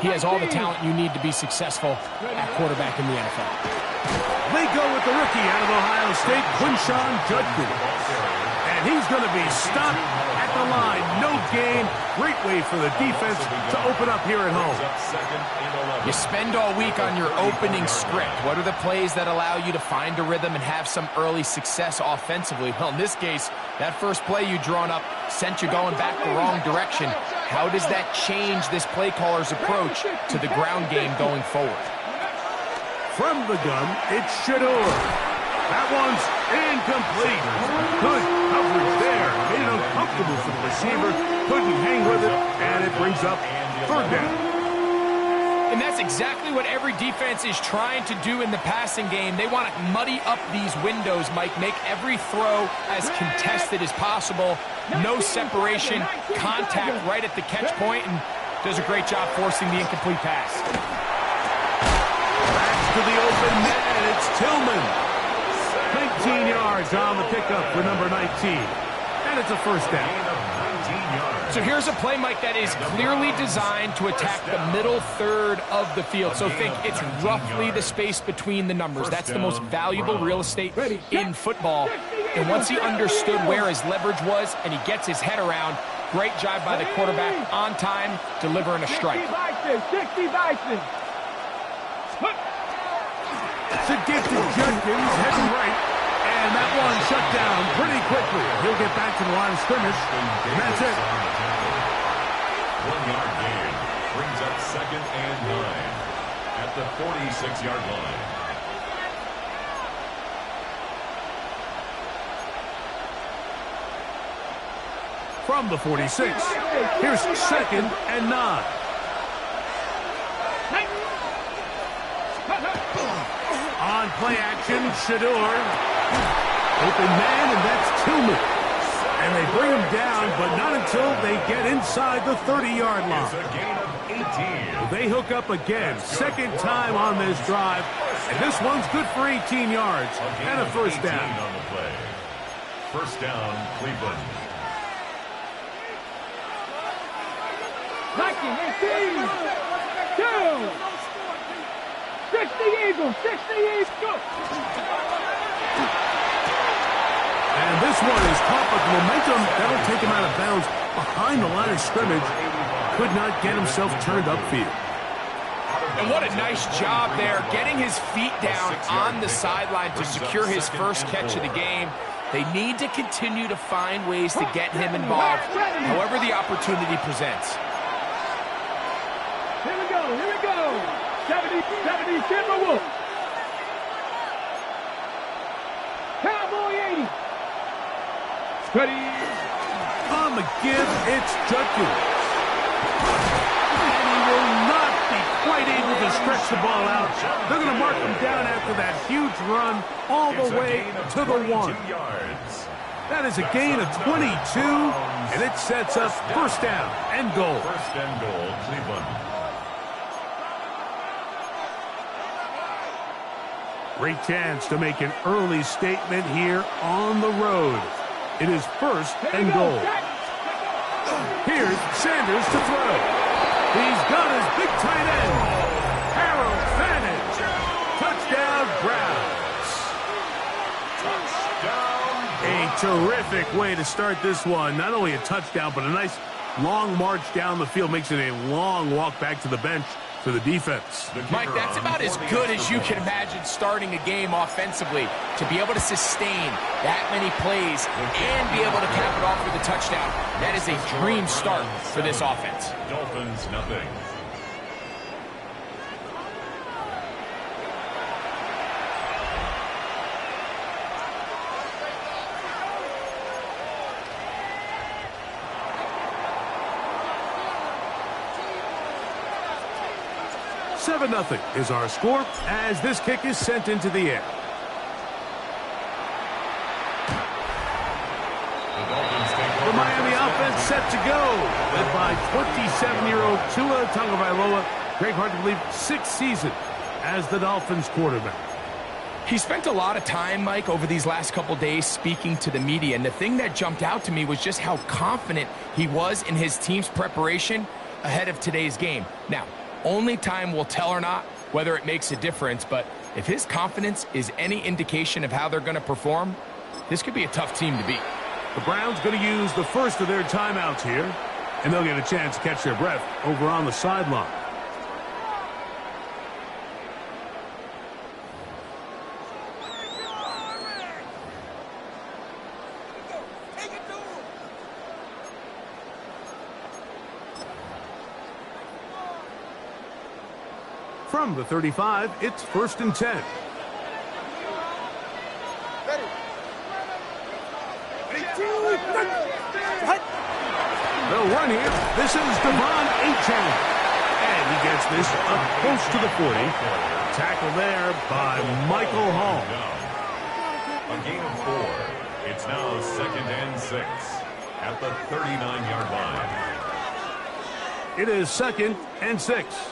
he has all the talent you need to be successful at quarterback in the NFL. They go with the rookie out of Ohio State, Quinshon Judkins. And he's going to be stopped at the line. No gain. Great way for the defense to open up here at home. You spend all week on your opening script. What are the plays that allow you to find a rhythm and have some early success offensively? Well, in this case, that first play you drawn up sent you going back the wrong direction. How does that change this play caller's approach to the ground game going forward? From the gun, it's Shedeur. That one's incomplete. Good coverage there. Made it uncomfortable for the receiver. Couldn't hang with it, and it brings up third down. And that's exactly what every defense is trying to do in the passing game. They want to muddy up these windows, Mike, make every throw as contested as possible. No separation, contact right at the catch point, and does a great job forcing the incomplete pass. Back to the open man, it's Tillman. 19 yards on the pickup for number 19. And it's a first down. So here's a play, Mike, that is clearly designed to attack the middle third of the field. So think it's roughly the space between the numbers. That's the most valuable real estate in football. And once he understood where his leverage was and he gets his head around, great job by the quarterback on time, delivering a strike. 60 Bison. It's a gift to Judkins, heading right. And that one shut down pretty quickly. He'll get back to the line of scrimmage, and that's it. 1 yard gain brings up 2nd and 9 at the 46-yard line. From the 46, here's 2nd and 9. On play action, Shedeur. Open man, and that's Tillman. And they bring him down, but not until they get inside the 30-yard line. It's a gain of 18. They hook up again, second time on this drive, and this one's good for 18 yards and a first down. On the play. First down, Cleveland. 18, 2. 60 Eagles, 60 Eagles. And this one is caught with momentum. That'll take him out of bounds behind the line of scrimmage. Could not get himself turned upfield. And what a nice job there, getting his feet down on the sideline to secure his first catch of the game. They need to continue to find ways to get him involved, however the opportunity presents. Here we go, here we go. 70 Timberwolves. Cowboy 80. Ready. On the give, it's Judkins. And he will not be quite able to stretch the ball out. They're going to mark him down after that huge run all the way to the 1. That is a gain of 22, and it sets up first down and goal. First and goal, Cleveland. Great chance to make an early statement here on the road. It is first and goal. Here's Sanders to throw. He's got his big tight end, Harold Fannin. Touchdown, terrific way to start this one. Not only a touchdown, but a nice long march down the field. Makes it a long walk back to the bench for the defense. Mike, that's about as good as you can imagine starting a game offensively. To be able to sustain that many plays and be able to cap it off with a touchdown, that is a dream start for this offense. Dolphins, nothing. Seven 0 is our score as this kick is sent into the air. The Miami offense set to go, led by 27-year-old Tua Tagovailoa. Greg, hard to believe, 6th season as the Dolphins quarterback. He spent a lot of time, Mike, over these last couple days speaking to the media, and the thing that jumped out to me was just how confident he was in his team's preparation ahead of today's game. Now, only time will tell or not whether it makes a difference, but if his confidence is any indication of how they're going to perform, this could be a tough team to beat. The Browns going to use the first of their timeouts here, and they'll get a chance to catch their breath over on the sideline. From the 35, it's 1st and 10. They'll run here. This is Devon Achane. And he gets this up close to the 40. Tackle there by Michael Hall. A gain of 4. It's now 2nd and 6 at the 39-yard line. It is 2nd and 6.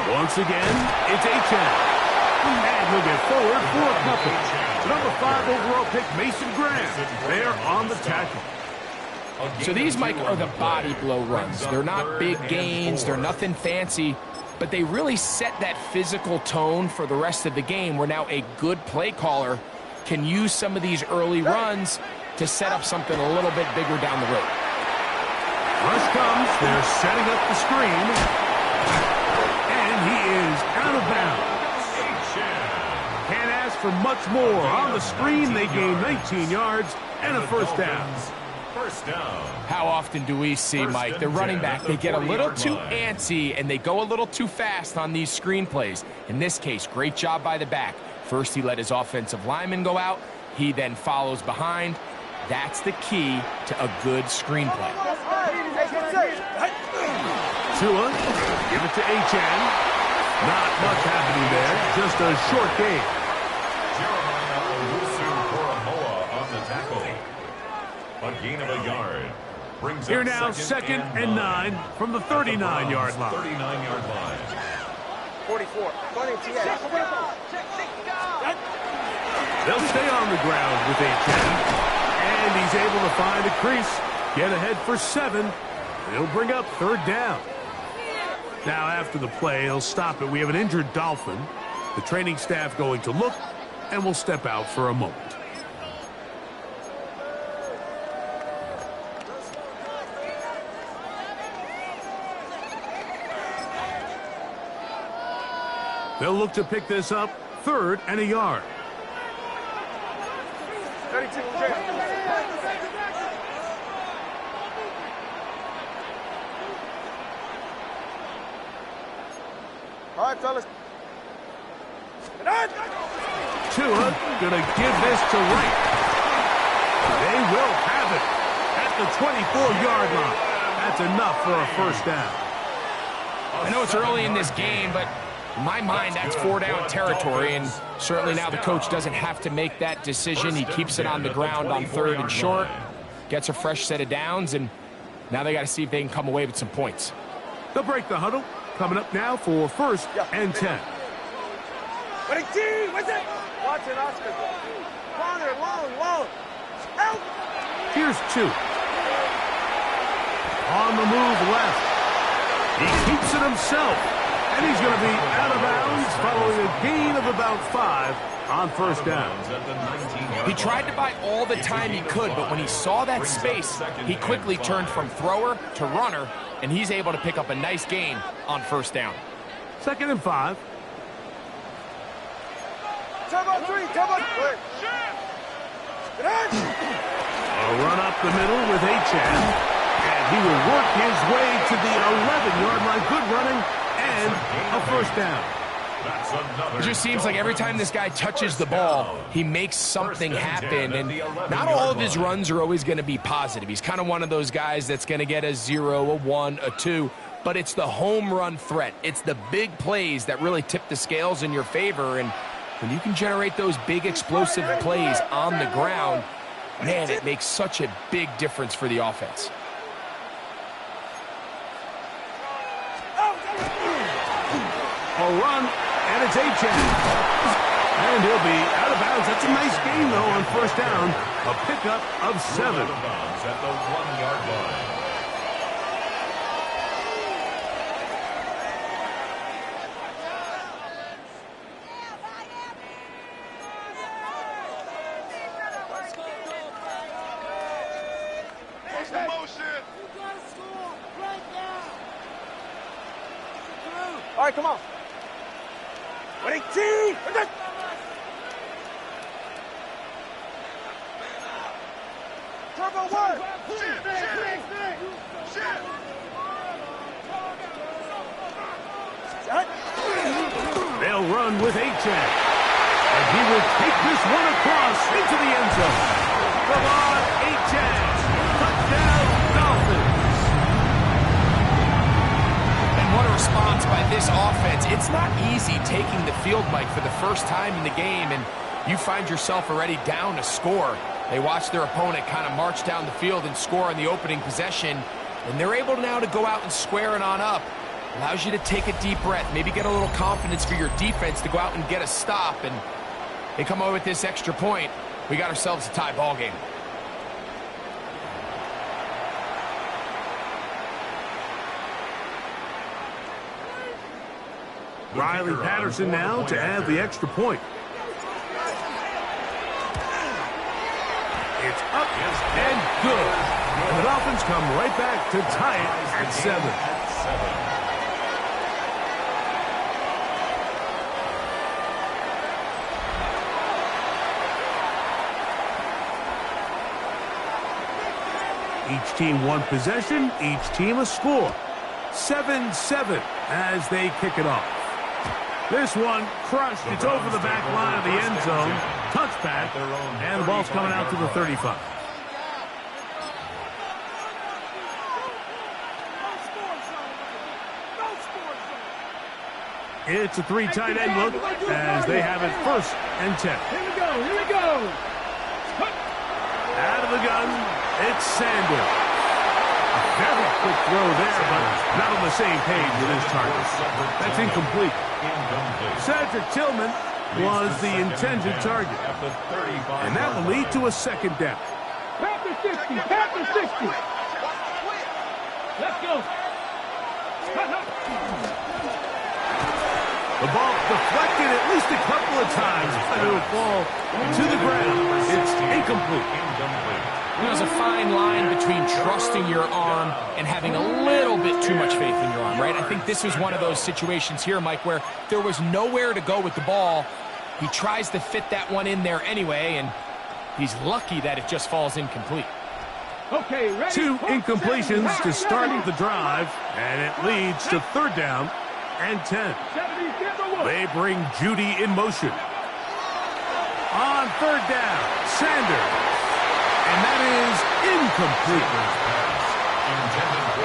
Once again, it's Achane. And he'll get forward for a couple. Number 5 overall pick, Mason Graham, there on the tackle. So these, Mike, are the body blow runs. They're not big gains. They're nothing fancy. But they really set that physical tone for the rest of the game where now a good play caller can use some of these early runs to set up something a little bit bigger down the road. Rush comes. They're setting up the screen. And he is out of bounds. Can't ask for much more. On the screen, they gain 19 yards and a first down. First down. How often do we see, Mike, the running back, they get a little too antsy and they go a little too fast on these screen plays. In this case, great job by the back. First, he let his offensive lineman go out. He then follows behind. That's the key to a good screenplay. Tua, give it to Achane. Not much happening there, just a short game. On the tackle. A gain of a yard. Brings Here up now, 2nd and 9 from the 39-yard line. 39-yard line. 44. They'll stay on the ground with Achane. And he's able to find a crease. Get ahead for 7. He'll bring up 3rd down. Now, after the play, he'll stop it. We have an injured Dolphin. The training staff going to look, and will step out for a moment. They'll look to pick this up, 3rd and a yard. 32. All right, fellas. Tua gonna give this to Wright. They will have it at the 24-yard line. That's enough for a first down. I know it's early in this game, but in my mind, that's 4-down territory, and certainly now the coach doesn't have to make that decision. He keeps it on the ground on 3rd and short, gets a fresh set of downs, and now they got to see if they can come away with some points. They'll break the huddle. Coming up now for 1st and 10. What's it? Watson, Oscar. Corner, long. Out. Here's 2. On the move left. He keeps it himself. And he's going to be out of bounds following a gain of about 5 on first down. He tried to buy all the time he could, but when he saw that space, he quickly turned from thrower to runner, and he's able to pick up a nice gain on first down. 2nd and 5. Turbo 3, turbo 3. A run up the middle with Gtowncapp. And he will work his way to the 11-yard line. Good running and a first down. It just seems like every time this guy touches the ball, he makes something happen, and not all of his runs are always going to be positive. He's kind of one of those guys that's going to get a 0, a 1, a 2, but it's the home run threat. It's the big plays that really tip the scales in your favor, and when you can generate those big explosive plays on the ground, man, it makes such a big difference for the offense. A run, and it's Gtowncapp. And he'll be out of bounds. That's a nice gain, though, on first down. A pickup of 7. At the 1-yard line. All right, come on. Winning team! Turbo 1! They'll run with Gtowncapp. And he will take this one across into the end zone. Come on, Gtowncapp. Touchdown, Dolphins. And what a response by this offense. It's not easy taking the field, Mike, for the first time in the game, and you find yourself already down to score. They watch their opponent kind of march down the field and score on the opening possession, and they're able now to go out and square it on up. Allows you to take a deep breath, maybe get a little confidence for your defense to go out and get a stop, and they come away with this extra point. We got ourselves a tie ball game. Riley Patterson now to add the extra point. It's up and good. And the Dolphins come right back to tie it at 7. Each team one possession, each team a score. 7-7 as they kick it off. This one crushed. It's over the back line of the end zone. Touchback, and the ball's coming out to the 35. It's a 3 tight end look as they have it 1st and 10. Here we go, here we go. Out of the gun, it's Sanders. A very quick throw there, but not on the same page with his target. That's incomplete. Cedric Tillman was the intended target. And that will lead to a 2nd down. Panther 60, Panther 60. Let's go. The ball deflected at least a couple of times, but it will fall to the ground. It's incomplete. There's a fine line between trusting your arm and having a little bit too much faith in your arm, right? I think this was one of those situations here, Mike, where there was nowhere to go with the ball. He tries to fit that one in there anyway, and he's lucky that it just falls incomplete. Okay, ready? 2 incompletions to start the drive, and it leads to 3rd down and 10. They bring Judy in motion. On 3rd down, Sanders. And that is incomplete.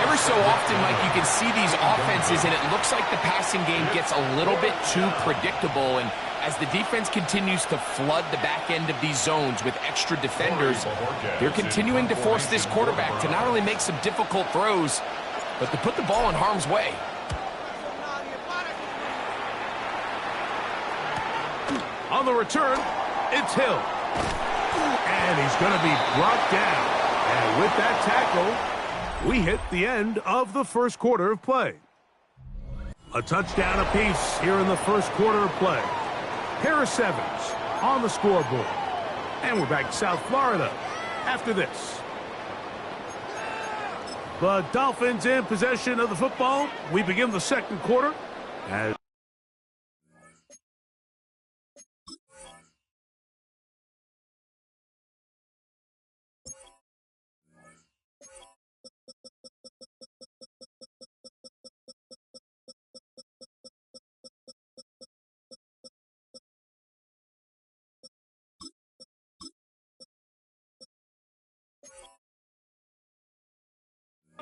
Every so often, Mike, you can see these offenses, and it looks like the passing game gets a little bit too predictable. And as the defense continues to flood the back end of these zones with extra defenders, they're continuing to force this quarterback to not only make some difficult throws, but to put the ball in harm's way. On the return, it's Hill. And he's going to be brought down. And with that tackle, we hit the end of the 1st quarter of play. A touchdown apiece here in the first quarter of play. Pair of sevens on the scoreboard. And we're back to South Florida after this. The Dolphins in possession of the football. We begin the second quarter. As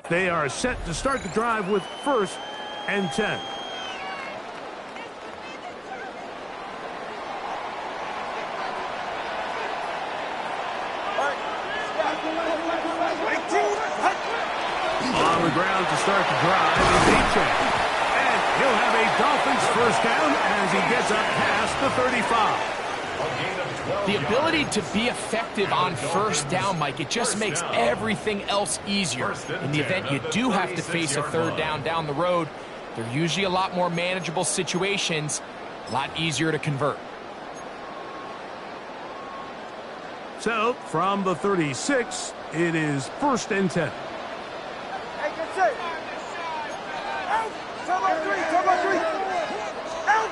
they are set to start the drive with 1st and 10. On the ground to start the drive is Gtowncapp. And he'll have a Dolphins first down as he gets up past the 35. The ability to be effective on first down, Mike, it just makes everything else easier. In the event you do have to face a third down the road, they're usually a lot more manageable situations, a lot easier to convert. So, from the 36, it is 1st and 10. Hey, good set. Out. Turbo three. Out.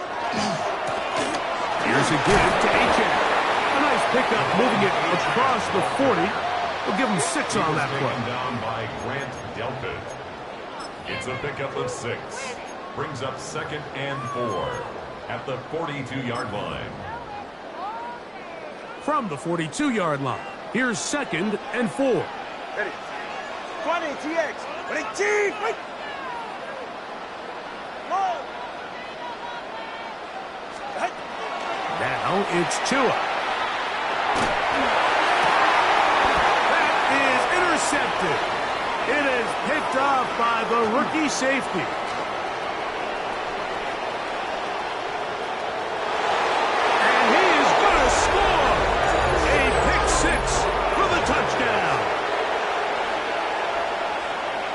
Here's a give to Gtowncapp. A nice pickup, moving it across the 40. We'll give him 6 on that play. Down by Grant Delpit. It's a pickup of 6. Brings up 2nd and 4 at the 42-yard line. From the 42-yard line, here's 2nd and 4. Ready. 20, TX. Ready, T. Wait. One. Now it's Tua. That is intercepted. It is picked off by the rookie safety. And he is going to score. A pick 6 for the touchdown.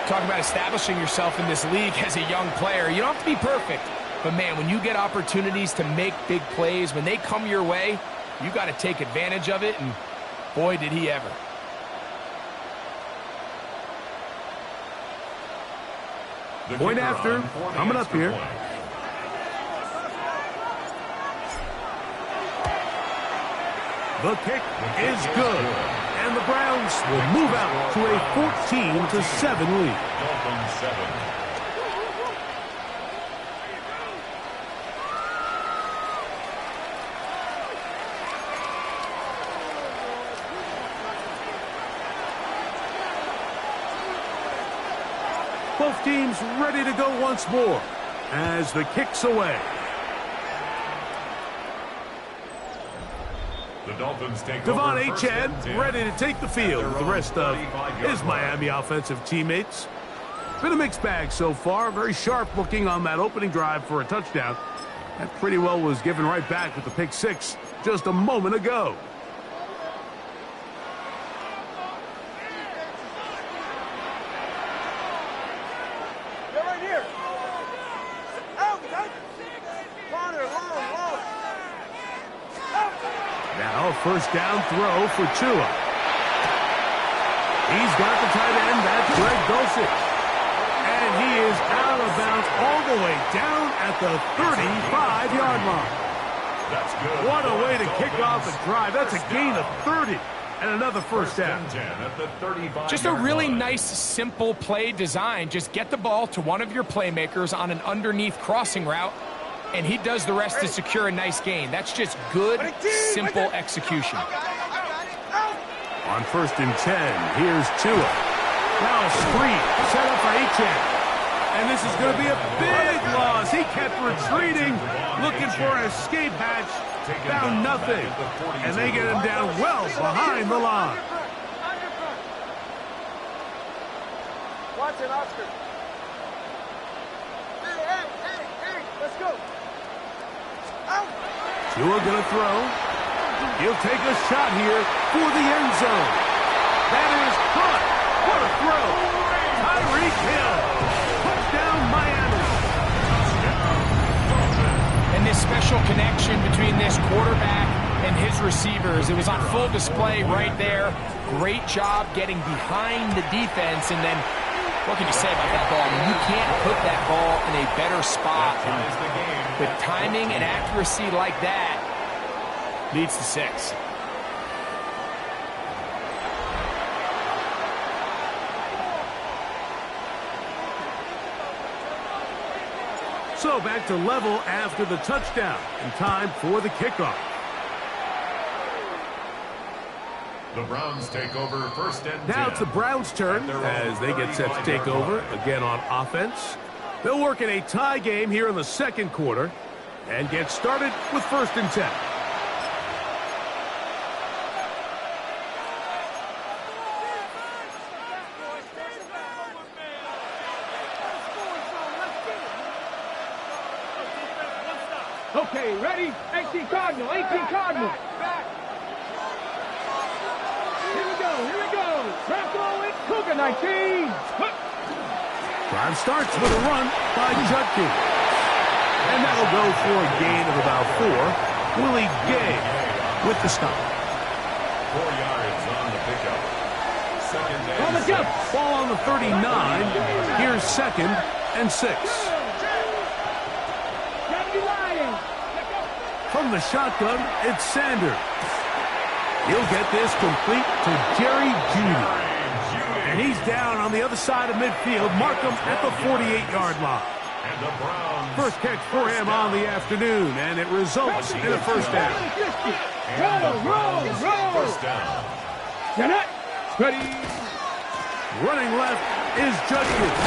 Talk about establishing yourself in this league as a young player. You don't have to be perfect. But, man, when you get opportunities to make big plays, when they come your way, you got to take advantage of it, and boy, did he ever. Point after, coming up here. The kick is good, and the Browns will move out to a 14-7 lead. Dolphins 7. Both teams ready to go once more as the kick's away. The Dolphins take Devon over Achane ready to take the field with the rest of his Miami offensive teammates. Been a mixed bag so far. Very sharp looking on that opening drive for a touchdown. That pretty well was given right back with the pick 6 just a moment ago. Now first down throw for Tua. He's got the tight end, that's Greg Dulcich. And he is out of bounds all the way down at the 35-yard line. That's good. What a way to kick off the drive. That's a gain of 30 and another first down. Just a really nice, simple play design. Just get the ball to one of your playmakers on an underneath crossing route, and he does the rest to secure a nice gain. That's just good, simple execution. On first and 10, here's Tua. Now a screen set up for Achane. And this is going to be a big loss. He kept retreating, looking for an escape hatch. Found nothing. And they get him down well behind the line. Watch it, Oscar. Hey, let's go. Out. Tua going to throw. He'll take a shot here for the end zone. That is caught. What a throw. Tyreek Hill. Touchdown, Miami. connection between this quarterback and his receivers. It was on full display right there. Great job getting behind the defense, and then what can you say about that ball? I mean, you can't put that ball in a better spot. With timing and accuracy like that, leads to 6. So back to level after the touchdown, and time for the kickoff. The Browns take over first and 10. Now it's the Browns' turn as they get set to take over again on offense. They'll work in a tie game here in the second quarter and get started with first and 10. Okay, ready? 18 Cardinal, 18 Cardinal. Here we go. Bronco and Cougar 19. Drive starts with a run by Judkins. And that'll go for a gain of about 4. Willie Gay with the stop. 4 yards on the pickup. Second and 6. Ball on the 39. Here's second and 6. From the shotgun, it's Sanders. He'll get this complete to Jerry Jeudy. And he's down on the other side of midfield. Mark him at the 48-yard line. And the Browns first catch for him on the afternoon, and it results in a first down. Roll. First down. Ready. Running left is Judkins.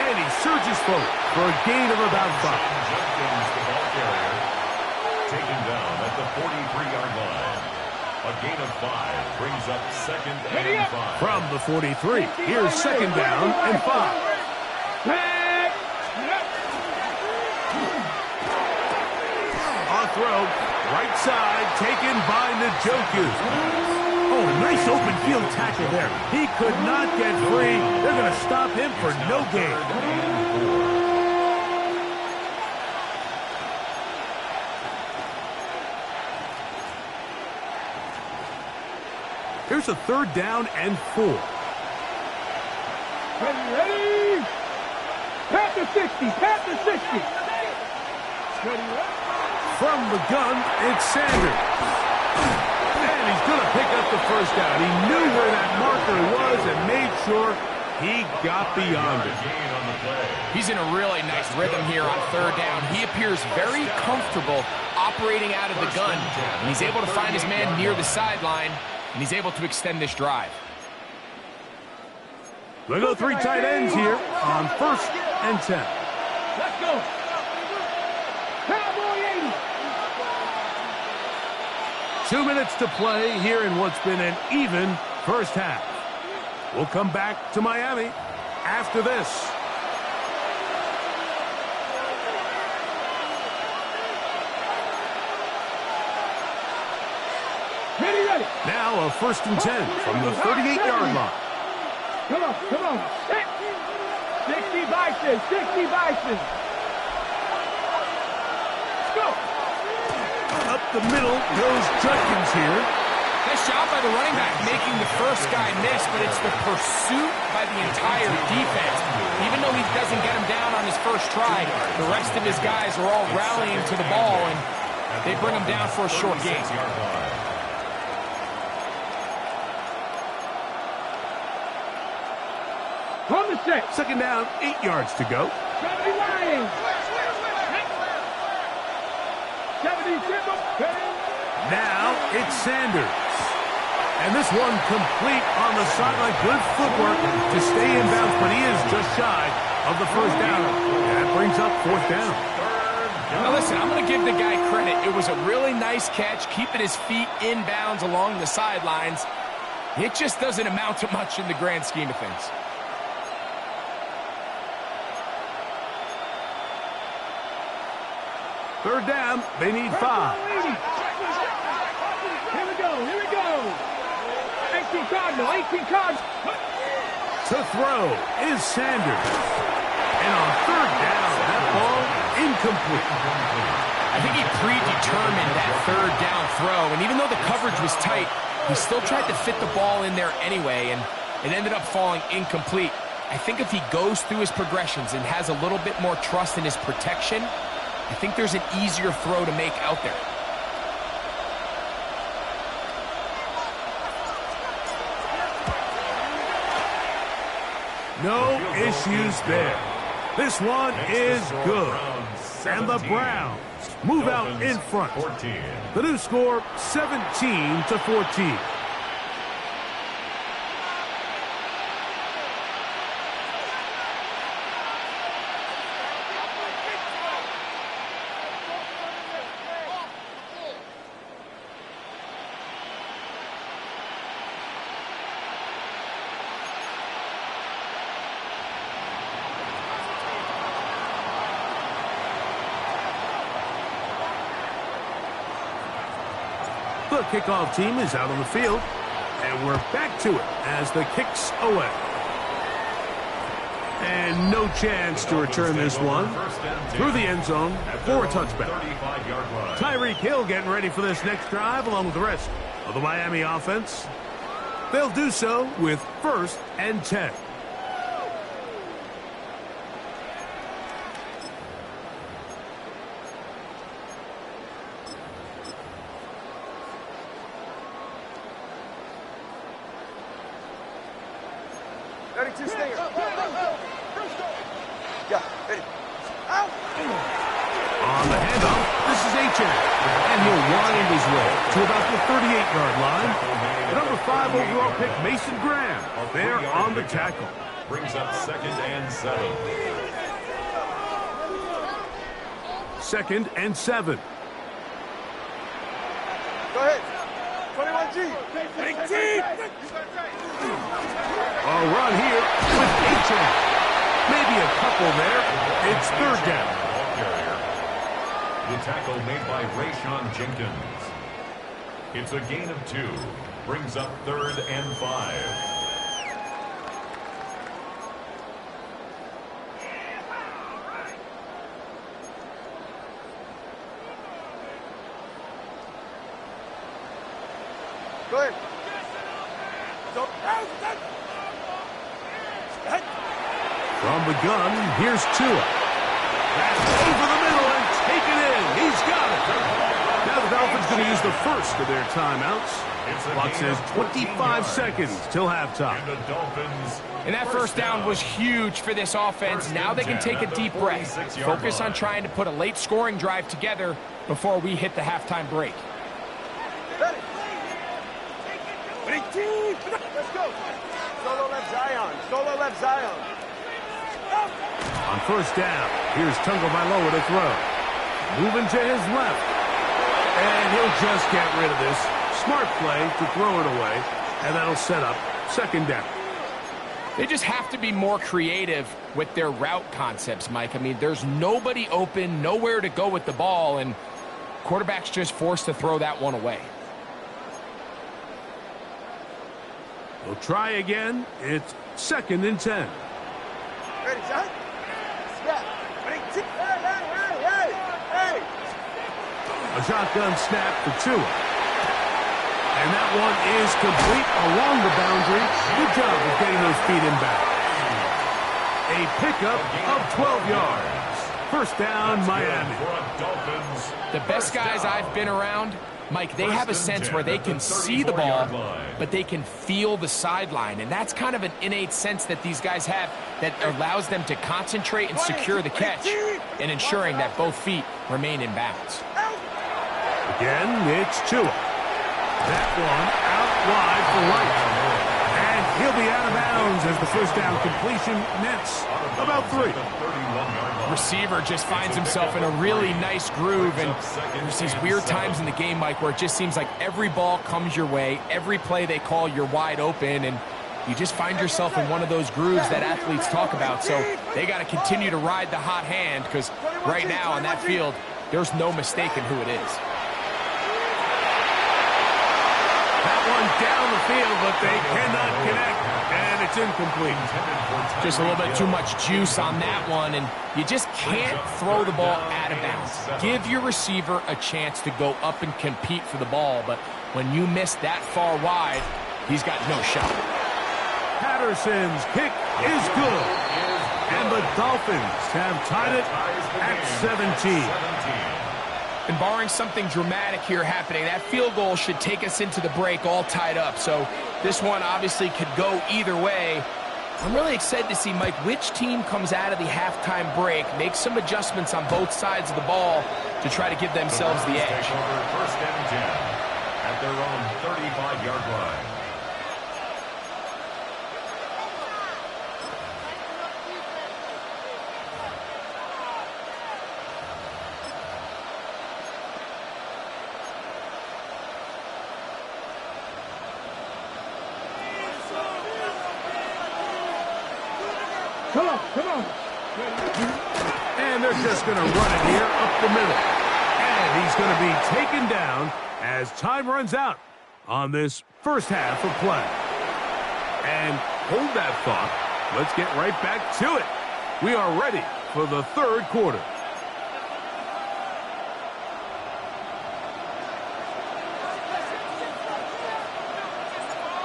And he surges forward for a gain of about 5. Judkins, the ball carrier, taken down at the 43-yard line. A gain of 5 brings up second and 5. From the 43, here's second down and 5. On throw, right side, taken by Njoku. Oh, nice open field tackle there. He could not get free. They're going to stop him for no gain. Here's a third down and 4. Ready. Pat the 60. From the gun, it's Sanders. And he's going to pick up the first down. He knew where that marker was and made sure he got beyond it. He's in a really nice rhythm here on third down. He appears very comfortable operating out of the gun. And he's able to find his man near the sideline. And he's able to extend this drive. We'll go 3 tight ends here on first and 10. Let's go. Cowboy 80. 2 minutes to play here in what's been an even first half. We'll come back to Miami after this. Ready. Now a first and 10 from the 38-yard line. Come on. 60 Bison. Let's go. Up the middle goes Judkins here. Nice job by the running back making the first guy miss, but it's the pursuit by the entire defense. Even though he doesn't get him down on his first try, the rest of his guys are all rallying to the ball, and they bring him down for a short gain. On the set. Second down, 8 yards to go. 70 Lions. 70 Now it's Sanders. And this one complete on the sideline. Good footwork to stay in bounds, but he is just shy of the first down. That brings up fourth down. Now listen, I'm going to give the guy credit. It was a really nice catch, keeping his feet in bounds along the sidelines. It just doesn't amount to much in the grand scheme of things. Third down, they need 5. Here we go. 18 Cardinal. To throw is Sanders. And on third down, that ball incomplete. I think he predetermined that third down throw, and even though the coverage was tight, he still tried to fit the ball in there anyway, and it ended up falling incomplete. I think if he goes through his progressions and has a little bit more trust in his protection, I think there's an easier throw to make out there. No issues there. This one is good. And the Browns move out in front. The new score, 17-14. The kickoff team is out on the field, and we're back to it as the kick's away. And no chance to return this one through the end zone for a touchback. Tyreek Hill getting ready for this next drive along with the rest of the Miami offense. They'll do so with 1st and 10. On the handoff, this is H.A. And he'll wind his way to about the 38-yard line. The number 5 overall pick, Mason Graham, there on the tackle. Brings up 2nd and 7. 2nd and 7. Go ahead. 21G. 18. A run here with H.A. Maybe a couple there. It's 3rd down. The tackle made by Rayshon Jenkins. It's a gain of 2. Brings up 3rd and 5. Go ahead. From the gun, here's Tua. That's over the middle and taken in. He's got it. Now the Dolphins going to use the first of their timeouts. Clock says 25 seconds till halftime. And that first down was huge for this offense. Now they can take a deep breath. Focus on trying to put a late scoring drive together before we hit the halftime break. Let's go. Solo left Zion. Solo left Zion. On 1st down, here's Tagovailoa to throw. Moving to his left. And he'll just get rid of this. Smart play to throw it away. And that'll set up 2nd down. They just have to be more creative with their route concepts, Mike. I mean, there's nobody open, nowhere to go with the ball, and quarterback's just forced to throw that one away. They'll try again. It's 2nd and 10. Ready, son? Snap. Hey. A shotgun snap for Tua. And that one is complete along the boundary. Good job of getting those feet in back. A pickup of 12 yards. 1st down, Miami. The best guys I've been around, Mike, they have a sense where they can see the ball, but they can feel the sideline. And that's kind of an innate sense that these guys have that allows them to concentrate and secure the catch and ensuring that both feet remain in bounds. Again, it's Tua. That one out wide for Wright. And he'll be out of bounds as the 1st down completion nets about 3. Receiver just finds himself in a really nice groove, and there's these weird times in the game, Mike, where it just seems like every ball comes your way, every play they call, you're wide open, and you just find yourself in one of those grooves that athletes talk about. So they got to continue to ride the hot hand, because right now on that field, there's no mistaking who it is. That one down the field, but they cannot connect. And it's incomplete. Just a little bit too much juice on that one, and you just can't throw the ball out of bounds. Give your receiver a chance to go up and compete for the ball, but when you miss that far wide, he's got no shot. Patterson's kick is good. And the Dolphins have tied it at 17. And barring something dramatic here happening, that field goal should take us into the break all tied up. So this one obviously could go either way. I'm really excited to see, Mike, which team comes out of the halftime break, make some adjustments on both sides of the ball to try to give themselves the edge. First and 10 at their own 35-yard line. Come on. And they're just going to run it here up the middle. And he's going to be taken down as time runs out on this first half of play. And hold that thought. Let's get right back to it. We are ready for the third quarter.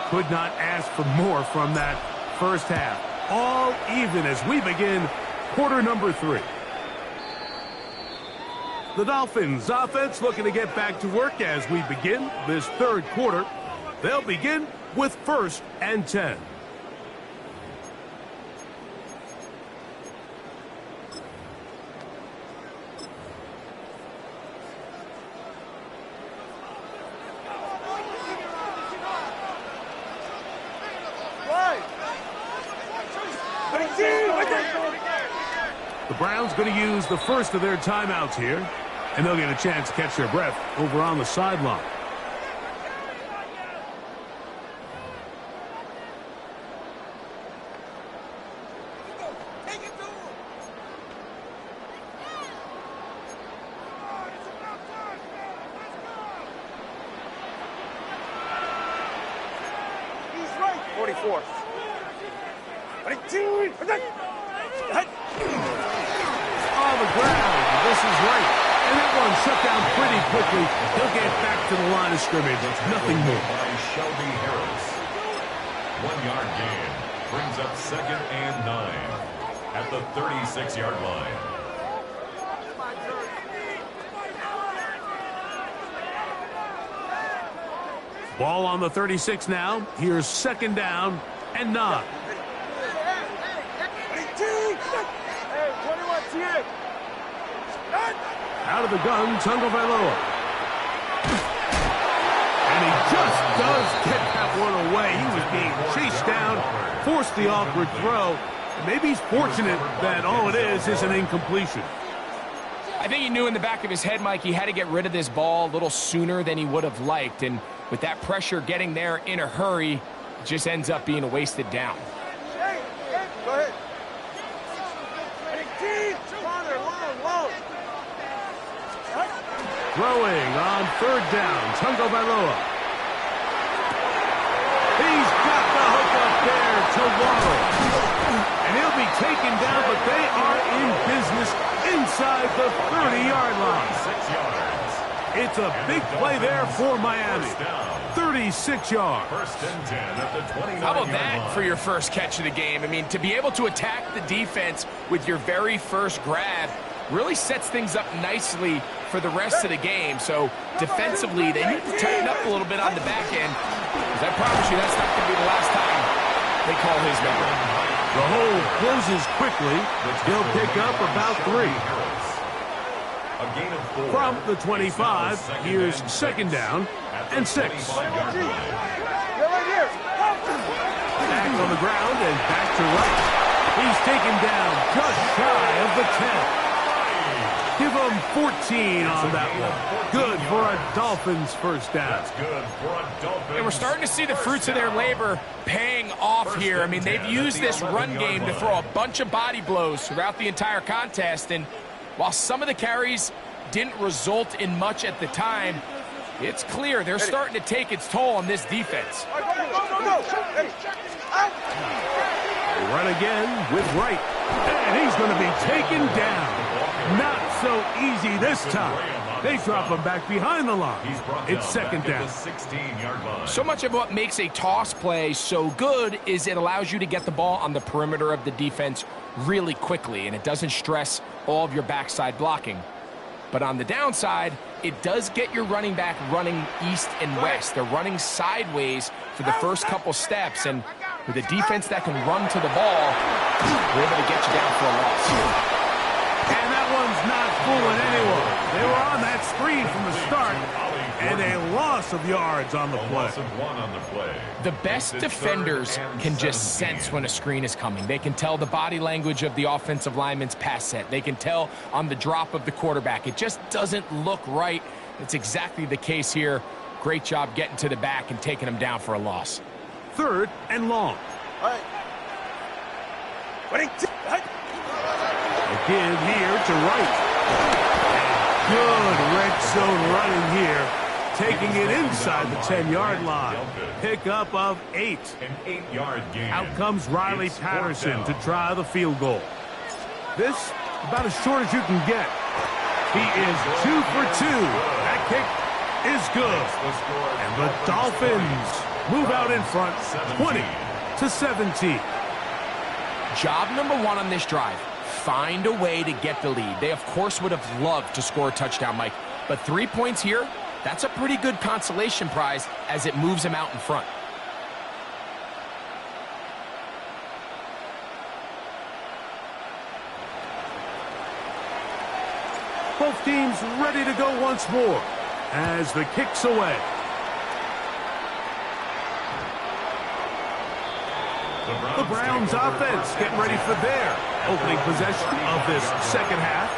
Could not ask for more from that first half. All even as we begin quarter number 3. The Dolphins offense looking to get back to work as we begin this third quarter. They'll begin with 1st and 10. The Browns going to use the first of their timeouts here, and they'll get a chance to catch their breath over on the sideline. He's right. 44. On the ground, this is right. And that one shut down pretty quickly. He'll get back to the line of scrimmage. Nothing more. By Shelby Harris. 1-yard gain brings up 2nd and 9 at the 36-yard line. Ball on the 36 now. Here's 2nd down and 9. Out of the gun, Tagovailoa. And he just does get that one away. He was being chased down, forced the awkward throw. Maybe he's fortunate that all it is an incompletion. I think he knew in the back of his head, Mike, he had to get rid of this ball a little sooner than he would have liked. And with that pressure getting there in a hurry, it just ends up being a wasted down. Go ahead. Throwing on 3rd down, Tagovailoa. He's got the hook up there to Waddle. And he'll be taken down, but they are in business inside the 30-yard line. 6 yards. It's a big play there for Miami. 36 yards. 1st and 10 at the 29-yard line. How about that for your first catch of the game? I mean, to be able to attack the defense with your very first grab really sets things up nicely for the rest of the game. So defensively, they need to tighten up a little bit on the back end, because I promise you that's not going to be the last time they call his number. The hole closes quickly. He'll pick up about 3. A gain of 4. From the 25, here's 2nd down and 6. Back on the ground and back to right. He's taken down just shy of the 10. Give him 14 on that one. Good for a Dolphins first down. That's good for a Dolphins. And we're starting to see the fruits of their labor paying off here. I mean, they've used this run game to throw a bunch of body blows throughout the entire contest. And while some of the carries didn't result in much at the time, it's clear they're starting to take its toll on this defense. They run again with Wright. And he's going to be taken down. Not so easy this time. They drop him back behind the line. It's second down. So much of what makes a toss play so good is it allows you to get the ball on the perimeter of the defense really quickly, and it doesn't stress all of your backside blocking. But on the downside, it does get your running back running east and west. They're running sideways for the first couple steps, and with a defense that can run to the ball, they're able to get you down for a loss. And that one's not fooling anyone. They were on that screen from the start, and a loss of yards on the play. The best defenders can just sense when a screen is coming. They can tell the body language of the offensive lineman's pass set. They can tell on the drop of the quarterback. It just doesn't look right. It's exactly the case here. Great job getting to the back and taking them down for a loss. Third and long. Again here to Wright. Good red zone running here. Taking it inside the 10-yard line. Pickup of 8. An 8-yard gain. Out comes Riley Patterson to try the field goal. This, about as short as you can get. He is 2 for 2. That kick is good. And the Dolphins move out in front, 20-17. Job number 1 on this drive. Find a way to get the lead. They, of course, would have loved to score a touchdown, Mike. But 3 points here, that's a pretty good consolation prize as it moves them out in front. Both teams ready to go once more as the kick's away. The Browns offense getting ready for their opening possession of this second half.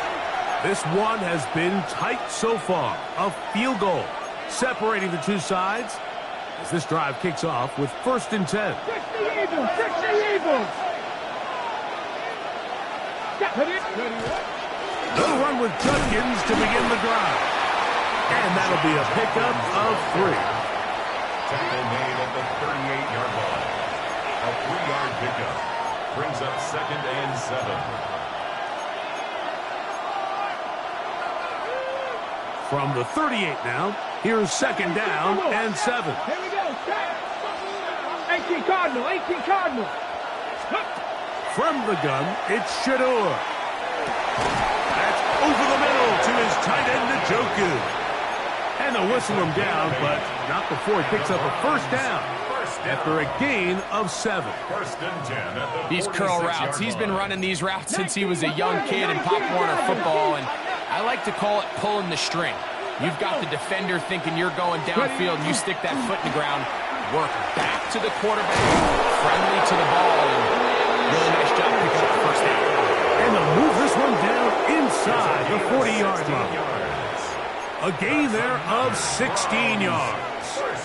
This one has been tight so far. A field goal separating the two sides as this drive kicks off with 1st and 10. 60 Eagles! 60 Eagles! They'll run with Judkins to begin the drive. And that'll be a pickup of 3. Tackle made at the 38-yard line. A 3-yard pickup brings up 2nd and 7. From the 38 now, here's 2nd down and 7. Here we go. 18 Cardinal. 18 Cardinal. From the gun, it's Shador. That's over the middle to his tight end, Njoku. And they'll whistle him down, but not before he picks up a 1st down after a gain of 7. 1st and 10 at the These curl routes, he's been running these routes since he was a young kid in Pop Warner football, and I like to call it pulling the string. You've got the defender thinking you're going downfield, and you stick that foot in the ground, work back to the quarterback, friendly to the ball, and really nice job picking up the 1st down. And they'll move this one down inside the 40-yard line. A gain there of 16 yards.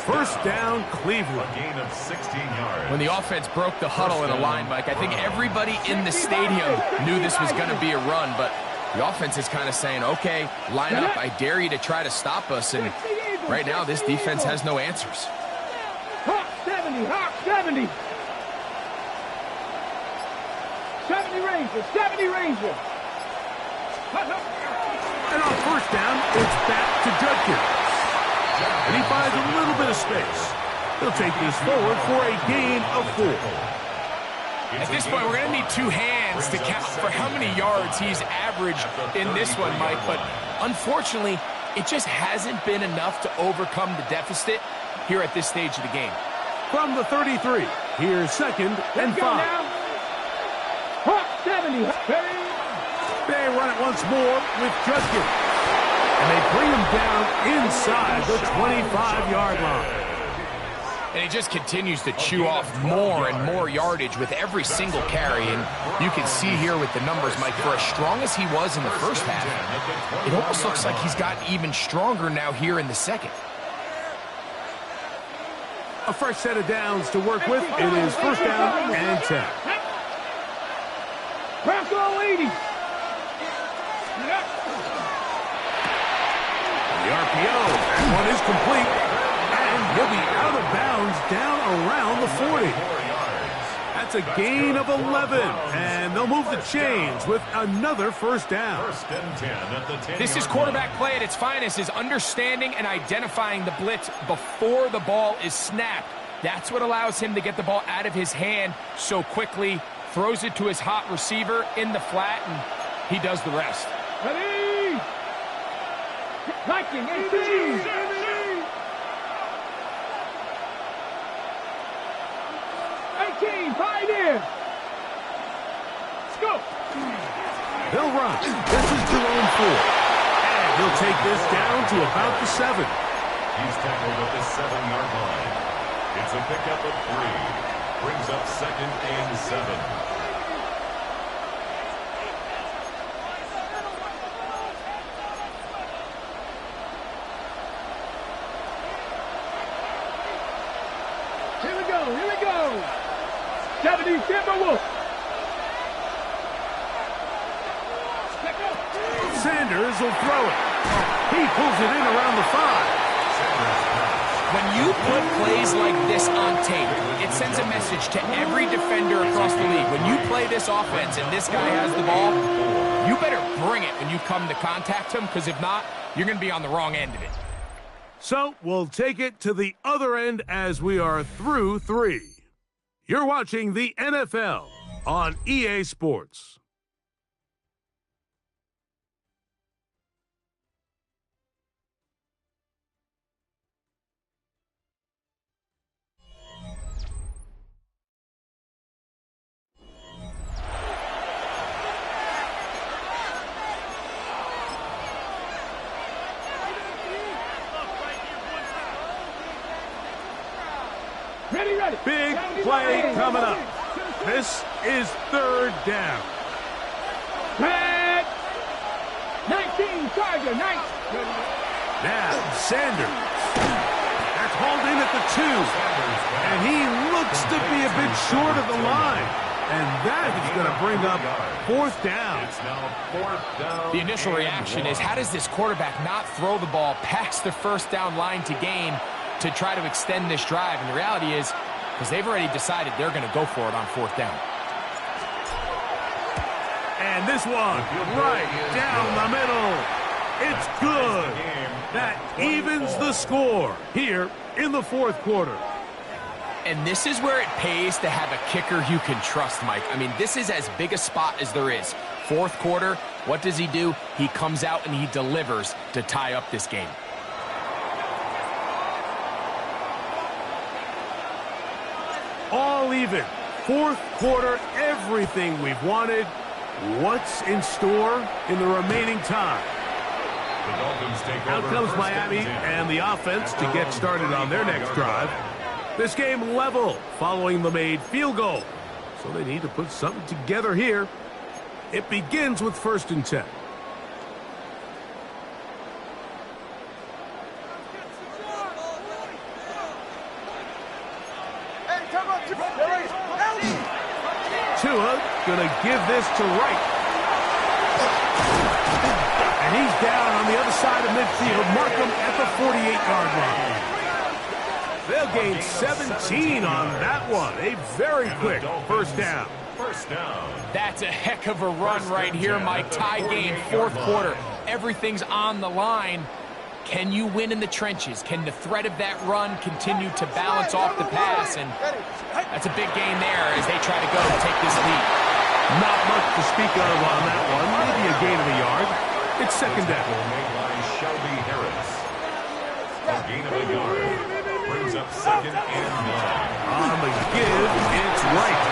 1st down, Cleveland. A gain of 16 yards. When the offense broke the huddle in a line, Mike, I think everybody in the stadium knew this was going to be a run, but the offense is kind of saying, okay, line up, I dare you to try to stop us, and right now this defense has no answers. Hawk 70, Hawk 70. 70 Ranger, 70 Ranger. And on 1st down, it's back to Judkins. And he finds a little bit of space. He'll take this forward for a gain of 4. At this point, we're going to need 2 hands to count for how many yards he's averaged in this one, Mike. But unfortunately, it just hasn't been enough to overcome the deficit here at this stage of the game. From the 33, here's 2nd and 5. Hawk 70. They run it once more with Judkins. And they bring him down inside the 25-yard line. And he just continues to chew off more and more yardage with every single carry. And you can see here with the numbers, Mike, for as strong as he was in the first half, it almost looks like he's gotten even stronger now here in the second. A fresh set of downs to work with. It is 1st down and 10. Bronco 80. The RPO, that one is complete. And he'll be out of bounds down around the 40. That's a gain of 11, and they'll move the chains with another first down. First and 10 at the 10-yard This is quarterback play at its finest, is understanding and identifying the blitz before the ball is snapped. That's what allows him to get the ball out of his hand so quickly, throws it to his hot receiver in the flat, and he does the rest. Ready? Viking 18. 18, 5 in. Let's go. They'll run. This is Jerome Ford. And he'll take this down to about the 7. He's tackled at the 7-yard line. It's a pickup of 3. Brings up 2nd and 7. Here we go. 70 Timberwolves. Sanders will throw it. He pulls it in around the 5. When you put plays like this on tape, it sends a message to every defender across the league. When you play this offense and this guy has the ball, you better bring it when you come to contact him, because if not, you're going to be on the wrong end of it. So we'll take it to the other end as we are through 3. You're watching the NFL on EA Sports. Ready. Big play coming up. This is 3rd down. Red. 19, Charger, 9. Now, Sanders. That's hauled in at the 2. And he looks to be a bit short of the line. And that is going to bring up 4th down. It's now 4th down. The initial reaction is, how does this quarterback not throw the ball past the first down line to gain to try to extend this drive? And the reality is, because they've already decided they're going to go for it on 4th down. And this one, right down the middle. It's good. That evens the score here in the 4th quarter. And this is where it pays to have a kicker you can trust, Mike. I mean, this is as big a spot as there is. 4th quarter, what does he do? He comes out and he delivers to tie up this game. All even. 4th quarter, everything we've wanted. What's in store in the remaining time? The Dolphins take Out over comes first Miami and 10. and the offense to get started on their next drive. This game level following the made field goal. So they need to put something together here. It begins with 1st and 10. Tua gonna give this to Wright. And he's down on the other side of midfield. Mark him at the 48-yard line. They'll gain 17 on that one. A very quick first down. First down. That's a heck of a run right here, Mike. Tie game, 4th quarter. Everything's on the line. Can you win in the trenches? Can the threat of that run continue to balance off the pass? And that's a big gain there as they try to go to take this lead. Not much to speak of on that one. Maybe a gain of a yard. It's 2nd down. Made by Shelby Harris. A gain of a yard. Brings up 2nd and 9. On the give, it's Wright.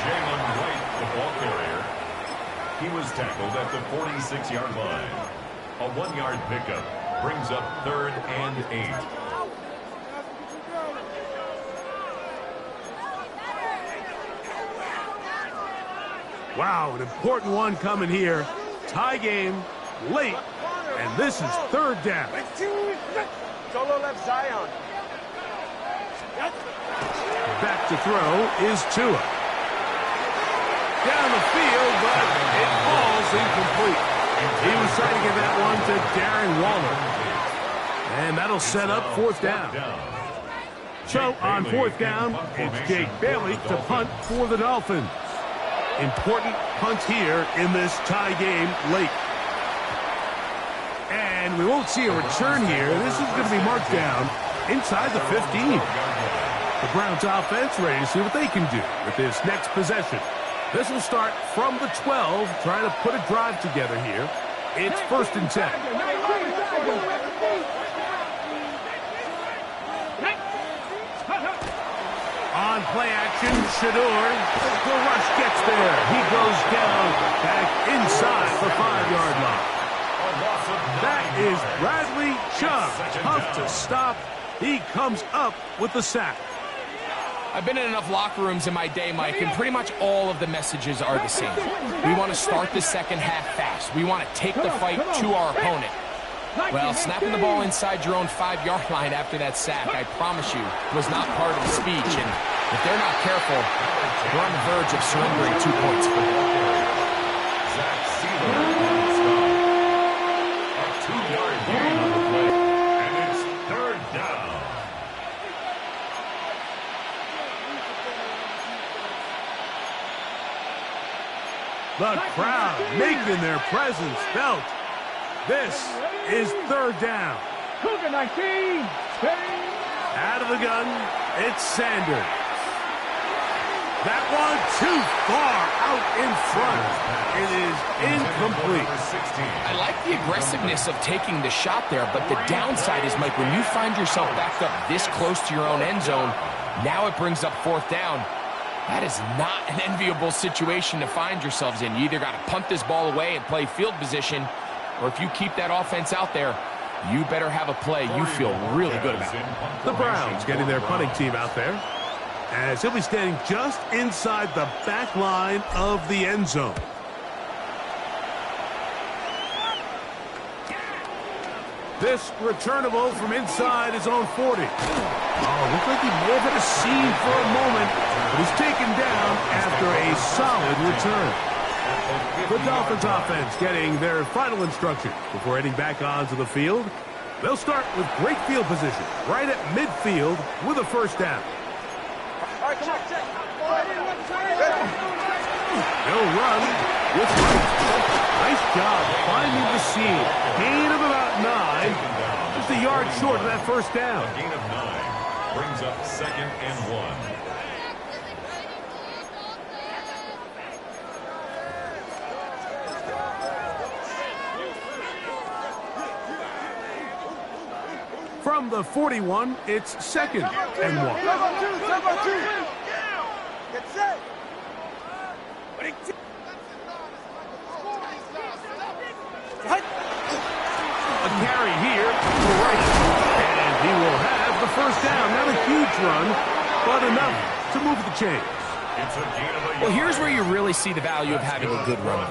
Jalen Wright, the ball carrier. He was tackled at the 46-yard line. A 1-yard pickup brings up 3rd and 8. Wow, an important one coming here. Tie game, late, and this is 3rd down. Solo left Zion. Back to throw is Tua. Down the field, but it falls incomplete. He was trying to get that one to Darren Waller. And that'll set up 4th down. So on fourth down, it's Jake Bailey to punt for the Dolphins. Important punt here in this tie game late. And we won't see a return here. This is going to be marked down inside the 15. The Browns offense ready to see what they can do with this next possession. This will start from the 12, trying to put a drive together here. It's 1st and 10. On play action, Shador. The rush gets there. He goes down back inside the 5-yard line. That is Bradley Chubb. Tough to stop. He comes up with the sack. I've been in enough locker rooms in my day, Mike, and pretty much all of the messages are the same. We want to start the second half fast. We want to take the fight to our opponent. Well, snapping the ball inside your own 5-yard line after that sack, I promise you, was not part of the speech. And if they're not careful, we're on the verge of surrendering 2 points. Zach Sealer on the stop. A 2-yard gain on the play. And it's 3rd down. The crowd making their presence felt. This is 3rd down. Cougar 19. Out of the gun, it's Sanders. That one too far out in front. It is incomplete. I like the aggressiveness of taking the shot there, but the downside is, Mike, when you find yourself backed up this close to your own end zone, now it brings up 4th down. That is not an enviable situation to find yourselves in. You either got to punt this ball away and play field position, or if you keep that offense out there, you better have a play you feel really good about. The Browns getting their punting team out there, as he'll be standing just inside the back line of the end zone. This returnable from inside his own 40. Oh, looks like he may have had a seam for a moment, but he's taken down after a solid return. The Dolphins offense getting their final instruction before heading back onto the field. They'll start with great field position right at midfield with a 1st down. All right, come on. They'll run with Wright. Nice job finding the seam. Gain of about 9. Just a yard short of that 1st down. A gain of 9 brings up 2nd and 1. From the 41, it's 2nd and 1. Get set. A carry here for Wright. And he will have the 1st down. Not a huge run, but enough to move the chains. Well, here's where you really see the value of having a good run.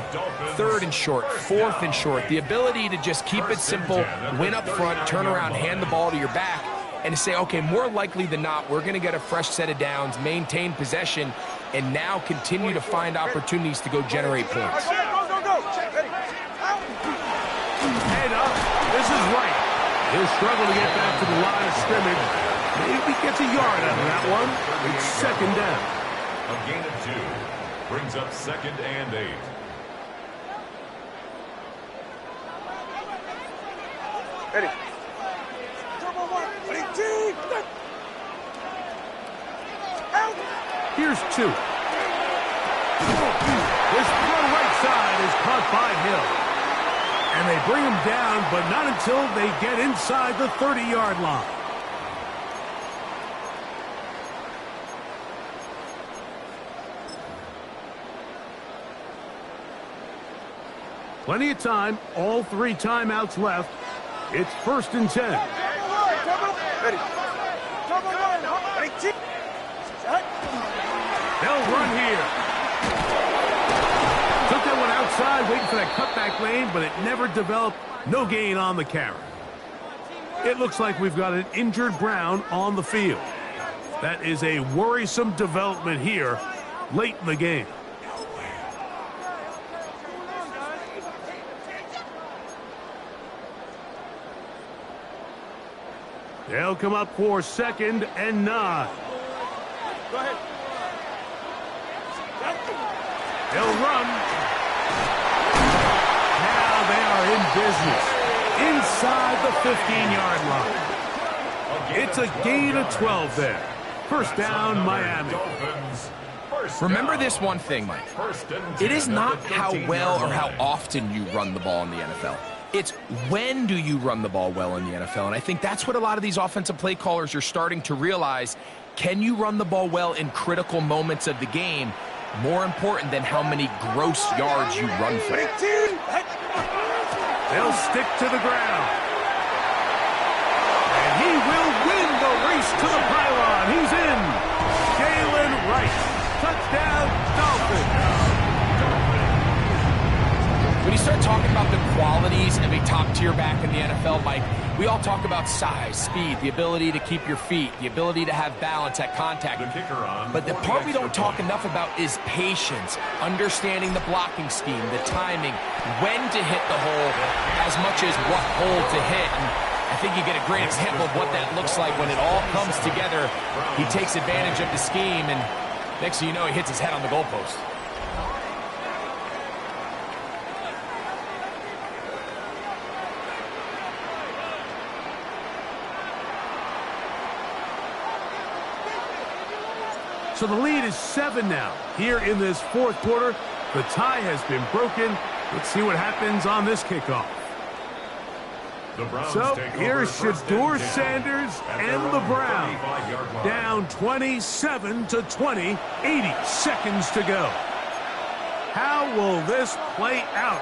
3rd and short, 4th and short. The ability to just keep it simple, win up front, turn around, hand the ball to your back, and to say, okay, more likely than not, we're going to get a fresh set of downs, maintain possession, and now continue to find opportunities to go generate points. Go. Head up. This is Wright. He'll struggle to get back to the line of scrimmage. Maybe gets a yard out of that one. It's 2nd down. A gain of 2 brings up 2nd and 8. Ready. Double 1. Here's 2. This throw right side is caught by Hill. And they bring him down, but not until they get inside the 30-yard line. Plenty of time, all 3 timeouts left. It's 1st and 10. Ready. They'll run here. Took that one outside, waiting for that cutback lane, but it never developed. No gain on the carry. It looks like we've got an injured Brown on the field. That is a worrisome development here late in the game. They'll come up for 2nd and 9. Go ahead. They'll run. Now they are in business inside the 15-yard line. It's a gain of 12 there. First down, Miami. Remember this one thing, Mike. It is not how well or how often you run the ball in the NFL. It's when do you run the ball well in the NFL. And I think that's what a lot of these offensive play callers are starting to realize. Can you run the ball well in critical moments of the game? More important than how many gross yards you run for. They'll stick to the ground. And he will win the race to the pylon. He's in. Jalen Wright. Touchdown, Dolphins. When you start talking about the qualities of a top-tier back in the NFL, Mike, we all talk about size, speed, the ability to keep your feet, the ability to have balance at contact. But the part we don't talk enough about is patience, understanding the blocking scheme, the timing, when to hit the hole, as much as what hole to hit. And I think you get a great example of what that looks like when it all comes together. He takes advantage of the scheme, and next thing you know, he hits his head on the goalpost. So the lead is 7 now. Here in this 4th quarter, the tie has been broken. Let's see what happens on this kickoff. So here's Shedeur Sanders and the Browns. Down 27-20, 80 seconds to go. How will this play out?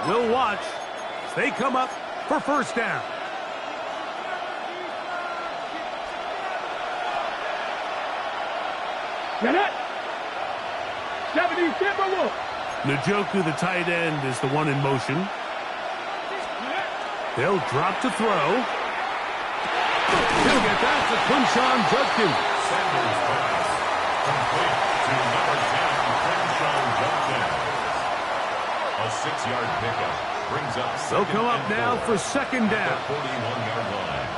We'll watch as they come up for first down. Njoku, the tight end, is the one in motion. They'll drop to throw. He'll get that to Quinshon Judkins. Sanders pass complete to number 10, Quinshon Judkins. A 6-yard pickup brings up They'll come up now for second down. 41-yard line.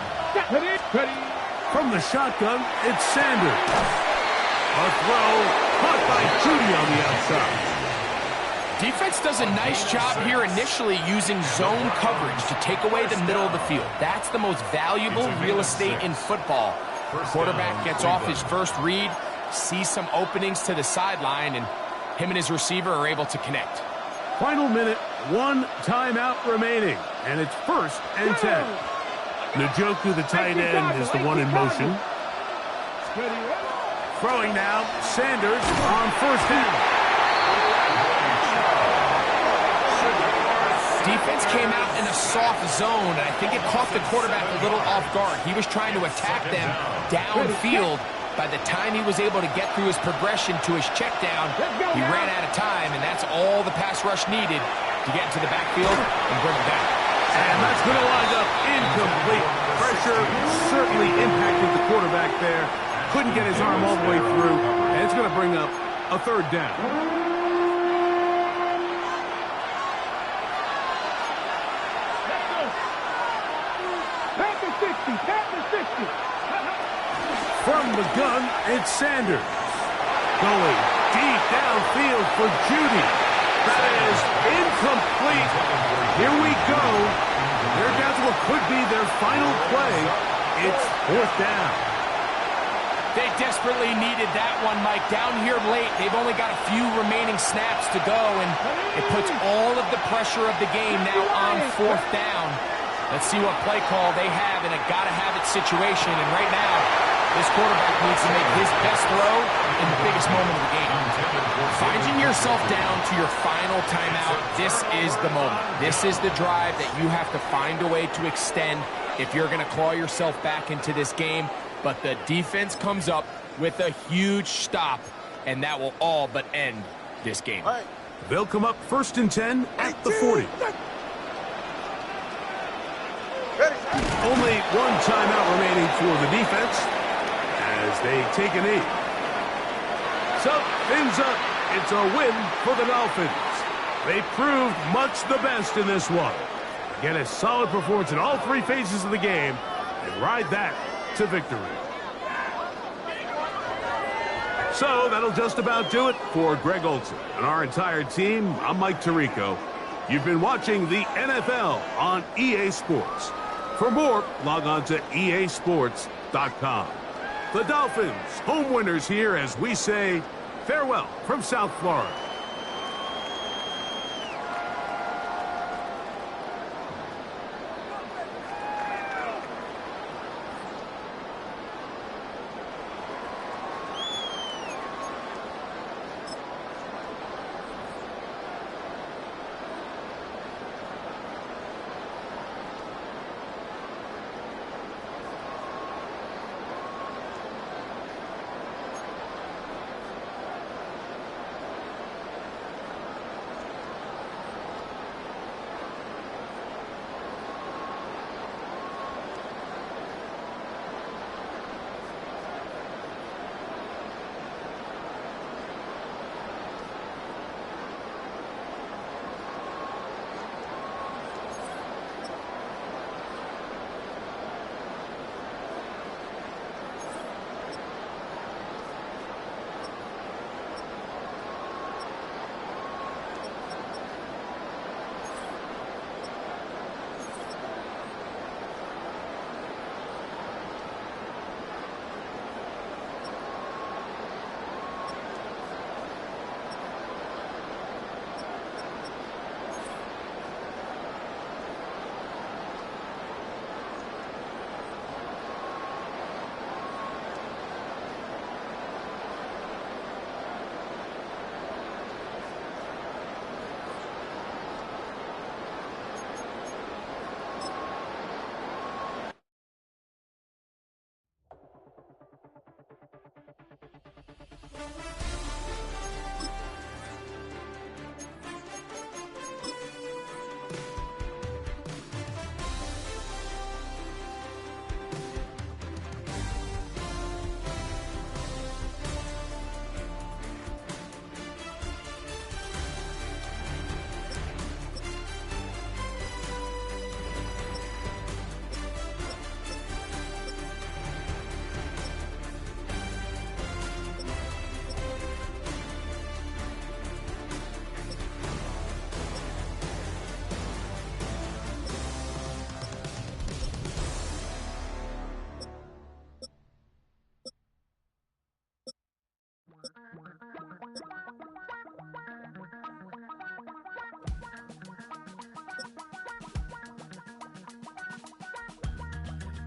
From the shotgun, it's Sanders. A throw caught by Judy on the outside. Defense does a nice job here initially using zone coverage to take away the middle of the field. That's the most valuable real estate in football. The quarterback gets off his first read, sees some openings to the sideline, and him and his receiver are able to connect. Final minute, 1 timeout remaining, and it's 1st and 10. Njoku, the tight end, is the one in motion. Throwing now, Sanders on first down. Defense came out in a soft zone, and I think it caught the quarterback a little off guard. He was trying to attack them downfield. By the time he was able to get through his progression to his check down, he ran out of time, and that's all the pass rush needed to get into the backfield and bring him down. And that's going to wind up incomplete. Pressure certainly impacted the quarterback there. Couldn't get his arm all the way through, and it's going to bring up a 3rd down. From the gun, it's Sanders. Going deep downfield for Judy. That is incomplete. Here we go. They're down to what could be their final play. It's 4th down. They desperately needed that one, Mike. Down here late, they've only got a few remaining snaps to go, and it puts all of the pressure of the game now on 4th down. Let's see what play call they have in a gotta-have-it situation, and right now, this quarterback needs to make his best throw in the biggest moment of the game. Finding yourself down to your final timeout, this is the moment. This is the drive that you have to find a way to extend if you're going to claw yourself back into this game. But the defense comes up with a huge stop, and that will all but end this game. They'll come up 1st and 10 at the 40. Only 1 timeout remaining for the defense as they take a knee. So, ends up, it's a win for the Dolphins. They proved much the best in this one. Again, a solid performance in all 3 phases of the game. and ride that to victory. So that'll just about do it for Greg Olson and our entire team. I'm Mike Tirico. You've been watching the NFL on EA Sports. For more, log on to easports.com. The Dolphins, home winners here as we say farewell from South Florida.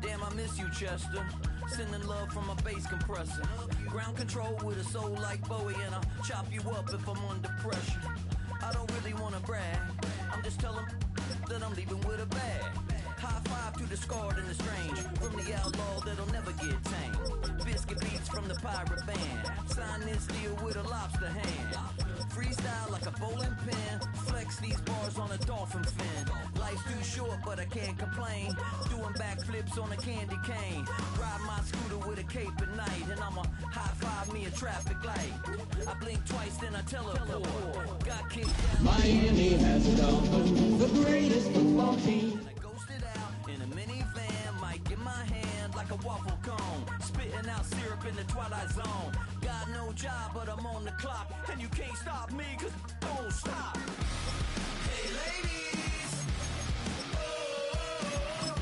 Damn, I miss you, Chester. Sending love from a bass compressor. Ground control with a soul like Bowie, and I'll chop you up if I'm under pressure. I don't really wanna brag. I'm just telling that I'm leaving with a bag. High five to the scarred and the strange. From the outlaw that'll never get tamed. Biscuit beats from the pirate band. Sign this deal with a lobster hand. Freestyle like a bowling pin. Flex these bars on a dolphin fin. Life's too short, but I can't complain. Doing backflips on a candy cane. Ride my scooter with a cape at night. And I'ma high five me a traffic light. I blink twice, then I teleport. Got kicked out. Miami has a Dolphin, the greatest football team. I ghosted out in a minivan. Mic in my hand like a waffle cone. Spitting out syrup in the twilight zone. Got no job, but I'm on the clock. And you can't stop me, cause don't stop. Hey ladies, oh,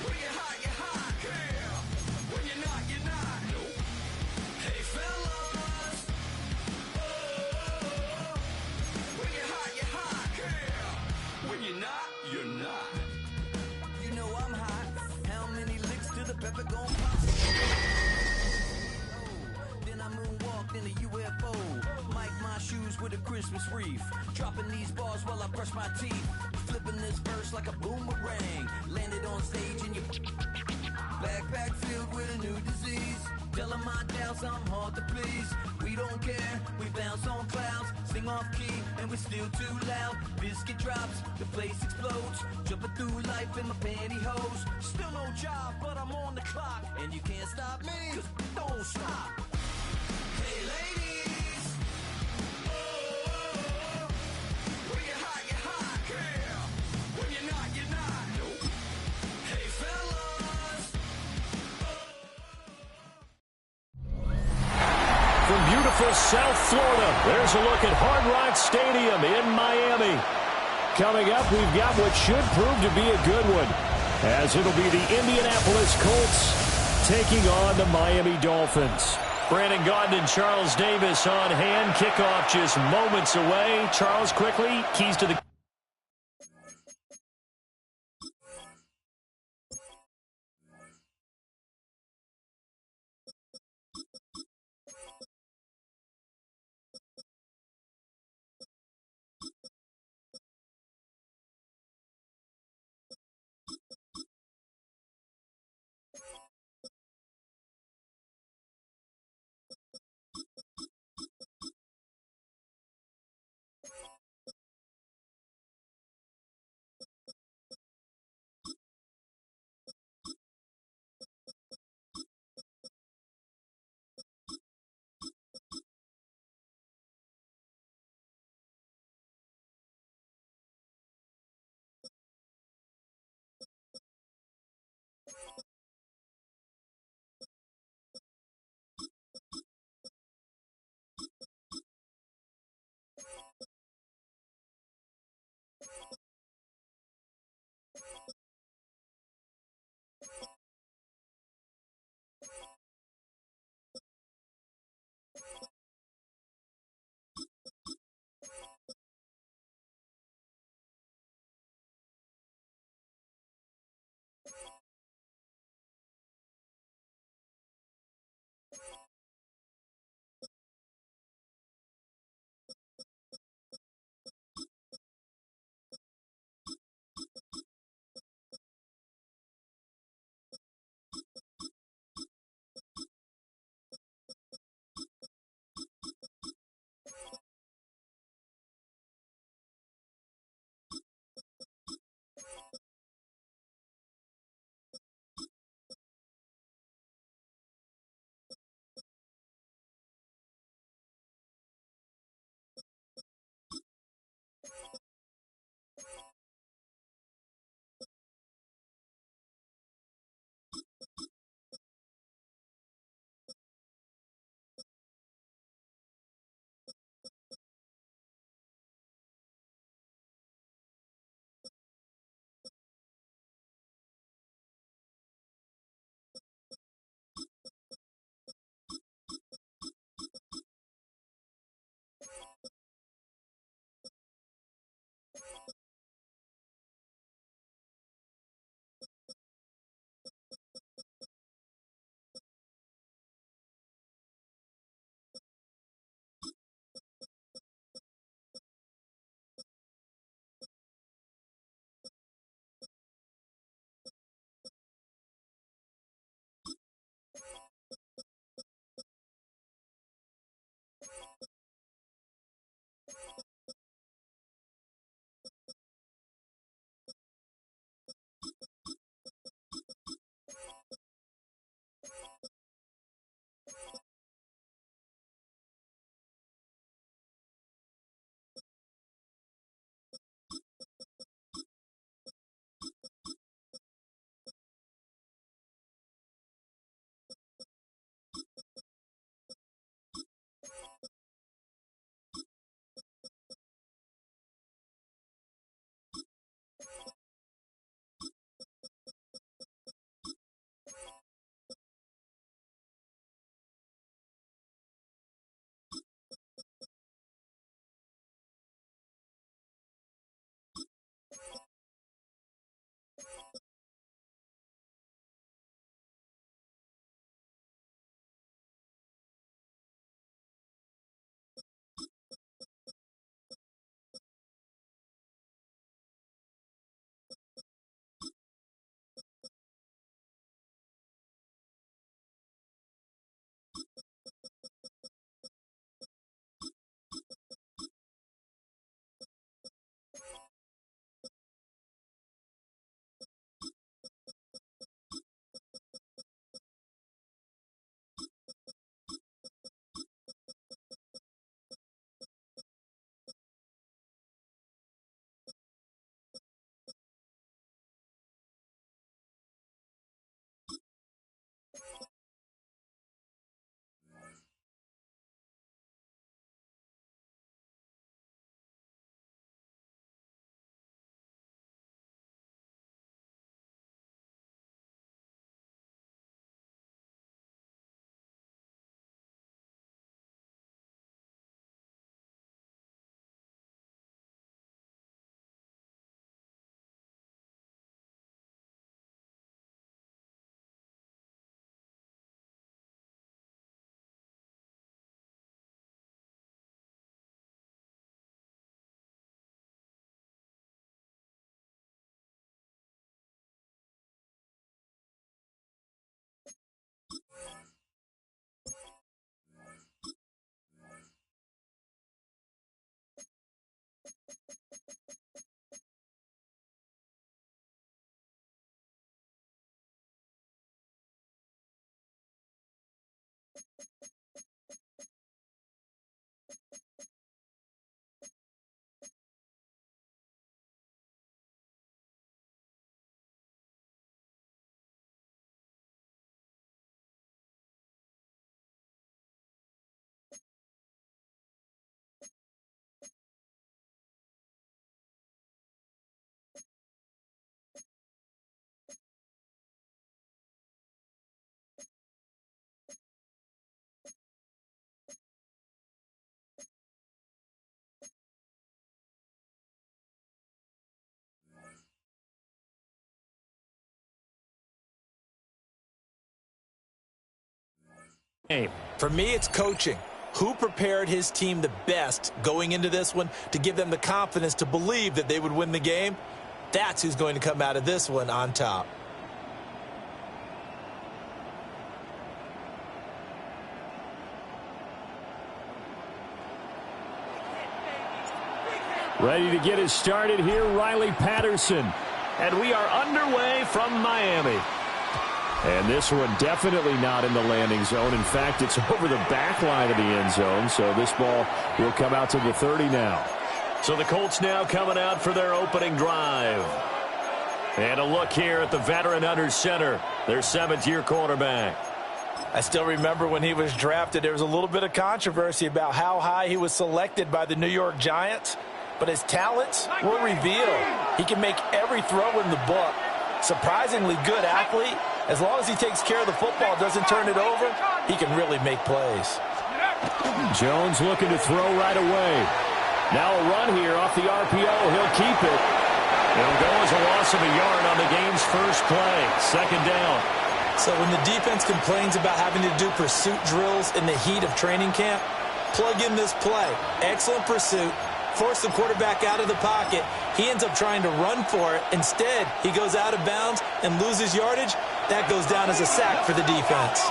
when you're hot, girl. When you're not, nope. Hey fellas, oh, when you're hot, girl. When you're not, you're not. You know I'm hot. How many licks to the pepper gon' pop? Then I moonwalked in a UFO. Mike my shoes with a Christmas wreath. Dropping these bars while I brush my teeth. Flipping this verse like a boomerang. Landed on stage in your backpack filled with a new disease. Telling my doubts I'm hard to please. We don't care, we bounce on clouds. Sing off key and we're still too loud. Biscuit drops, the place explodes. Jumping through life in my pantyhose. Still no job, but I'm on the clock. And you can't stop me, cause don't stop. Hey ladies, oh, when you're hot, girl. When you're not, nope. Hey fellas, beautiful South Florida. There's a look at Hard Rock Stadium in Miami. Coming up, we've got what should prove to be a good one, as it'll be the Indianapolis Colts taking on the Miami Dolphins. Brandon Gaudin and Charles Davis on hand. Kickoff just moments away. Charles, quickly, keys to the For me, it's coaching. Who prepared his team the best going into this one to give them the confidence to believe that they would win the game? That's who's going to come out of this one on top. Ready to get it started here, Riley Patterson. And we are underway from Miami. And this one definitely not in the landing zone. In fact, it's over the back line of the end zone. So this ball will come out to the 30 now. So the Colts now coming out for their opening drive. And a look here at the veteran under center, their 7th-year quarterback. I still remember when he was drafted, there was a little bit of controversy about how high he was selected by the New York Giants. But his talents were revealed. He can make every throw in the book. Surprisingly good athlete. As long as he takes care of the football, doesn't turn it over, he can really make plays. Jones looking to throw right away. Now a run here off the RPO. He'll keep it. It'll go as a loss of a yard on the game's first play. 2nd down. So when the defense complains about having to do pursuit drills in the heat of training camp, plug in this play. Excellent pursuit. Force the quarterback out of the pocket. He ends up trying to run for it. Instead, he goes out of bounds and loses yardage. That goes down as a sack for the defense.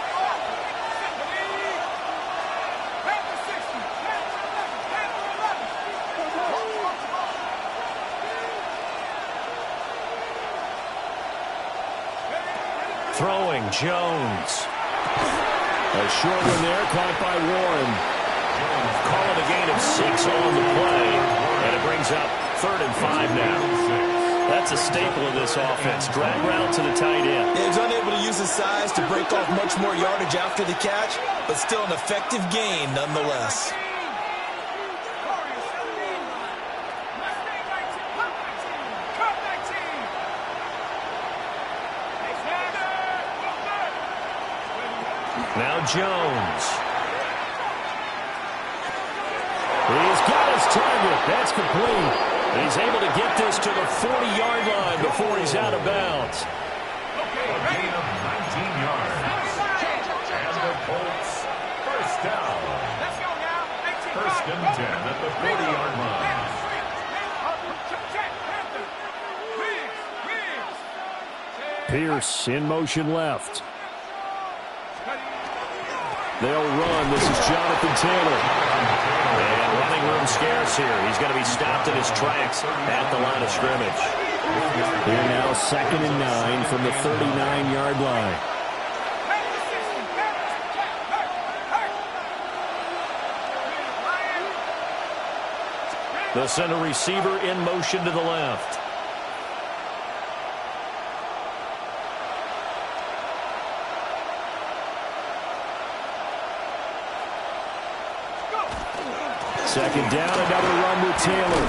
Throwing, Jones. A short one there, caught by Warren. Calling a gain of 6 on the play, and it brings up 3rd and 5 now. That's a staple of this offense. Drag route to the tight end. He was unable to use his size to break off much more yardage after the catch, but still an effective gain nonetheless. Now Jones. He's got his target. That's complete. And he's able to get this to the 40-yard line before he's out of bounds. A gain of 19 yards. And the Colts, first down. 1st and 10 at the 40-yard line. Pierce in motion left. They'll run. This is Jonathan Taylor. And running room scarce here. He's going to be stopped in his tracks at the line of scrimmage. Here now 2nd and 9 from the 39-yard line. They'll send a receiver in motion to the left. Second down, another run with Taylor.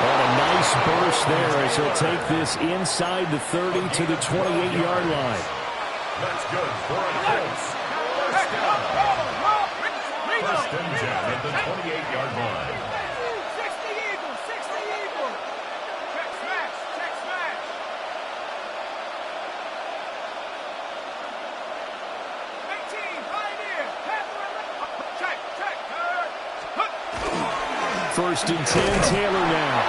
On a nice burst there as he'll take this inside the 30 to the 28-yard line. That's good for a Colts. First down. 1st and 10 at the 28-yard line. 60 Eagles, 60 Eagles. Check smash, check smash. 18, Pioneer. Check, check. 1st and 10, Taylor now.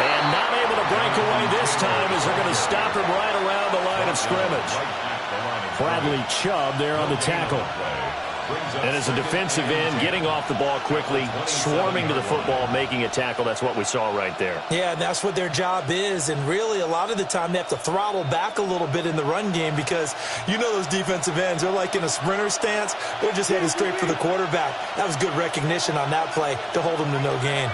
And not able to break away this time as they're going to stop him right around the line of scrimmage. Bradley Chubb there on the tackle. And as a defensive end, getting off the ball quickly, swarming to the football, making a tackle. That's what we saw right there. Yeah, and that's what their job is. And really, a lot of the time, they have to throttle back a little bit in the run game because you know those defensive ends, they're like in a sprinter stance. They're just headed straight for the quarterback. That was good recognition on that play to hold them to no gain.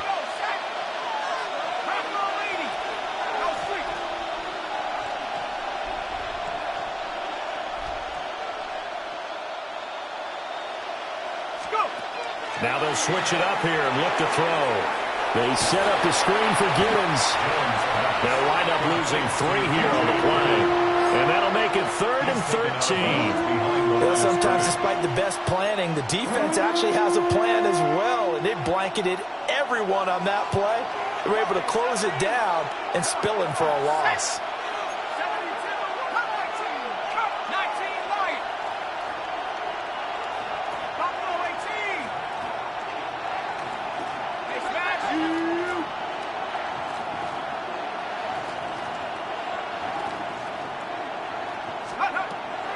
Now they'll switch it up here and look to throw. They set up the screen for Gibbons. They'll wind up losing 3 here on the play. And that'll make it 3rd and 13. Well, sometimes despite the best planning, the defense actually has a plan as well. And they blanketed everyone on that play. They were able to close it down and spill in for a loss.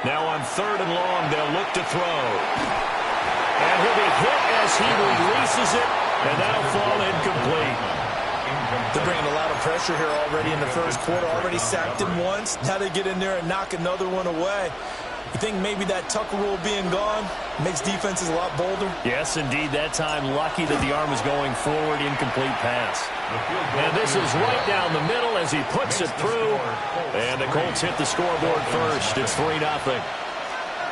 Now on 3rd and long, they'll look to throw. And he'll be hit as he releases it, and that'll fall incomplete. They're bringing a lot of pressure here already in the first quarter. Already sacked him once. Now they get in there and knock another one away. You think maybe that Tucker rule being gone makes defenses a lot bolder? Yes, indeed. That time, lucky that the arm is going forward, incomplete pass. And this is right down the middle as he puts it through. And the Colts hit the scoreboard first. It's 3-0.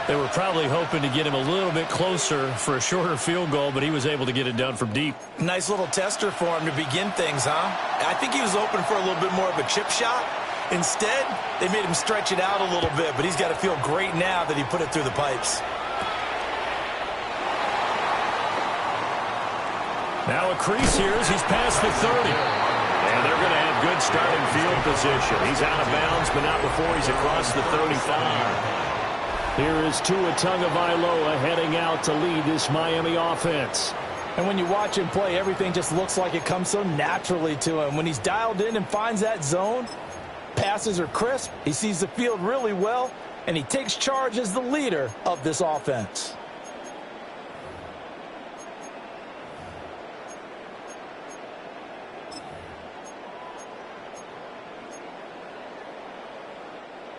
They were probably hoping to get him a little bit closer for a shorter field goal, but he was able to get it done from deep. Nice little tester for him to begin things, huh? I think he was open for a little bit more of a chip shot. Instead, they made him stretch it out a little bit, but he's got to feel great now that he put it through the pipes. Now a crease here as he's past the 30. And they're going to have good starting field position. He's out of bounds, but not before he's across the 35. Here is Tua Tagovailoa heading out to lead this Miami offense. And when you watch him play, everything just looks like it comes so naturally to him. When he's dialed in and finds that zone, passes are crisp, he sees the field really well, and he takes charge as the leader of this offense.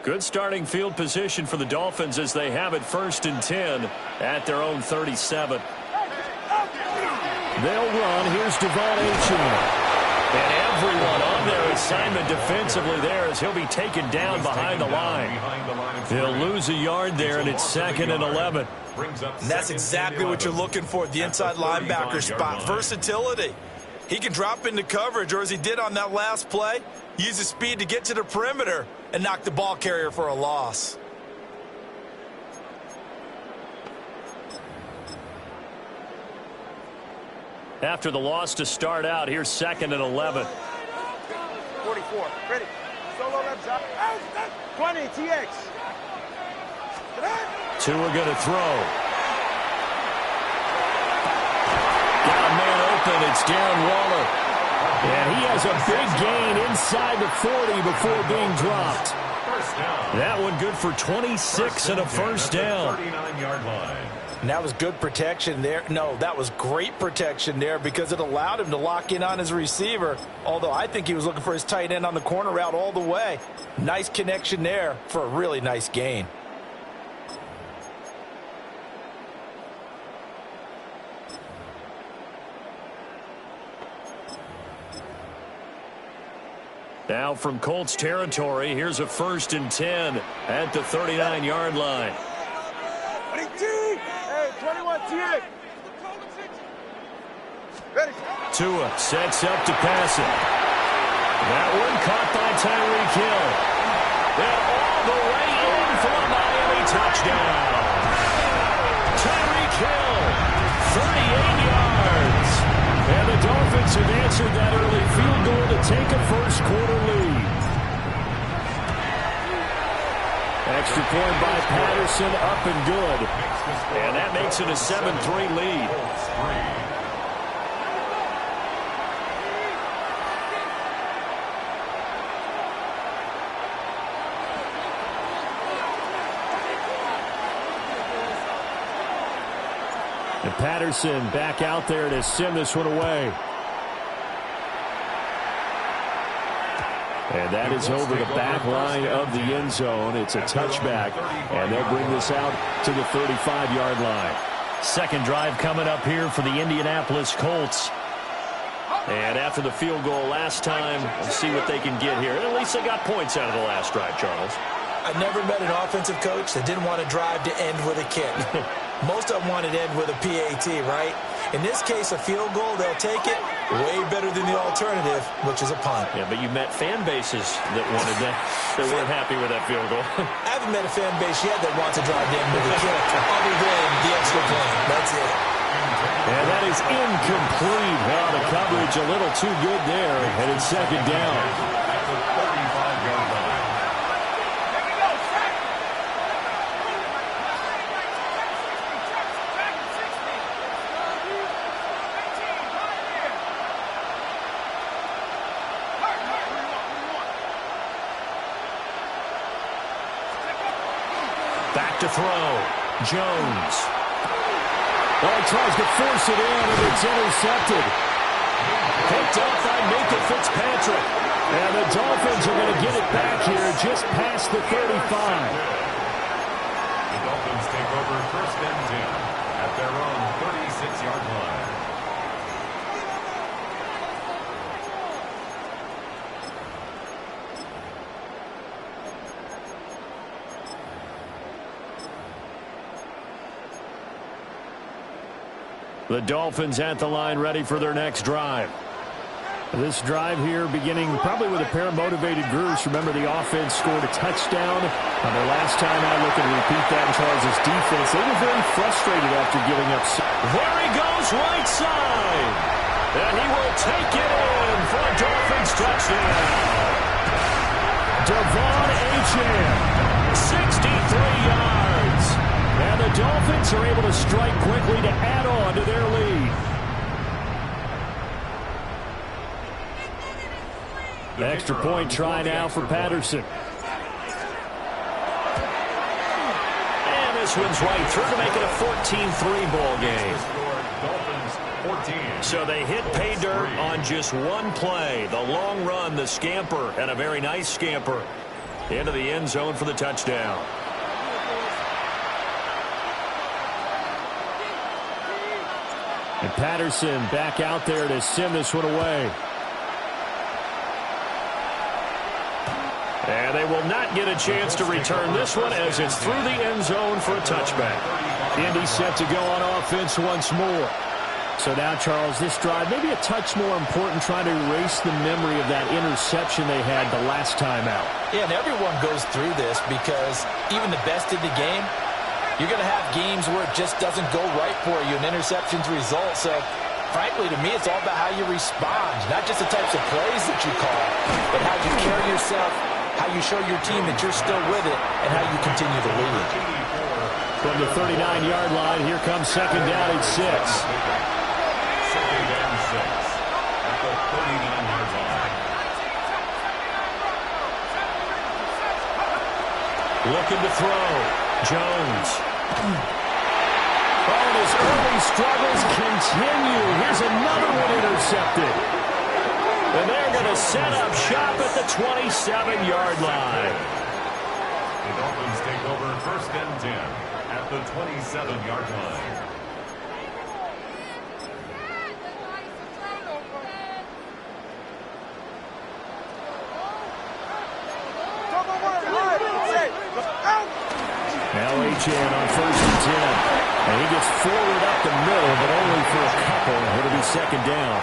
Good starting field position for the Dolphins as they have it 1st and 10 at their own 37. They'll run. Here's Devon Achane. And everyone on their assignment defensively there as he'll be taken down behind the line. He'll lose a yard there, and it's 2nd and 11. And that's exactly what you're looking for, the inside linebacker spot. Versatility. He can drop into coverage, or as he did on that last play, use his speed to get to the perimeter and knock the ball carrier for a loss. After the loss to start out, here's 2nd and 11. 44, ready. Solo left side. 20, TX. Tua going to throw. Got a man open. It's Darren Waller. And he has a big gain inside the 40 before being dropped. That one good for 26 and a first down. 39-yard line. And that was good protection there. No, that was great protection there because it allowed him to lock in on his receiver, although I think he was looking for his tight end on the corner route all the way. Nice connection there for a really nice gain. Now from Colts territory, here's a 1st and 10 at the 39-yard line. 22! Hey, 21, TX. Ready. Tua sets up to pass it. That one caught by Tyreek Hill. And all the way in for a Miami touchdown. Tyreek Hill, 38 yards. And the Dolphins have answered that early field goal to take a first quarter lead. Extra point by Patterson, up and good. And that makes it a 7-3 lead. And Patterson back out there to send this one away. And that is over the back line of the end zone. It's a touchback, and they'll bring this out to the 35-yard line. Second drive coming up here for the Indianapolis Colts. And after the field goal last time, we'll see what they can get here. At least they got points out of the last drive, Charles. I've never met an offensive coach that didn't want to drive to end with a kick. Most of them want to end with a PAT, right? In this case, a field goal, they'll take it way better than the alternative, which is a punt. Yeah, but you met fan bases that wanted that. They weren't happy with that field goal. I haven't met a fan base yet that wants to drive to end with a kick other than the extra point. That's it. And that is incomplete. Well, the coverage a little too good there, and it's second down. Back to throw. Jones. Oh, he tries to force it in, and it's intercepted. Picked up by Minka Fitzpatrick. And the Dolphins are going to get it back here just past the 35. The Dolphins take over first and 10 at their own 36-yard line. The Dolphins at the line ready for their next drive. This drive here beginning probably with a pair of motivated groups. Remember, the offense scored a touchdown on their last time out. Looking to repeat that in Charles' defense. They were very frustrated after giving up. There he goes, right side. And he will take it in for a Dolphins touchdown. Devon Achane, 63 yards. And the Dolphins are able to strike quickly to add on to their lead. Extra point try now for Patterson. And this one's right through to make it a 14-3 ball game. So they hit pay dirt on just one play. The long run, the scamper, and a very nice scamper into the end zone for the touchdown. And Patterson back out there to send this one away. And they will not get a chance to return this one as it's through the end zone for a touchback. Indy set to go on offense once more. So now, Charles, this drive maybe a touch more important, trying to erase the memory of that interception they had the last time out. Yeah, and everyone goes through this because even the best in the game, you're going to have games where it just doesn't go right for you, and interceptions result. So, frankly, to me, it's all about how you respond, not just the types of plays that you call, but how you carry yourself, how you show your team that you're still with it, and how you continue to lead. From the 39-yard line, here comes second down at 6. Second and 6 at the 39-yard line. Looking to throw. Jones. Oh, his early struggles continue. Here's another one intercepted. And they're going to set up shop at the 27-yard line. The Dolphins take over first and 10 at the 27-yard line. Now Achane on first and 10. And he gets forward up the middle, but only for a couple. It'll be second down.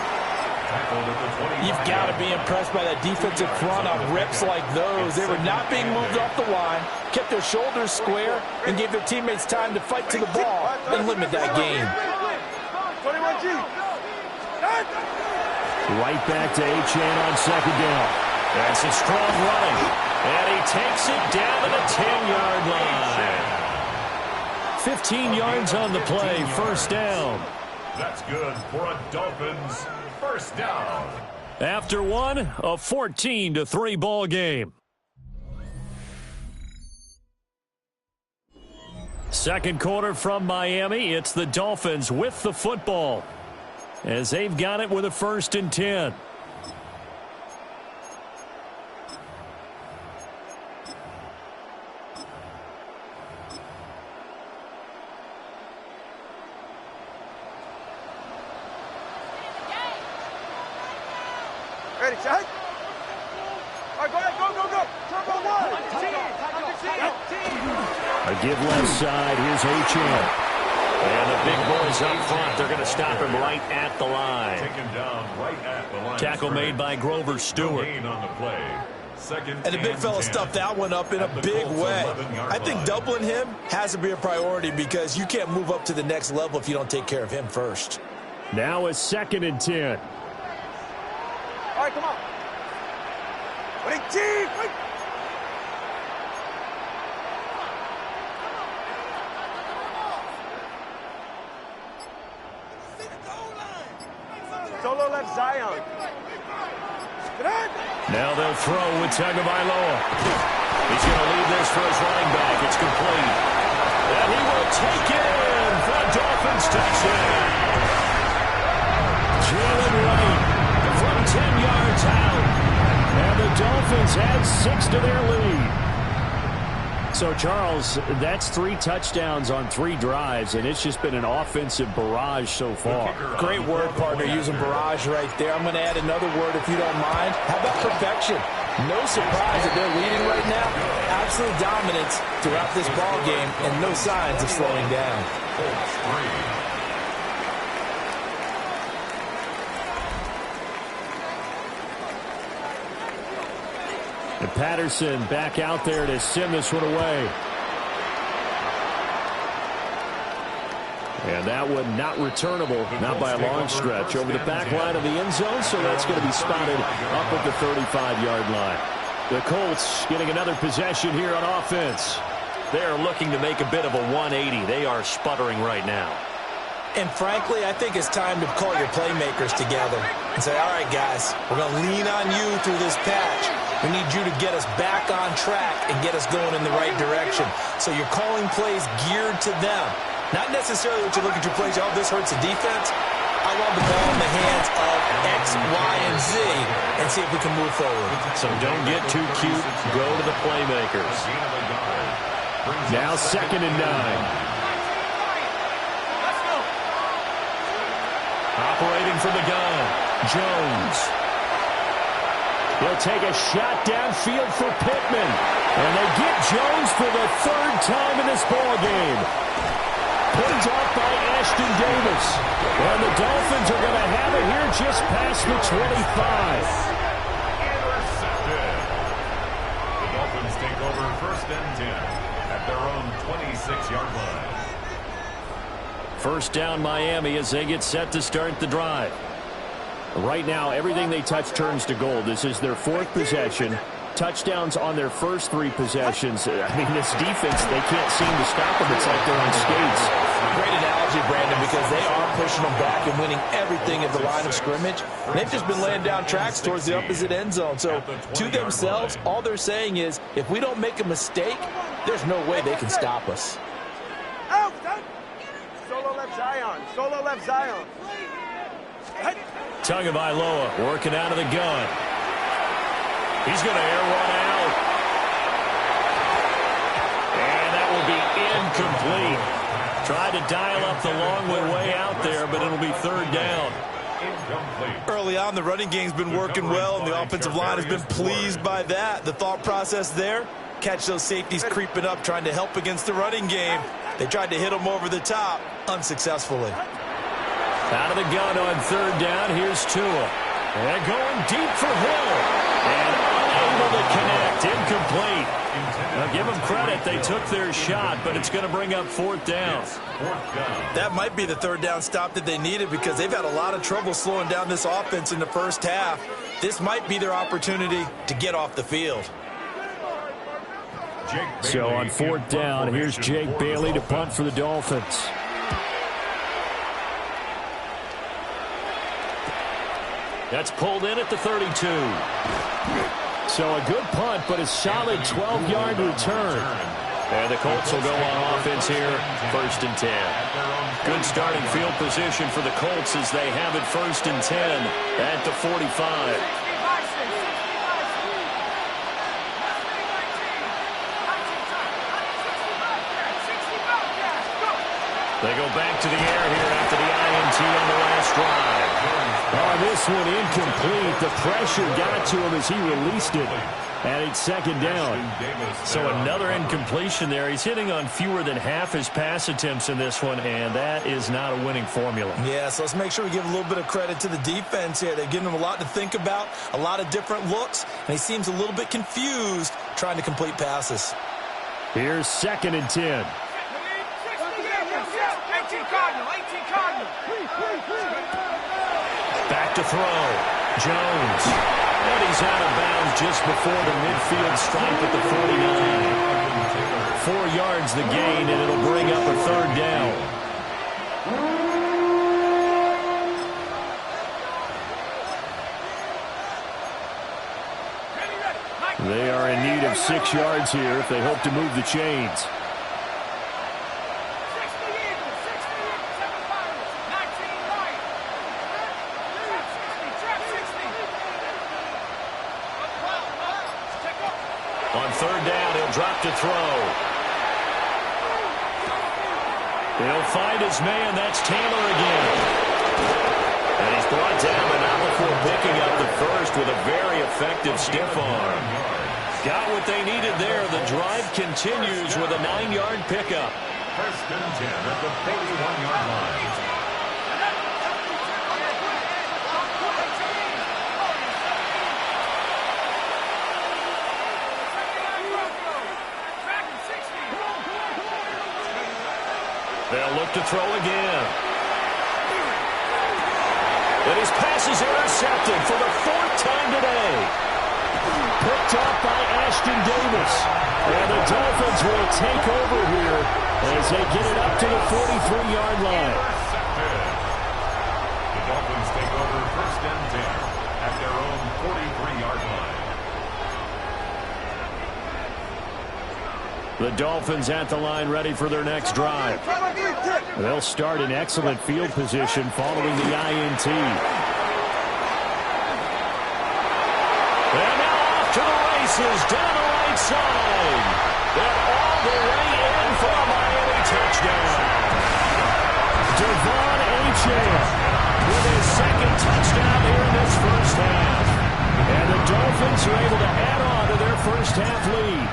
You've got to be impressed by that defensive front on rips like those. They were not being moved off the line, kept their shoulders square, and gave their teammates time to fight to the ball and limit that game. Right back to Achane on second down. That's a strong running. And he takes it down to the 10-yard line. 15 yards on the play, first down. That's good for a Dolphins first down. After one, a 14-3 ball game. Second quarter from Miami. It's the Dolphins with the football as they've got it with a first and 10. Ready, check. All right, go ahead, go. Turbo one. A give left side. Here's Achane. And the big boys up front. They're going to stop him right at the line. Take him down right at the line. Tackle made by Grover Stewart. On the play. Second And the big fella stuffed that one up in a big way. I think doubling him has to be a priority because you can't move up to the next level if you don't take care of him first. Now a second and 10. All right, come on. Wait, team, wait. Solo left Zion. Get on. Now they'll throw with Tagovailoa. He's going to leave this for his running back. It's complete. And he will take it in for a Dolphins touchdown. Jalen Wright from 10 yards out. And the Dolphins add 6 to their lead. So, Charles, that's 3 touchdowns on 3 drives, and it's just been an offensive barrage so far. Great word, partner, using barrage right there. I'm going to add another word if you don't mind. How about perfection? No surprise that they're leading right now. Absolute dominance throughout this ball game, and no signs of slowing down. And Patterson back out there to send this one away. And that one not returnable, not by a long stretch, over the back line of the end zone, so that's going to be spotted up at the 35-yard line. The Colts getting another possession here on offense. They are looking to make a bit of a 180. They are sputtering right now. And frankly, I think it's time to call your playmakers together and say, all right, guys, we're going to lean on you through this patch. We need you to get us back on track and get us going in the right direction. So you're calling plays geared to them. Not necessarily what you look at your plays, oh, this hurts the defense. I want the ball in the hands of X, Y, and Z and see if we can move forward. So don't get too cute. Go to the playmakers. Now 2nd and 9. Operating from the gun, Jones. He'll take a shot downfield for Pittman. And they get Jones for the 3rd time in this ball game. Picked off by Ashton Davis. And the Dolphins are going to have it here just past the 25. Intercepted. The Dolphins take over 1st and 10 at their own 26-yard line. 1st down Miami as they get set to start the drive. Right now, everything they touch turns to gold. This is their 4th possession. Touchdowns on their first 3 possessions. I mean, this defense, they can't seem to stop them. It's like they're on skates. Great analogy, Brandon, because they are pushing them back and winning everything at the line of scrimmage. They've just been laying down tracks towards the opposite end zone. So to themselves, all they're saying is, if we don't make a mistake, there's no way they can stop us. Solo left Zion. Solo left Zion. Tagovailoa working out of the gun. He's going to air one out. And that will be incomplete. Tried to dial up the long way out there, but it'll be 3rd down. Early on, the running game's been working well, and the offensive line has been pleased by that. The thought process there, catch those safeties creeping up, trying to help against the running game. They tried to hit them over the top, unsuccessfully. Out of the gun on 3rd down, here's Tua. And going deep for Hill. And unable to connect, incomplete. Now give them credit, they took their shot, but it's going to bring up 4th down. That might be the 3rd down stop that they needed because they've had a lot of trouble slowing down this offense in the first half. This might be their opportunity to get off the field. So on 4th down, here's Jake Bailey to punt for the Dolphins. That's pulled in at the 32. So a good punt, but a solid 12-yard return. And the Colts will go on offense here, 1st and 10. Good starting field position for the Colts as they have it 1st and 10 at the 45. They go back to the air here after the INT on the last drive. Oh, this one incomplete. The pressure got to him as he released it. And it's 2nd down. So another incompletion there. He's hitting on fewer than half his pass attempts in this one, and that is not a winning formula. Yeah, so let's make sure we give a little bit of credit to the defense here. They're giving him a lot to think about, a lot of different looks, and he seems a little bit confused trying to complete passes. Here's 2nd and 10. Back to throw. Jones. And he's out of bounds just before the midfield stripe at the 49. 4 yards the gain, and it'll bring up a 3rd down. They are in need of 6 yards here if they hope to move the chains. On third down, he'll drop to throw. He'll find his man. That's Taylor again. And he's brought down, but not before picking up the first with a very effective stiff arm. Got what they needed there. The drive continues with a 9-yard pickup. First and 10 at the 41-yard line. They'll look to throw again. And his pass is intercepted for the 4th time today. Picked off by Ashton Davis. And the Dolphins will take over here as they get it up to the 43-yard line. The Dolphins take over first and 10 at their own 43-yard line. The Dolphins at the line ready for their next drive. They'll start in excellent field position following the INT. And now off to the races down the right side. And all the way in for a Miami touchdown. Devon Achane with his 2nd touchdown here in this first half. And the Dolphins are able to add on to their first half lead.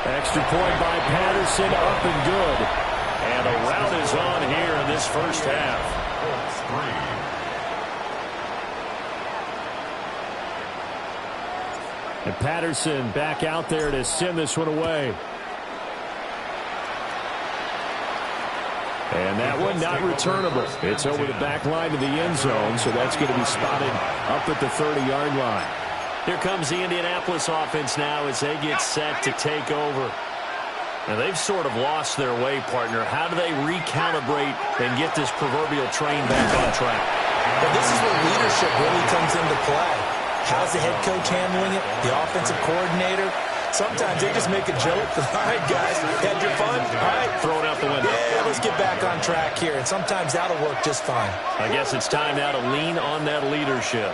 Extra point by Patterson, up and good. And a rout is on here in this first half. And Patterson back out there to send this one away. And that one not returnable. It's over the back line to the end zone, so that's going to be spotted up at the 30-yard line. Here comes the Indianapolis offense now as they get set to take over. Now, they've sort of lost their way, partner. How do they recalibrate and get this proverbial train back on track? Well, this is where leadership really comes into play. How's the head coach handling it? The offensive coordinator? Sometimes they just make a joke. All right, guys, had your fun? All right. Throw it out the window. Yeah, let's get back on track here. And sometimes that'll work just fine. I guess it's time now to lean on that leadership.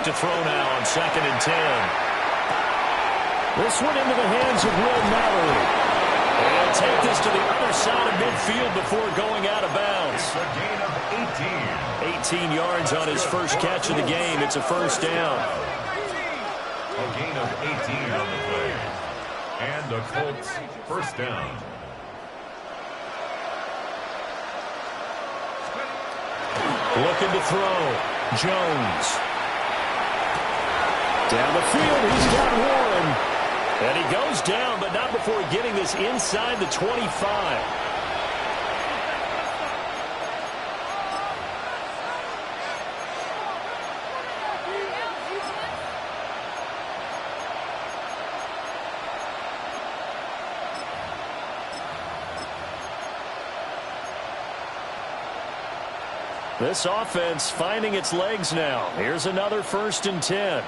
To throw now on 2nd and 10. This one into the hands of Will Mallory. And he'll take this to the other side of midfield before going out of bounds. It's a gain of 18 yards on his first catch of the game. It's a first down. A gain of 18 on the play. And the Colts first down. Looking to throw. Jones. Down the field, he's got Warren. And he goes down, but not before getting this inside the 25. This offense finding its legs now. Here's another 1st and 10.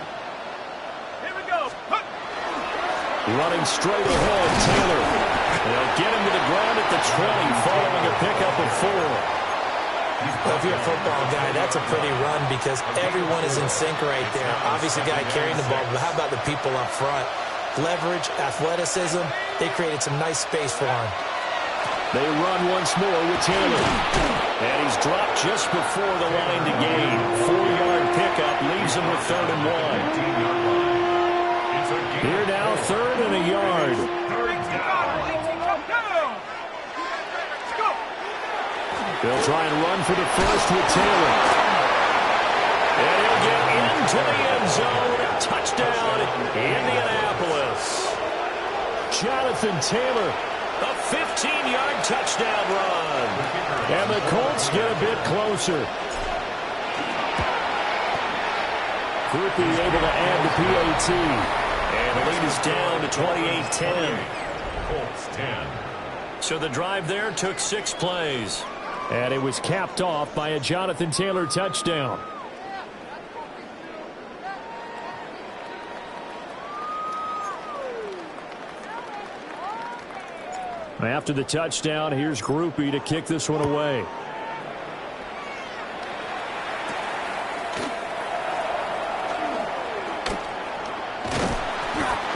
Running straight ahead, Taylor. They'll get him to the ground at the 20 following a pickup of 4. Well, if you're a football guy, that's a pretty run because everyone is in sync right there. Obviously, the guy carrying the ball, but how about the people up front? Leverage, athleticism, they created some nice space for him. They run once more with Taylor. And he's dropped just before the line to gain. 4-yard pickup leaves him with 3rd and 1. Here now, 3rd and a yard. They'll try and run for the first with Taylor. And he'll get into the end zone. Touchdown, Indianapolis. Jonathan Taylor. A 15-yard touchdown run. And the Colts get a bit closer. Quickly able to add the PAT. And the lead is down to 28-10. Colts 10. So the drive there took 6 plays. And it was capped off by a Jonathan Taylor touchdown. After the touchdown, here's Groupie to kick this one away.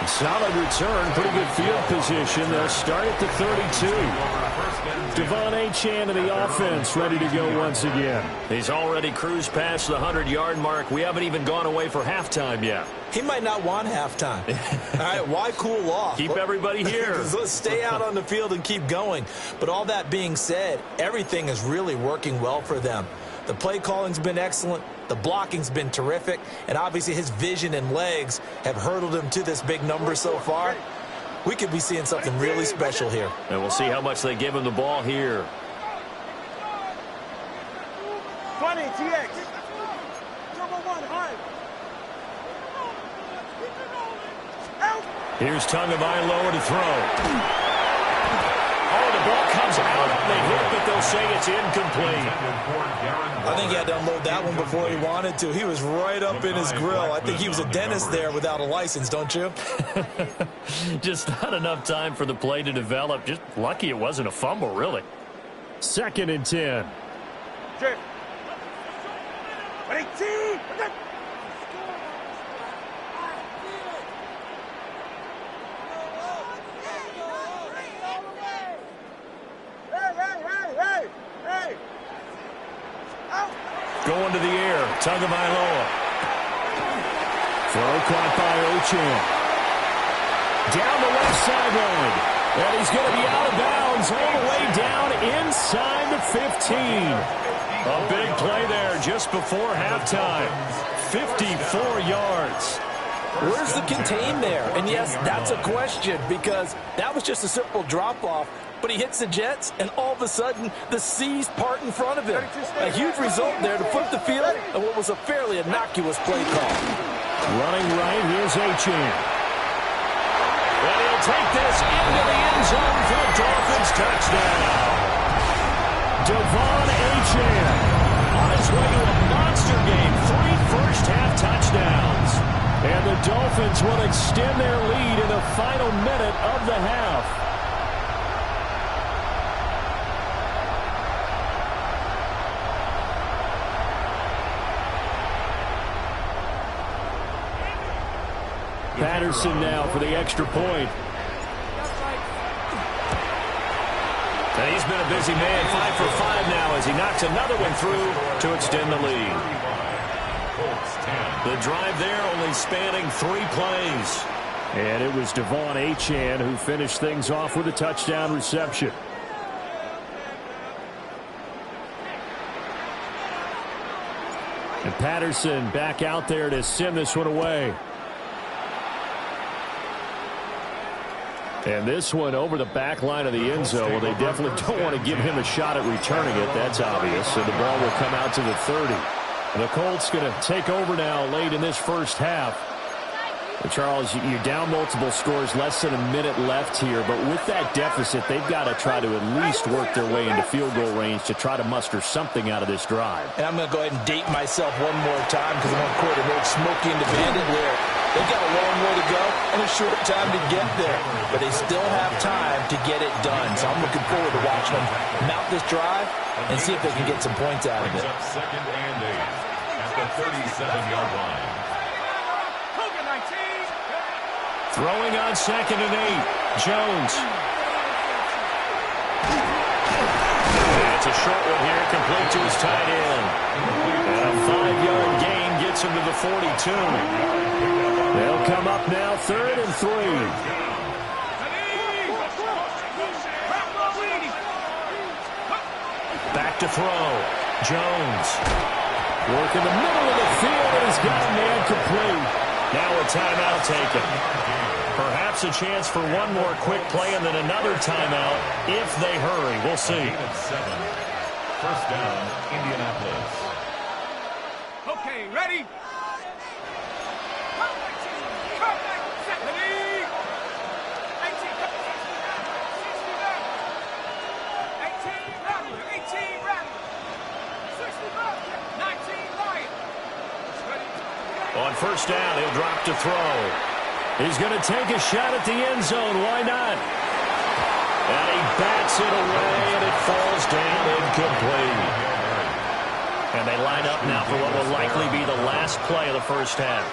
Solid return, pretty good field position. They'll start at the 32. Devon Achane to the offense, ready to go once again. He's already cruised past the 100-yard mark. We haven't even gone away for halftime yet. He might not want halftime. All right, why cool off? Keep everybody here. Let's stay out on the field and keep going. But all that being said, everything is really working well for them. The play calling's been excellent. The blocking's been terrific. And obviously his vision and legs have hurdled him to this big number so far. We could be seeing something really special here. And we'll see how much they give him the ball here. 20, TX. Turbo 1, high. Here's Tagovailoa to throw. Oh, the ball comes out on the hit, but they'll say it's incomplete. I think he had to unload that one before he wanted to. He was right up in his grill. I think he was a dentist there without a license, don't you? Just not enough time for the play to develop. Just lucky it wasn't a fumble, really. 2nd and 10. Check. 18. Going to the air, Tagovailoa. Throw caught by Achane. Down the left sideline. And he's going to be out of bounds all the way down inside the 15. A big play there just before halftime. 54 yards. Where's the contain there? And yes, that's a question because that was just a simple drop-off. But he hits the Jets, and all of a sudden, the seas part in front of him. A huge result there to flip the field and what was a fairly innocuous play call. Running right, here's Achane. And he'll take this into the end zone for a Dolphins touchdown. Devon Achane on his way to a monster game. 3 first-half touchdowns. And the Dolphins will extend their lead in the final minute of the half. Patterson now for the extra point. And he's been a busy man, 5 for 5 now as he knocks another one through to extend the lead. The drive there only spanning 3 plays. And it was Devon Achane who finished things off with a touchdown reception. And Patterson back out there to send this one away. And this one over the back line of the end zone. Well, they definitely don't want to give him a shot at returning it. That's obvious. So the ball will come out to the 30. And the Colts going to take over now late in this first half. And Charles, you're down multiple scores, less than a minute left here. But with that deficit, they've got to try to at least work their way into field goal range to try to muster something out of this drive. And I'm going to go ahead and date myself one more time because I'm on quarter mode Smokey and the Bandit lyric. They've got a long way to go and a short time to get there. But they still have time to get it done. So I'm looking forward to watching them mount this drive and see if they can get some points out of it. 2nd and 8 at the 37-yard line. Throwing on 2nd and 8. Jones. And it's a short one here, complete to his tight end. And a 5-yard gain gets him to the 42. They'll come up now 3rd and 3. Back to throw. Jones. Working the middle of the field, and he's got a man complete. Now a timeout taken. Perhaps a chance for one more quick play and then another timeout if they hurry. We'll see. 7. First down, Indianapolis. Okay, ready? On first down, he'll drop to throw. He's going to take a shot at the end zone. Why not? And he bats it away, and it falls down incomplete. And they line up now for what will likely be the last play of the first half.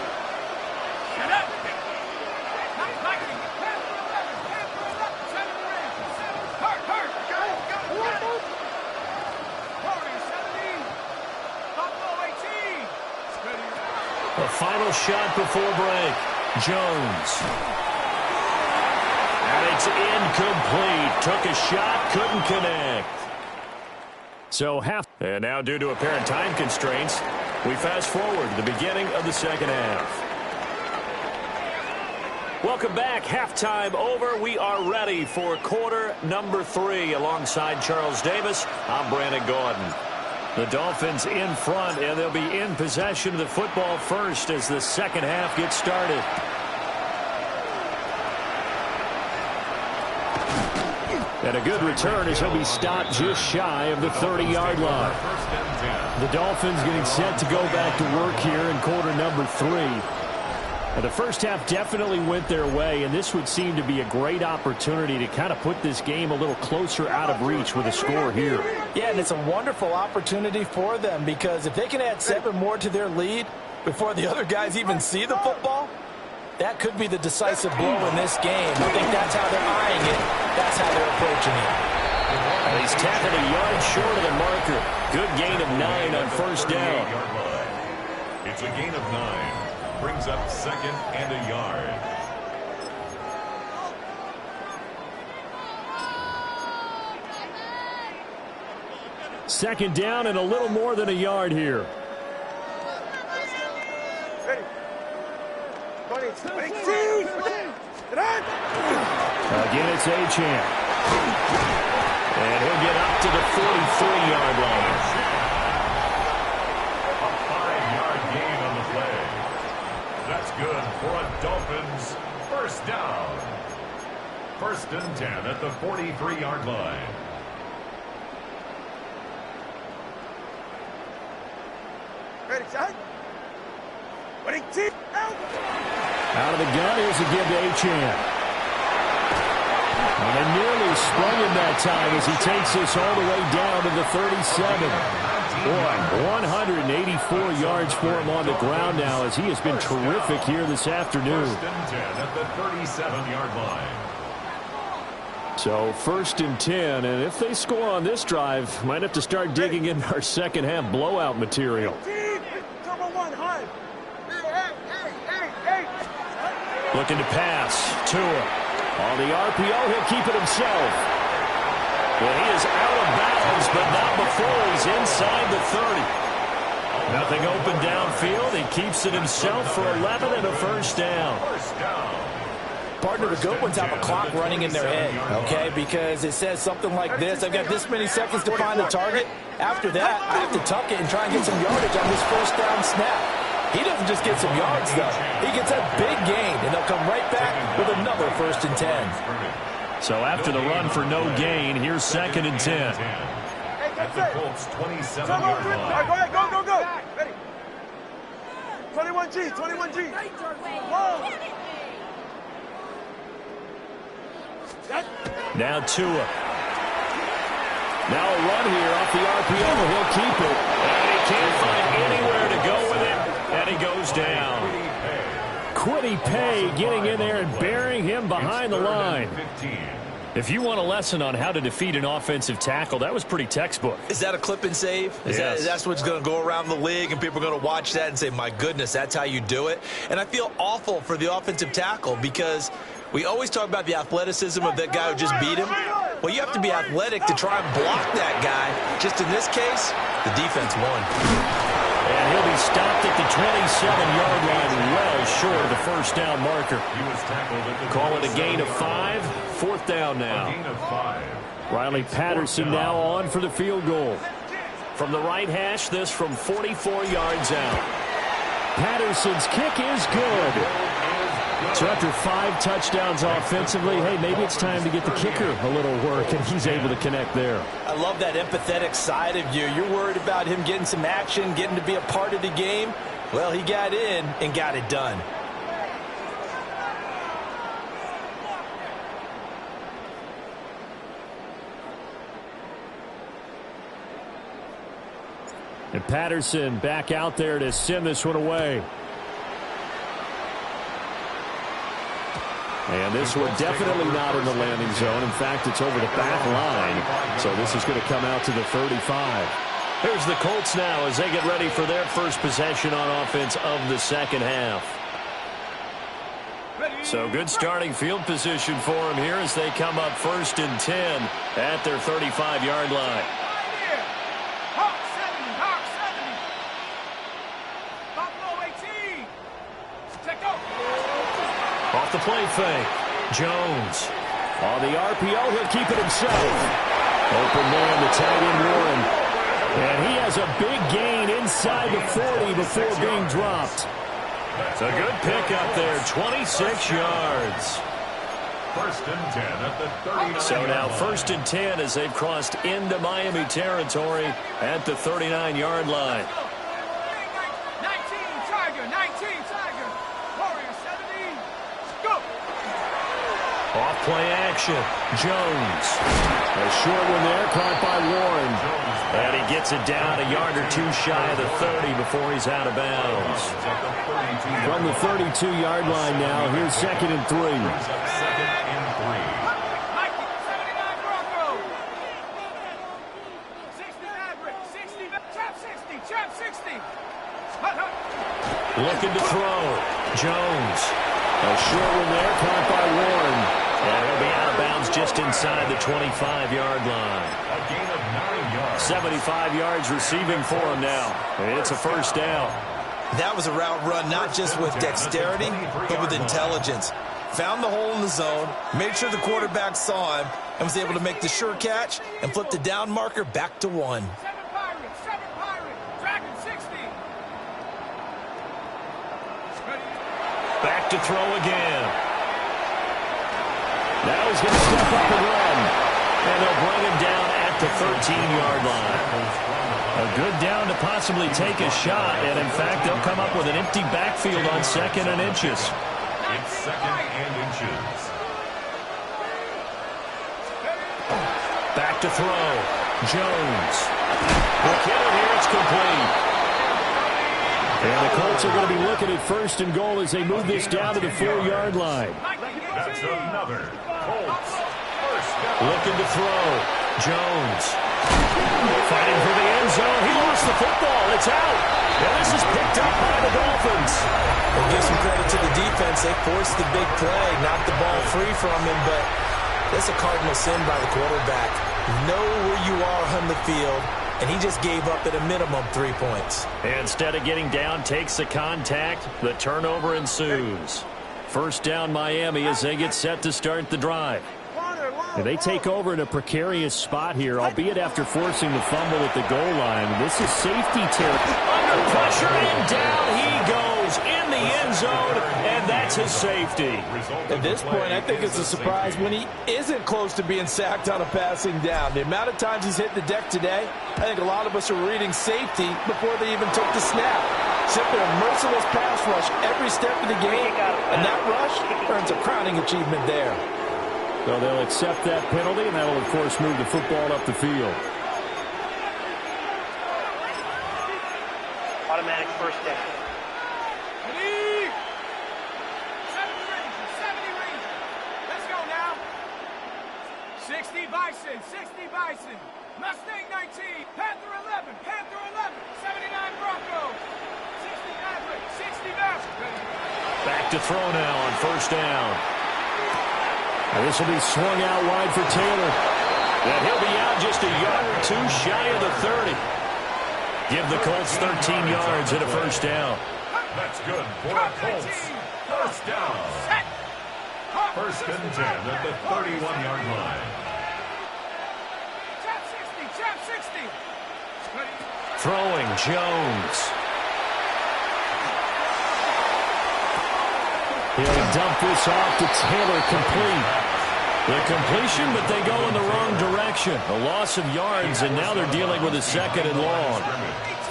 The final shot before break. Jones. And it's incomplete. Took a shot, couldn't connect. So and now due to apparent time constraints, we fast forward to the beginning of the second half. Welcome back. Halftime over. We are ready for quarter number 3. Alongside Charles Davis, I'm Brandon Gaudin. The Dolphins in front, and they'll be in possession of the football first as the second half gets started. And a good return as he'll be stopped just shy of the 30-yard line. The Dolphins getting set to go back to work here in quarter number 3. And the first half definitely went their way, and this would seem to be a great opportunity to kind of put this game a little closer out of reach with a score here. Yeah, and it's a wonderful opportunity for them because if they can add 7 more to their lead before the other guys even see the football, that could be the decisive blow in this game. I think that's how they're eyeing it. That's how they're approaching it. And he's tackled a yard short of the marker. Good gain of 9 on first down. It's a gain of 9. Brings up second and a yard. Second down and a little more than a yard here. Ready. Again, it's Achane. And he'll get up to the 43-yard line. A 5-yard gain on the play. That's good for a Dolphins first down. First and 10 at the 43-yard line. Ready, shot. Out of the gun, here's a give to Achane. And they nearly sprung him that time as he takes this all the way down to the 37. Boy, 184 yards for him on the ground now as he has been terrific here this afternoon. First and 10 at the 37-yard line. So first and 10, and if they score on this drive, might have to start digging in our second half blowout material. Looking to pass. Tua. On the RPO, he'll keep it himself. Well, he is out of bounds, but not before he's inside the 30. Nothing open downfield. He keeps it himself for 11 and a first down. Partner, the good ones have a clock running in their head, okay? Because it says something like this. I've got this many seconds to find the target. After that, I have to tuck it and try and get some yardage on this first down snap. He doesn't just get some yards, though. He gets a big gain, and they'll come right back with another first and 10. So after the run for no gain, here's second and 10. At the Colts 27-yard line. Go ahead, go. Ready. 21G. Whoa. Now Tua. Now a run here off the RPO. He'll keep it. And he can't find anywhere to go with it. And he goes down. Kwity Paye getting in there and burying him behind the line. If you want a lesson on how to defeat an offensive tackle, that was pretty textbook. Is that a clip and save? That's what's going to go around the league, and people are going to watch that and say, my goodness, that's how you do it? And I feel awful for the offensive tackle because we always talk about the athleticism of that guy who just beat him. Well, you have to be athletic to try and block that guy. Just in this case, the defense won. And he'll be stopped at the 27-yard line, well short of the first down marker. Call it a gain of 5. Fourth down now. Riley Patterson now on for the field goal. From the right hash, this from 44 yards out. Patterson's kick is good. So after 5 touchdowns offensively, hey, maybe it's time to get the kicker a little work, and he's able to connect there. I love that empathetic side of you. You're worried about him getting some action, getting to be a part of the game. Well, he got in and got it done. And Patterson back out there to send this one away. And this one definitely not in the landing zone. In fact, it's over the back line. So this is going to come out to the 35. Here's the Colts now as they get ready for their first possession on offense of the second half. So good starting field position for them here as they come up 1st and 10 at their 35-yard line. Off the play fake. Jones. On the RPO, he'll keep it himself. Open man, the tight end Warren. And he has a big gain inside the 40 before being dropped. It's a good pickup there, 26 yards. 1st and 10 at the 39. So now 1st and 10 as they've crossed into Miami territory at the 39-yard line. 19 Tiger. Warrior 70. Go. Off play action. Jones. A short one there caught by Warren. And he gets it down a yard or two shy of the 30 before he's out of bounds. From the 32-yard line now, here's 2nd and 3. 2nd and 3. 79 Broncos. 60 Maverick. 60. Chap 60. Looking to throw. Jones. A short one there caught by Warren. And he'll be out of bounds just inside the 25-yard line. A gain of 9 yards. 75 yards receiving for him now. And it's a 1st down. That was a route run not just with dexterity, but with intelligence. Found the hole in the zone, made sure the quarterback saw him, and was able to make the sure catch and flip the down marker back to 1. 7 Pirates. Dragon 60. Back to throw again. Now he's going to step up and run. And they'll bring him down at the 13-yard line. A good down to possibly take a shot. And, in fact, they'll come up with an empty backfield on 2nd and inches. It's 2nd and inches. Back to throw. Jones. Look at it here. It's complete. And the Colts are going to be looking at 1st and goal as they move this down to the 4-yard line. That's another Colts 1st down. Looking to throw. Jones. Fighting for the end zone. He lost the football. It's out. And this is picked up by the Dolphins. We'll give some credit to the defense. They forced the big play, knocked the ball free from him, but that's a cardinal sin by the quarterback. Know where you are on the field, and he just gave up at a minimum 3 points. And instead of getting down, takes the contact. The turnover ensues. 1st down Miami as they get set to start the drive. And they take over in a precarious spot here, albeit after forcing the fumble at the goal line. This is safety territory. Under pressure, and down he goes in the end zone, and that's his safety. At this point, I think it's a surprise when he isn't close to being sacked on a passing down. The amount of times he's hit the deck today, I think a lot of us are reading safety before they even took the snap. Simply a merciless pass rush every step of the game, and that rush earns a crowning achievement there. So they'll accept that penalty, and that'll, of course, move the football up the field. Automatic 1st down. 70 Ranger. Let's go now. 60 Bison. Mustang 19. Panther 11. 79 Broncos. 60 Maverick. Back to throw now on 1st down. And this will be swung out wide for Taylor. And he'll be out just a yard or two shy of the 30. Give the Colts 13 yards and a 1st down. That's good for the Colts. 1st down. 1st and 10 at the 31-yard line. Chap 60. Throwing Jones. He'll dump this off to Taylor, complete. The completion, but they go in the wrong direction. A loss of yards, and now they're dealing with a 2nd and long.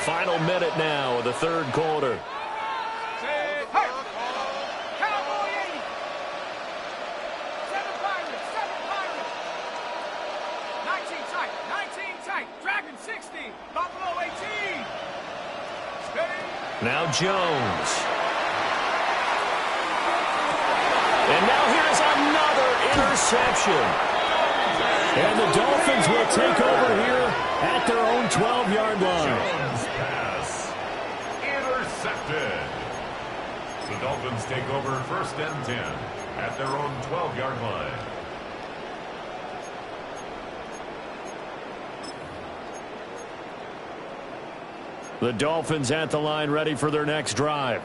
Final minute now of the 3rd quarter. Now Jones. And now here's another interception. And the Dolphins will take over here at their own 12-yard line. Jones pass. Intercepted. The Dolphins take over 1st and 10 at their own 12-yard line. The Dolphins at the line, ready for their next drive.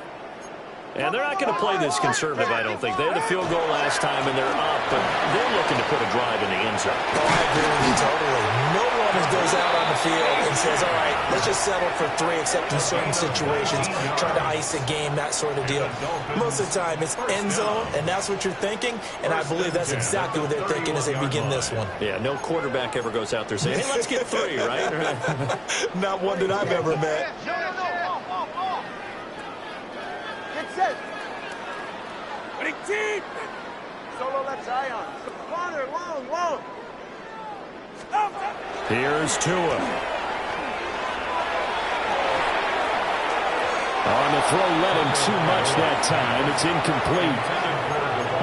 And they're not going to play this conservative, I don't think. They had a field goal last time, and they're up, but they're looking to put a drive in the end zone. Oh, I agree with you totally. No one goes out on the field and says, all right, let's just settle for 3, except in certain situations, trying to ice a game, that sort of deal. Most of the time, it's end zone, and that's what you're thinking, and I believe that's exactly what they're thinking as they begin this one. Yeah, no quarterback ever goes out there saying, hey, let's get 3, right? Not one that I've ever met. Set. Ready, team. Solo left Zion. Corner, long. Here's Tua. On the throw, let him too much that time. It's incomplete.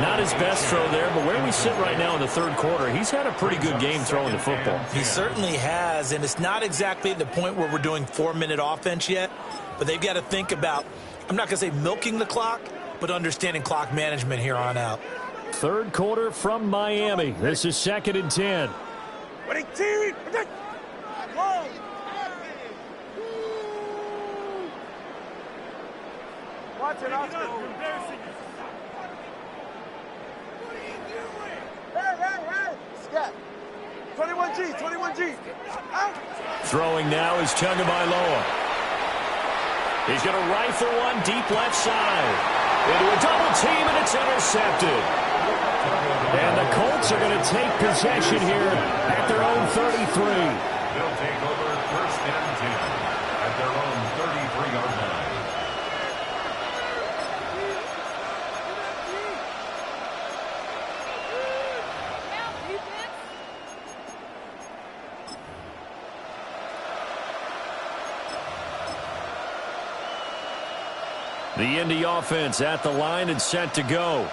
Not his best throw there, but where we sit right now in the 3rd quarter, he's had a pretty good game throwing the football. He certainly has, and it's not exactly at the point where we're doing 4-minute offense yet, but they've got to think about, I'm not going to say milking the clock, but understanding clock management here on out. 3rd quarter from Miami. This is 2nd and 10. Ready, team. Whoa. Watch it, Oscar. What are you doing? Hey. Scat. 21G. Out. Throwing now is Tagovailoa. He's going to rifle one deep left side. Into a double team, and it's intercepted. And the Colts are going to take possession here at their own 33. They'll take over 1st and 10 at their own 33-yard line. The Indy offense at the line and set to go.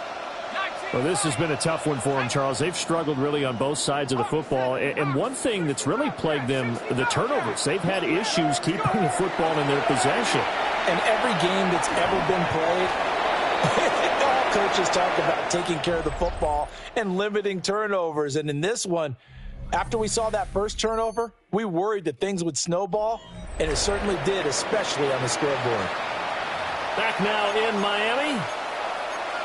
Well, this has been a tough one for them, Charles. They've struggled really on both sides of the football. And one thing that's really plagued them, the turnovers. They've had issues keeping the football in their possession. And every game that's ever been played, all coaches talk about taking care of the football and limiting turnovers. And in this one, after we saw that first turnover, we worried that things would snowball, and it certainly did, especially on the scoreboard. Back now in Miami.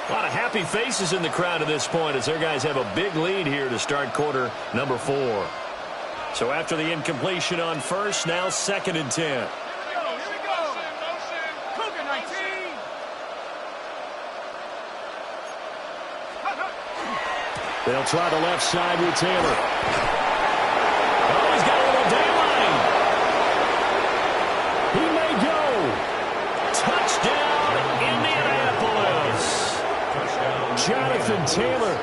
A lot of happy faces in the crowd at this point as their guys have a big lead here to start quarter number 4. So after the incompletion on 1st, now 2nd and 10. Here we go. Cougar 19. They'll try the left side with Taylor. Oh, he's got a little daylight. He may go. Touchdown, Indianapolis. Jonathan Taylor,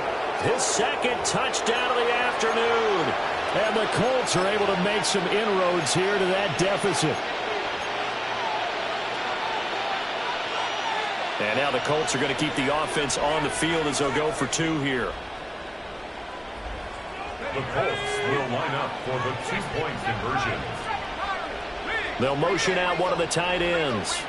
his 2nd touchdown of the afternoon. And the Colts are able to make some inroads here to that deficit. And now the Colts are going to keep the offense on the field as they'll go for 2 here. The Colts will line up for the 2-point conversion. They'll motion out one of the tight ends.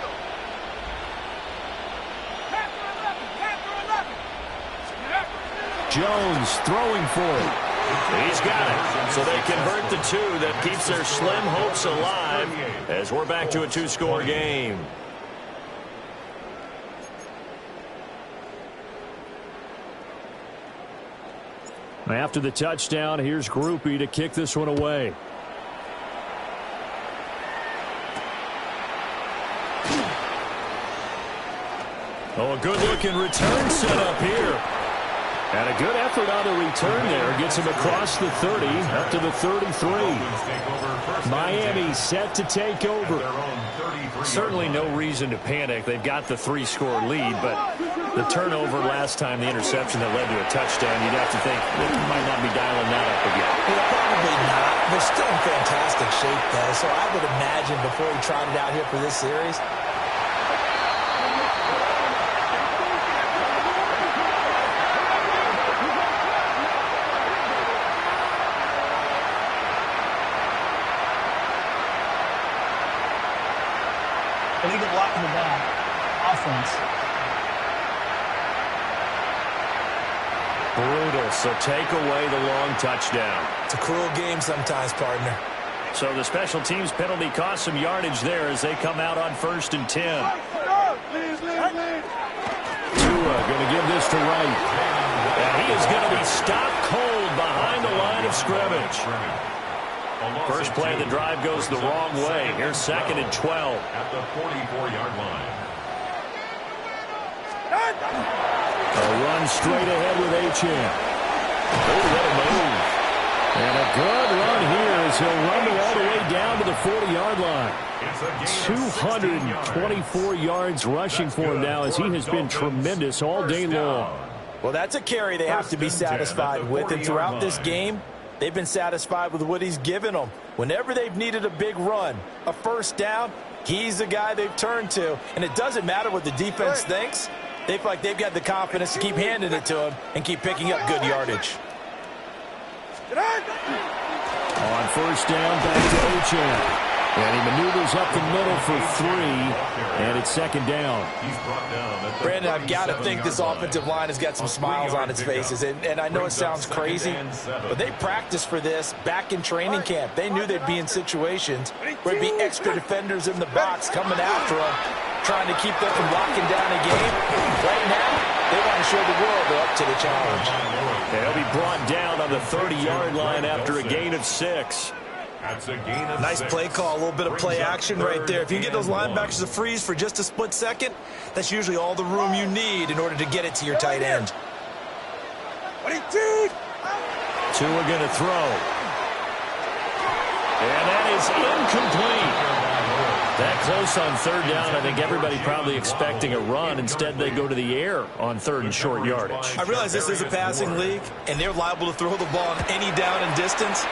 Jones throwing for it. He's got it. So they convert the 2. That keeps their slim hopes alive as we're back to a 2-score game. After the touchdown, here's Groupie to kick this one away. Oh, a good-looking return set up here. And a good effort on the return there. Gets him across the 30 up to the 33. Miami set to take over. Certainly no reason to panic. They've got the 3-score lead, but the turnover last time, the interception that led to a touchdown, you'd have to think they might not be dialing that up again. Yeah, probably not. They're still in fantastic shape, though, so I would imagine before he trotted out here for this series, illegal block in the back. Offense. Brutal, so take away the long touchdown. It's a cruel game sometimes, partner. So the special teams penalty cost some yardage there as they come out on 1st and 10. Tua going to give this to Wright. And he is going to be stopped cold behind the line of scrimmage. First play of the drive goes the wrong way. Here's 2nd and 12. At the 44-yard line. A run straight ahead with Achane. Oh, what a move. And a good run here as he'll rumble all the way down to the 40-yard line. 224 yards rushing for him now as he has been tremendous all day long. Well, that's a carry they have to be satisfied with. And throughout this game, they've been satisfied with what he's given them. Whenever they've needed a big run, a first down, he's the guy they've turned to. And it doesn't matter what the defense thinks. They feel like they've got the confidence to keep handing it to him and keep picking up good yardage. On first down, back to Achane. And he maneuvers up the middle for 3, and it's 2nd down. Brandon, I've got to think this offensive line has got some smiles on its faces. And I know it sounds crazy, but they practiced for this back in training camp. They knew they'd be in situations where there'd be extra defenders in the box coming after them, trying to keep them from locking down a game. Right now, they want to show the world they're up to the challenge. And he'll be brought down on the 30-yard line after a gain of 6. That's a gain of Nice 6. play call, a little bit of play action right there. If you can get those linebackers to freeze for just a split second, that's usually all the room you need in order to get it to your tight end. Tua going to throw. And that is incomplete. That close on 3rd down, I think everybody probably expecting a run. Instead, they go to the air on 3rd and short yardage. I realize this is a passing league, and they're liable to throw the ball on any down and distance.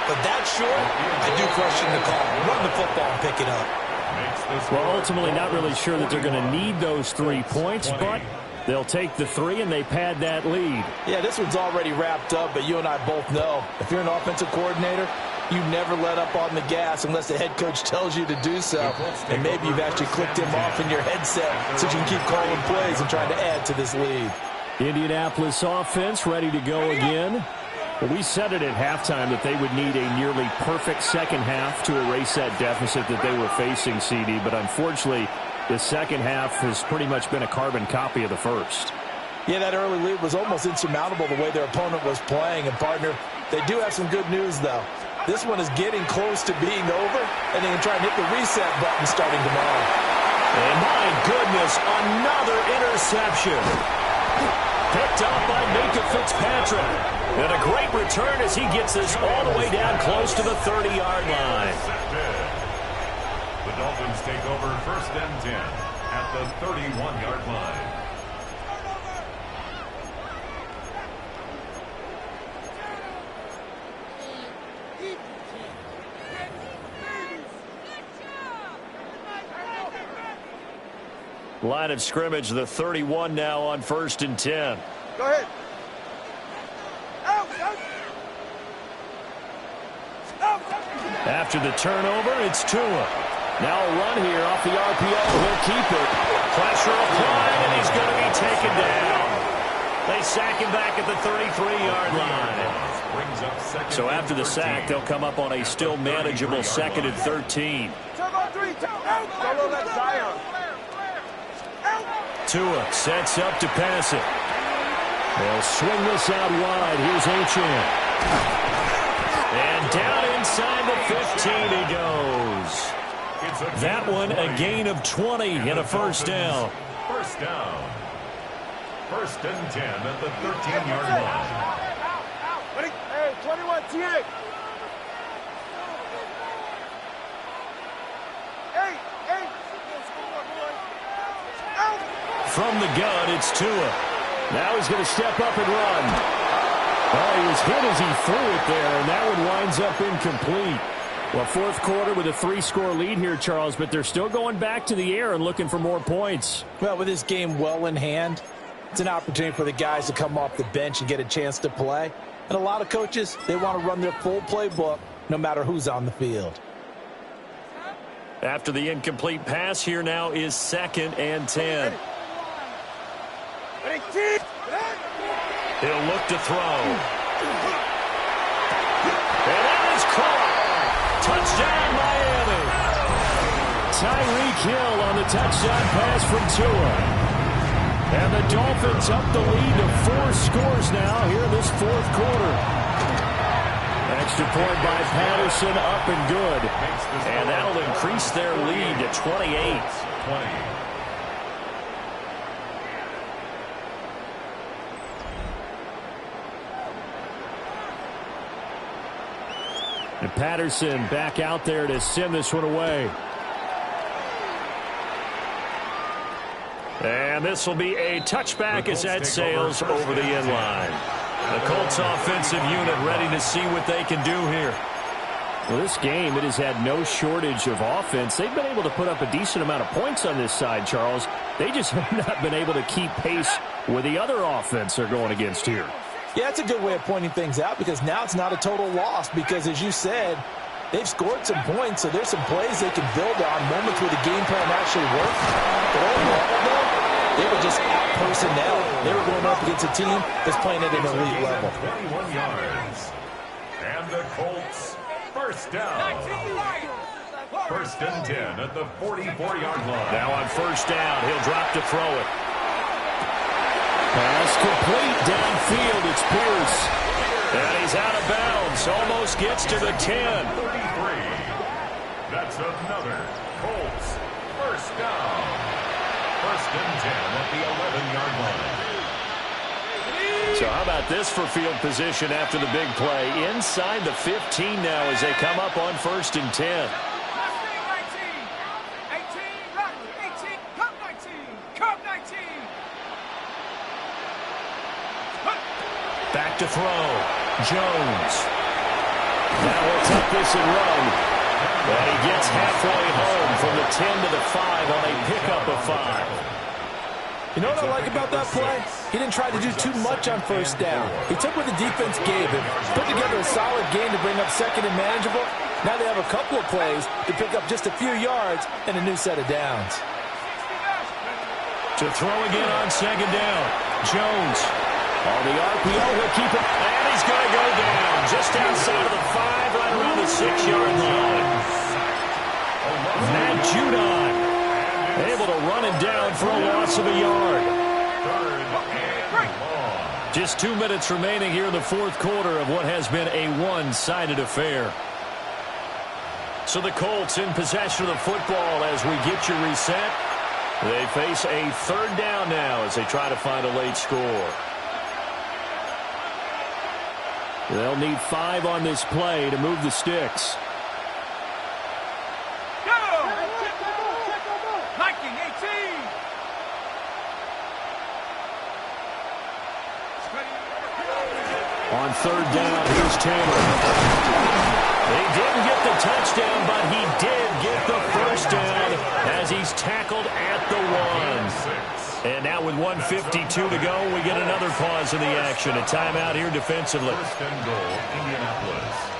But that short, I do question the call. Run the football and pick it up. Well, ultimately, not really sure that they're going to need those 3 points, but they'll take the 3 and they pad that lead. Yeah, this one's already wrapped up, but you and I both know if you're an offensive coordinator, you never let up on the gas unless the head coach tells you to do so. And maybe you've actually clicked him off in your headset so you can keep calling plays and trying to add to this lead. Indianapolis offense ready to go again. Well, we said it at halftime that they would need a nearly perfect second half to erase that deficit that they were facing, CD. But unfortunately, the second half has pretty much been a carbon copy of the first. Yeah, that early lead was almost insurmountable the way their opponent was playing. And, partner, they do have some good news, though. This one is getting close to being over, and they can try and hit the reset button starting tomorrow. And my goodness, another interception. Picked up by Minka Fitzpatrick. And a great return as he gets this all the way down close to the 30-yard line. The Dolphins take over 1st and 10 at the 31-yard line. Line of scrimmage, the 31 now on 1st and 10. Go ahead. After the turnover, it's Tua. Now a run here off the RPO. He'll keep it. Pressure applied, and he's going to be taken down. They sack him back at the 33-yard line. So after the sack, they'll come up on a still manageable 2nd and 13. Tua sets up to pass it. They'll swing this out wide. Here's Achane. And down inside the 15 he goes. That one a gain of 20 and a first down. First down. 1st and 10 at the 13-yard line. Hey, 21, T8. From the gun, it's Tua. Now he's going to step up and run. Oh, he was hit as he threw it there, and that one winds up incomplete. Well, 4th quarter with a 3-score lead here, Charles, but they're still going back to the air and looking for more points. Well, with this game well in hand, it's an opportunity for the guys to come off the bench and get a chance to play. And a lot of coaches, they want to run their full playbook no matter who's on the field. After the incomplete pass, here now is 2nd and 10. He'll look to throw. And that is caught. Touchdown, Miami. Tyreek Hill on the touchdown pass from Tua. And the Dolphins up the lead to 4 scores now here in this 4th quarter. Extra point by Patterson, up and good. And that'll increase their lead to 28. And Patterson back out there to send this one away. And this will be a touchback as that sails over the end line. The Colts offensive unit ready to see what they can do here. Well, this game, it has had no shortage of offense. They've been able to put up a decent amount of points on this side, Charles. They just have not been able to keep pace with the other offense they're going against here. Yeah, that's a good way of pointing things out because now it's not a total loss because, as you said, they've scored some points, so there's some plays they can build on, moments where the game plan actually worked. But overall, they were just out-personnel. They were going up against a team that's playing at an elite level. 21 yards. And the Colts, first down. 1st and 10 at the 44-yard line. Now on 1st down, he'll drop to throw it. Pass complete downfield. It's Pierce. And he's out of bounds. Almost gets to the 10. 33. That's another Colts first down. 1st and 10 at the 11-yard line. So how about this for field position after the big play? Inside the 15 now as they come up on 1st and 10. Back to throw. Jones. Now we'll take this and run. And he gets halfway home from the 10 to the 5 on a pickup of 5. You know what I like about that play? He didn't try to do too much on 1st down. He took what the defense gave him, put together a solid game to bring up 2nd and manageable. Now they have a couple of plays to pick up just a few yards and a new set of downs. To throw again on 2nd down. Jones. On the RPO, he'll keep it, and he's going to go down just outside of the 5, right around the 6-yard line. Matt Judon able to run it down for a loss of a yard. Just 2 minutes remaining here in the 4th quarter of what has been a one-sided affair. So the Colts in possession of the football as we get you reset. They face a 3rd down now as they try to find a late score. They'll need 5 on this play to move the sticks. On 3rd down, here's Taylor. He didn't get the touchdown, but he did get the 1st down as he's tackled at the 1. And now with 1:52 to go, we get another pause in the action. A timeout here defensively. 1st and goal, Indianapolis.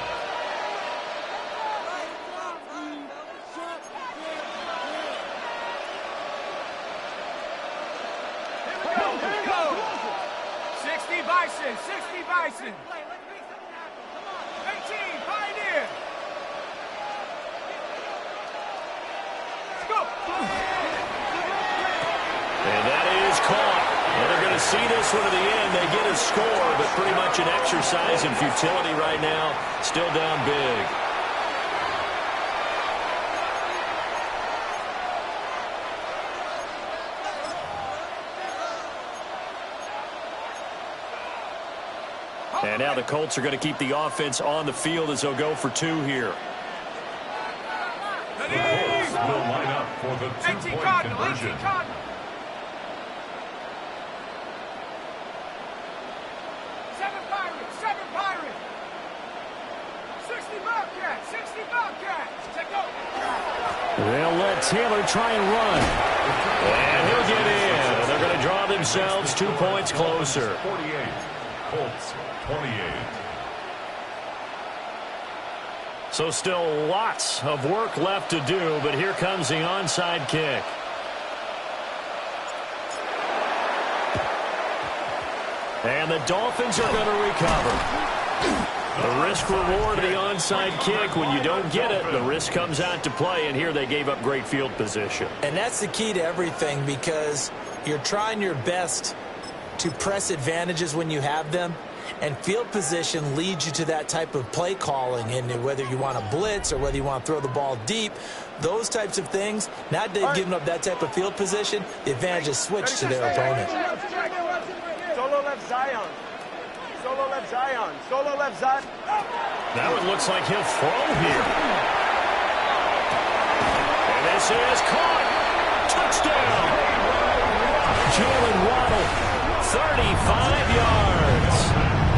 Bison. 18, Pioneer. Let's go. And that is caught. And they're going to see this one to the end. They get a score, but pretty much an exercise in futility right now. Still down big. And now the Colts are going to keep the offense on the field as they'll go for 2 here. The Colts will line up for the 2-point conversion. 7 Pirates. 60 Bobcats. Take over. They'll let Taylor try and run. And he'll get in. They're going to draw themselves 2 points closer. 48. Colts 28. So still lots of work left to do, but here comes the onside kick. And the Dolphins are going to recover. The risk-reward of the onside kick, when you don't get it, the risk comes out to play, and here they gave up great field position. And that's the key to everything, because you're trying your best to press advantages when you have them, and field position leads you to that type of play calling. And whether you want to blitz or whether you want to throw the ball deep, those types of things, now they've given up that type of field position, the advantage is switched to their opponent. Solo left Zion. Solo left Zion. Solo left Zion. That one looks like he'll throw here. And this is caught. Touchdown. Jalen Waddle, 35 yards.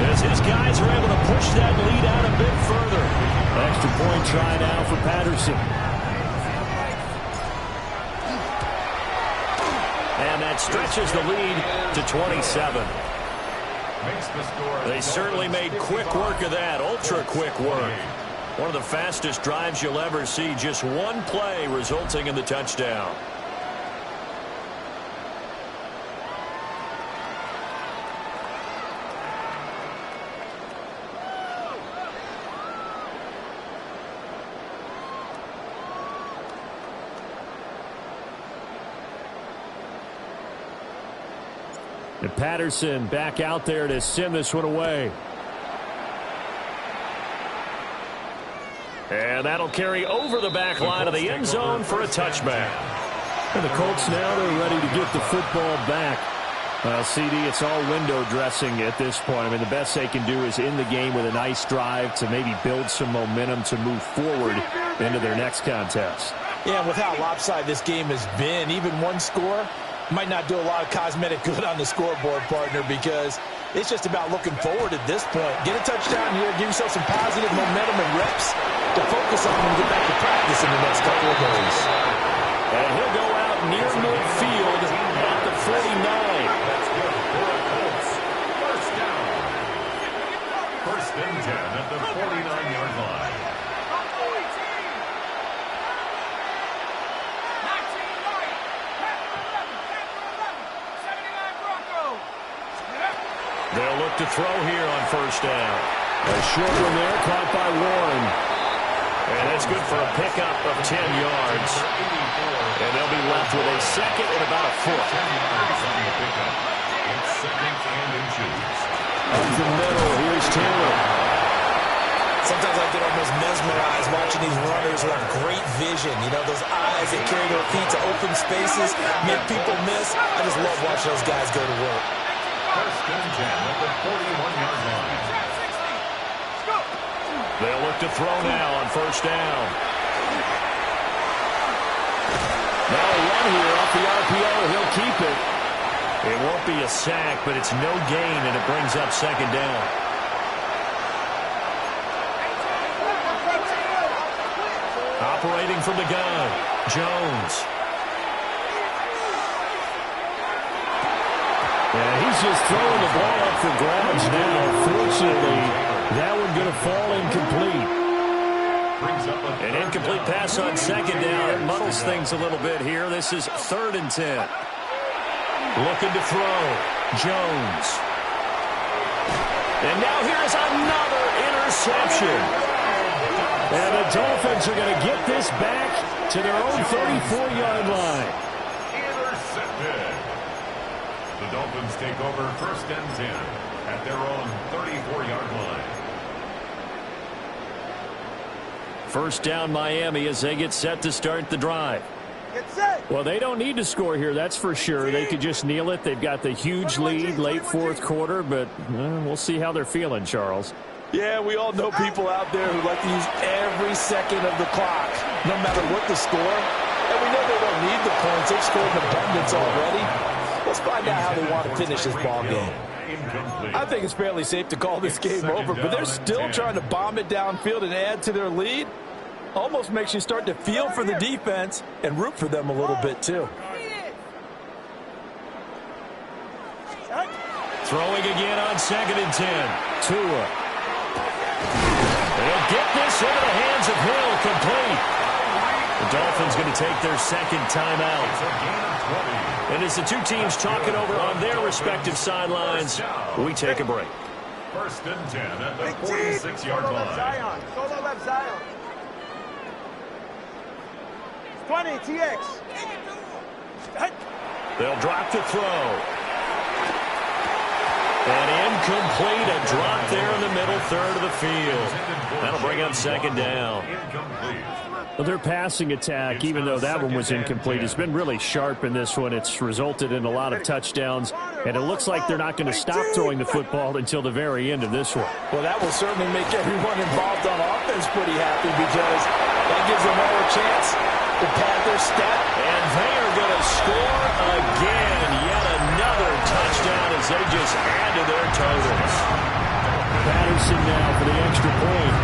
As his guys are able to push that lead out a bit further. Extra point try now for Patterson. And that stretches the lead to 27. They certainly made quick work of that, ultra-quick work. One of the fastest drives you'll ever see, just one play resulting in the touchdown. And Patterson back out there to send this one away. And that'll carry over the back line of the end zone for a touchback. And the Colts now, they're ready to get the football back. CD, it's all window dressing at this point. I mean, the best they can do is in the game with a nice drive to maybe build some momentum to move forward into their next contest. Yeah, with how lopsided this game has been, even one score might not do a lot of cosmetic good on the scoreboard, partner, because it's just about looking forward at this point. Get a touchdown here, give yourself some positive momentum and reps to focus on when you get back to practice in the next couple of days. And he'll go out near midfield at the 49. That's good for the Colts. First down. First and 10 at the 49-yard line. They'll look to throw here on first down. A short one there, caught by Warren. And that's good for a pickup of 10 yards. And they'll be left with a second and about a foot. 10 yards on the pickup. It's second and inches. Up the middle, here's Taylor. Sometimes I get almost mesmerized watching these runners who have great vision. You know, those eyes that carry their feet to open spaces, make people miss. I just love watching those guys go to work. First and 10 at the 41-yard line. They'll look to throw now on first down. Now a run here off the RPO. He'll keep it. It won't be a sack, but it's no gain, and it brings up second down. Operating from the gun, Jones. Yeah, he's just throwing the ball up for grabs now. Fortunately, that one going to fall incomplete. An incomplete pass on second down. It muddles things a little bit here. This is 3rd and 10. Looking to throw. Jones. And now here's another interception. And the Dolphins are going to get this back to their own 34-yard line. Intercepted. The Dolphins take over first and 10 at their own 34-yard line. First down Miami as they get set to start the drive. Get set. Well, they don't need to score here, that's for sure. They could just kneel it. They've got the huge lead late fourth quarter, but we'll see how they're feeling, Charles. Yeah, we all know people out there who like to use every second of the clock, no matter what the score. And we know they don't need the points. They've scored in abundance already. Let's find out how they want to finish this ball game. I think it's fairly safe to call this game over, but they're still trying to bomb it downfield and add to their lead. Almost makes you start to feel for the defense and root for them a little bit, too. Throwing again on 2nd and 10. Tua. They'll get this into the hands of Hill, complete. The Dolphins going to take their second timeout. And as the two teams talk it over on their respective sidelines, we take a break. First and 10 at the 46-yard line. Solo left Zion. 20, TX. They'll drop the throw. And incomplete, a drop there in the middle third of the field. That'll bring up second down. Well, their passing attack, even though that one was incomplete, has been really sharp in this one. It's resulted in a lot of touchdowns, and it looks like they're not going to stop throwing the football until the very end of this one. Well, that will certainly make everyone involved on offense pretty happy because that gives them more chance to pad their stat. And they are going to score again. Yet another touchdown as they just add to their totals. Patterson now for the extra point.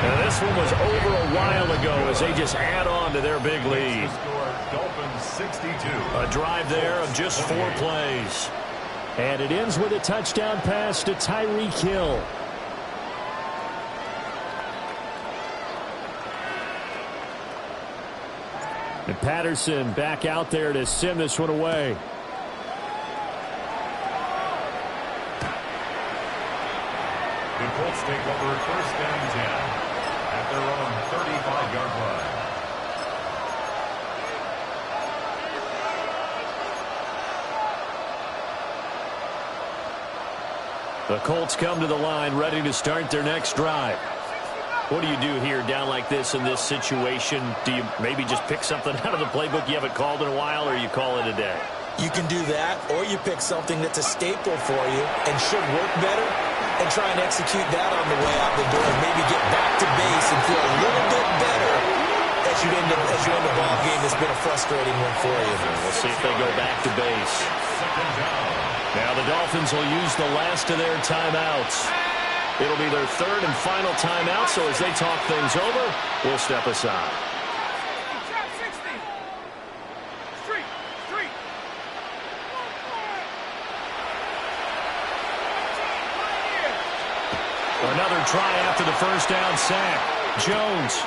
Now, this one was over a while ago as they just add on to their big lead. Dolphins 62. A drive there of just 4 plays. And it ends with a touchdown pass to Tyreek Hill. And Patterson back out there to send this one away. The Colts take over first and 10 at their own 35-yard line. The Colts come to the line ready to start their next drive. What do you do here down like this in this situation? Do you maybe just pick something out of the playbook you haven't called in a while, or you call it a day? You can do that, or you pick something that's a staple for you and should work better and try and execute that on the way out the door and maybe get back to base and feel a little bit better as you end a ball game that's been a frustrating one for you. We'll see if they go back to base. Now the Dolphins will use the last of their timeouts. It'll be their third and final timeout, so as they talk things over, we'll step aside. Another try after the first down sack. Jones.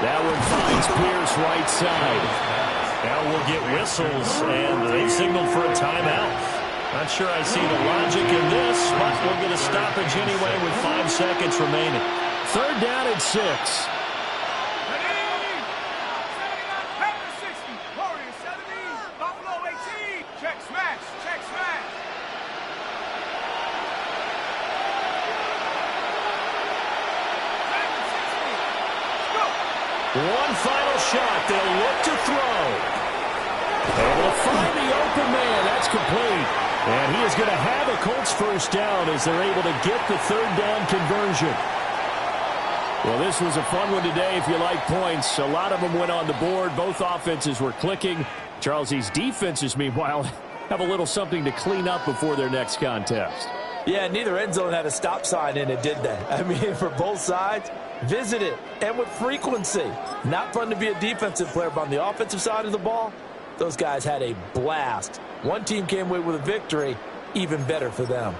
That one finds Pierce right side. Now we'll get whistles, and they signaled for a timeout. Not sure I see the logic in this, but we'll get a stoppage anyway with 5 seconds remaining. Third down at 6. One final shot. They'll look to throw. Able to find the open man. That's complete. And he is going to have a Colts first down as they're able to get the third down conversion. Well, this was a fun one today if you like points. A lot of them went on the board. Both offenses were clicking. Charles, these defenses, meanwhile, have a little something to clean up before their next contest. Yeah, neither end zone had a stop sign in it, did they? I mean, for both sides, visit it, and with frequency. Not fun to be a defensive player, but on the offensive side of the ball, those guys had a blast. One team came away with a victory, even better for them.